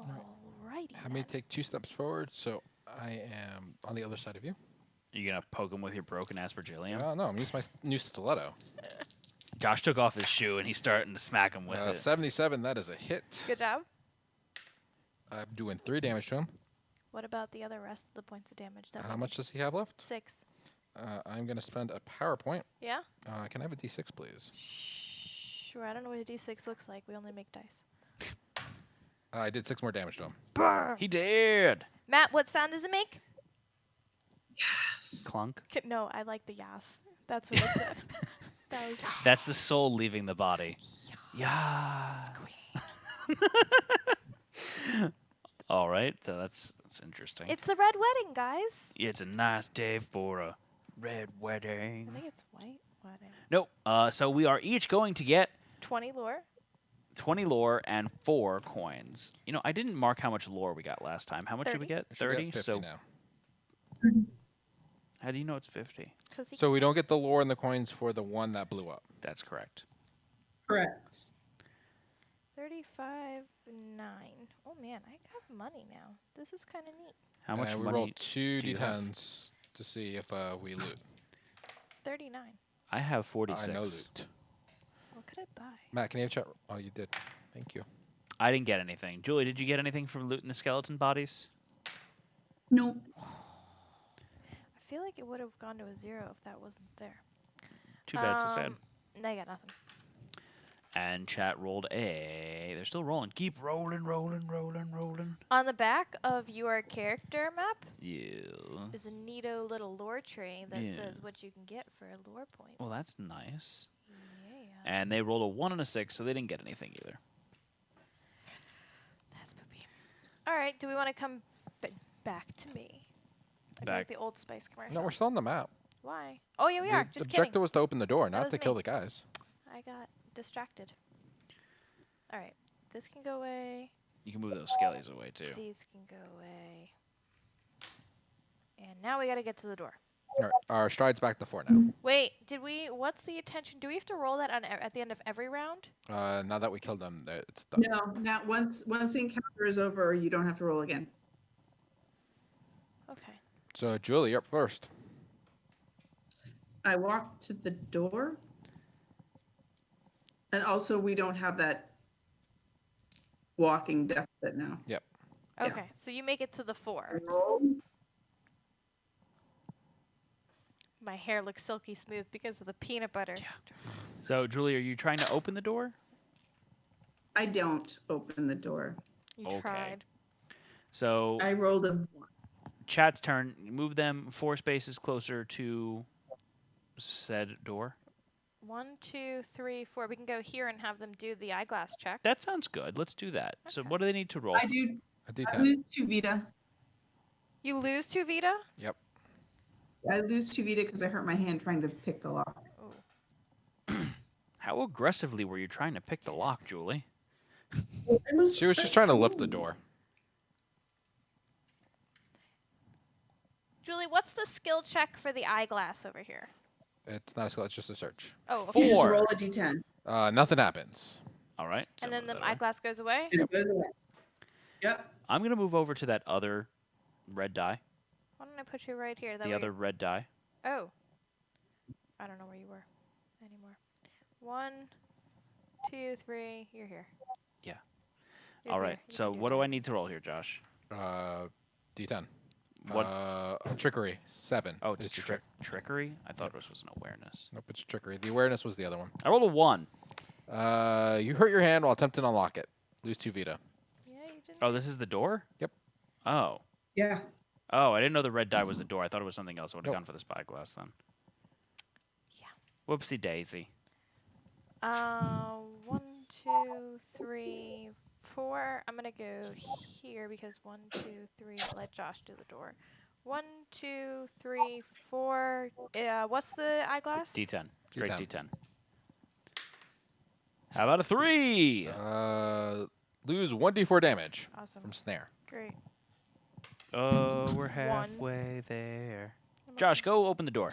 Alrighty. Have me then. take 2 steps forward, so I am on the other side of you. You gonna poke him with your broken aspergillium? No, I'm using my new stiletto. Josh took off his shoe and he's starting to smack him with it. 77, that is a hit. Good job. I'm doing 3 damage to him. What about the other rest of the points of damage? That How one? much does he have left? 6. I'm going to spend a power point. Yeah? Can I have a d6, please? Sure, I don't know what a d6 looks like. We only make dice. I did 6 more damage to him. He did. Matt, what sound does it make? Yes. Clunk. No, I like the yas. That's what it said. That was That's the soul leaving the body. Yeah. All right. So that's interesting. It's the red wedding, guys. It's a nice day for a red wedding. I think it's white wedding. Nope. So we are each going to get 20 lore. 20 lore and 4 coins. You know, I didn't mark how much lore we got last time. How much did we 30? get? I should 30. get 50 So now. how do you know it's 50? Cause he So we don't get the lore and the coins for the one that blew up. That's correct. Correct. 35, 9. Oh man, I have money now. This is kind of neat. How much we money rolled 2 do you have? d10s to see if we loot. 39. I have 46. I know loot. What could I buy? Matt, can you have chat? Oh, you did. Thank you. I didn't get anything. Julie, did you get anything from looting the skeleton bodies? Nope. I feel like it would have gone to a 0 if that wasn't there. Too bad. So sad. No, I got nothing. And chat rolled a. They're still rolling. Keep rolling, rolling, rolling, rolling. On the back of your character map Yeah. is a neato little lore tree that Yeah. says what you can get for lore points. Well, that's nice. Yeah. And they rolled a 1 and a 6, so they didn't get anything either. That's poopy. All right, do we want to come back to me? I feel like Back. the Old Spice commercial. No, we're still on the map. Why? Oh, yeah, we The are. Just objective kidding. was to open the door, That not was to kill me. the guys. I got distracted. All right, this can go away. You can move those skellies away, too. These can go away. And now we got to get to the door. All right, our stride's back to 4 now. Wait, what's the attention? Do we have to roll that on at the end of every round? Now that we killed them, it's done. No, not once the encounter is over, you don't have to roll again. Okay. So, Julie, you're up first. I walk to the door. And also, we don't have that walking deficit now. Yep. Yeah. Okay, so you make it to the 4. Roll. My hair looks silky smooth because of the peanut butter. So, Julie, are you trying to open the door? I don't open the door. You Okay. tried. So, I rolled a 1. chat's turn. Move them 4 spaces closer to said door. 1, 2, 3, 4. We can go here and have them do the eyeglass check. That sounds good. Let's do that. So, Okay. what do they need to roll? I do. A I D10. lose 2 Vita. You lose 2 Vita? Yep. I lose 2 Vita because I hurt my hand trying to pick the lock. Oh. How aggressively were you trying to pick the lock, Julie? She was just trying to lift the door. Julie, what's the skill check for the eyeglass over here? It's not a skill, it's just a search. Oh, Four. okay. You just roll a D10. Nothing happens. All right. so And then move the that away. eyeglass goes away? And it goes away. Yep. I'm going to move over to that other red die. Why don't I put you right here? That The way other red die. Oh. I don't know where you were anymore. 1, 2, 3. You're here. Yeah. You're All here. right. You So, can what do that. I need to roll here, Josh? D10. What? Trickery. 7. Oh, it's is your trickery? I thought this was an awareness. Nope, it's trickery. The awareness was the other one. I rolled a 1. You hurt your hand while attempting to unlock it. Lose 2 Vita. Yeah, you didn't. Oh, this is the door? Yep. Oh. Yeah. Oh, I didn't know the red die was the door. I thought it was something else. I would have Nope. gone for the spyglass then. Yeah. Whoopsie daisy. 1, 2, 3, 4. I'm gonna go here because 1, 2, 3. Let Josh do the door. 1, 2, 3, 4. What's the eyeglass? D10. Straight D10. D10. How about a 3? Lose 1d4 damage Awesome. from snare. Great. Oh, we're halfway there. Josh, go open the door.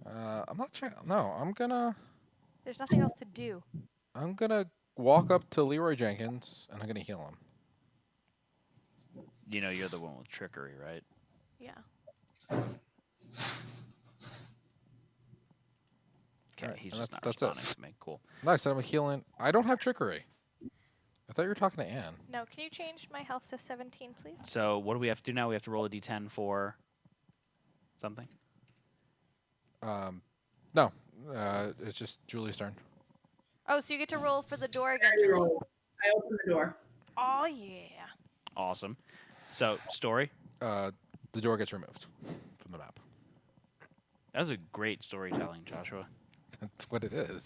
I'm not sure. No, There's nothing else to do. I'm gonna walk up to Leroy Jenkins and I'm gonna heal him. You know you're the one with trickery, right? Yeah. Okay, Alright, he's and just not that's it. responding to me. Cool. Nice, I'm healing. I don't have trickery. I thought you were talking to Anne. No, can you change my health to 17, please? So what do we have to do now? We have to roll a d10 for something? No, it's just Julie's turn. Oh, so you get to roll for the door again. I Julie. roll. I open the door. Oh, yeah. Awesome. So, story. The door gets removed from the map. That was a great storytelling, Joshua. That's what it is.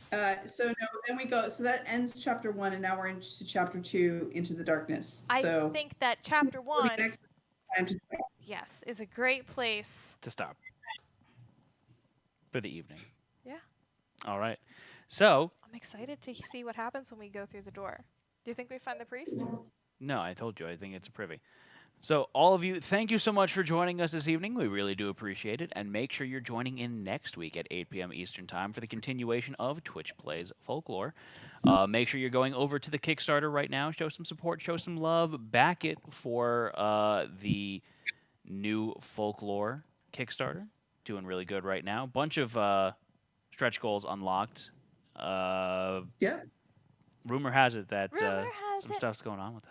So no, then we go. So that ends chapter 1, and now we're into chapter 2, Into the Darkness. I So think that chapter 1, next time to start. yes, is a great place. To stop. For the evening. Yeah. All right. So, I'm excited to see what happens when we go through the door. Do you think we find the priest? no, I told you, I think it's a privy. So, all of you, thank you so much for joining us this evening. We really do appreciate it. And make sure you're joining in next week at 8 p.m. Eastern Time for the continuation of Twitch Plays Folklore. Make sure you're going over to the Kickstarter right now. Show some support, show some love. Back it for the new Folklore Kickstarter. Doing really good right now. Bunch of stretch goals unlocked. Yeah. Rumor has it that Rumor has some it. stuff's going on with that.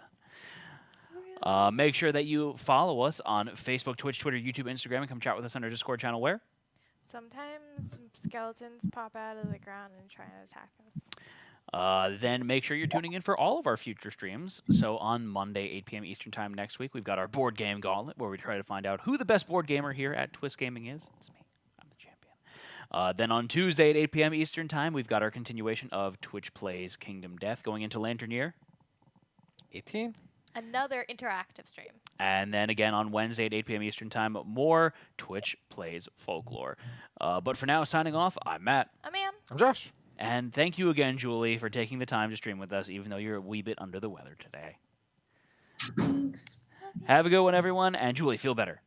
Make sure that you follow us on Facebook, Twitch, Twitter, YouTube, Instagram, and come chat with us on our Discord channel where? Sometimes skeletons pop out of the ground and try and attack us. Then make sure you're tuning in for all of our future streams. So on Monday, 8 p.m. Eastern Time next week, we've got our board game gauntlet where we try to find out who the best board gamer here at Twist Gaming is. It's me. I'm the champion. Then on Tuesday at 8 p.m. Eastern Time, we've got our continuation of Twitch Plays Kingdom Death going into Lantern Year. 18. Another interactive stream. And then again on Wednesday at 8 p.m. Eastern Time, more Twitch Plays Folklore. But for now, signing off, I'm Matt. I'm Ann. I'm Josh. And thank you again, Julie, for taking the time to stream with us, even though you're a wee bit under the weather today. Thanks. Have a good one, everyone. And Julie, feel better.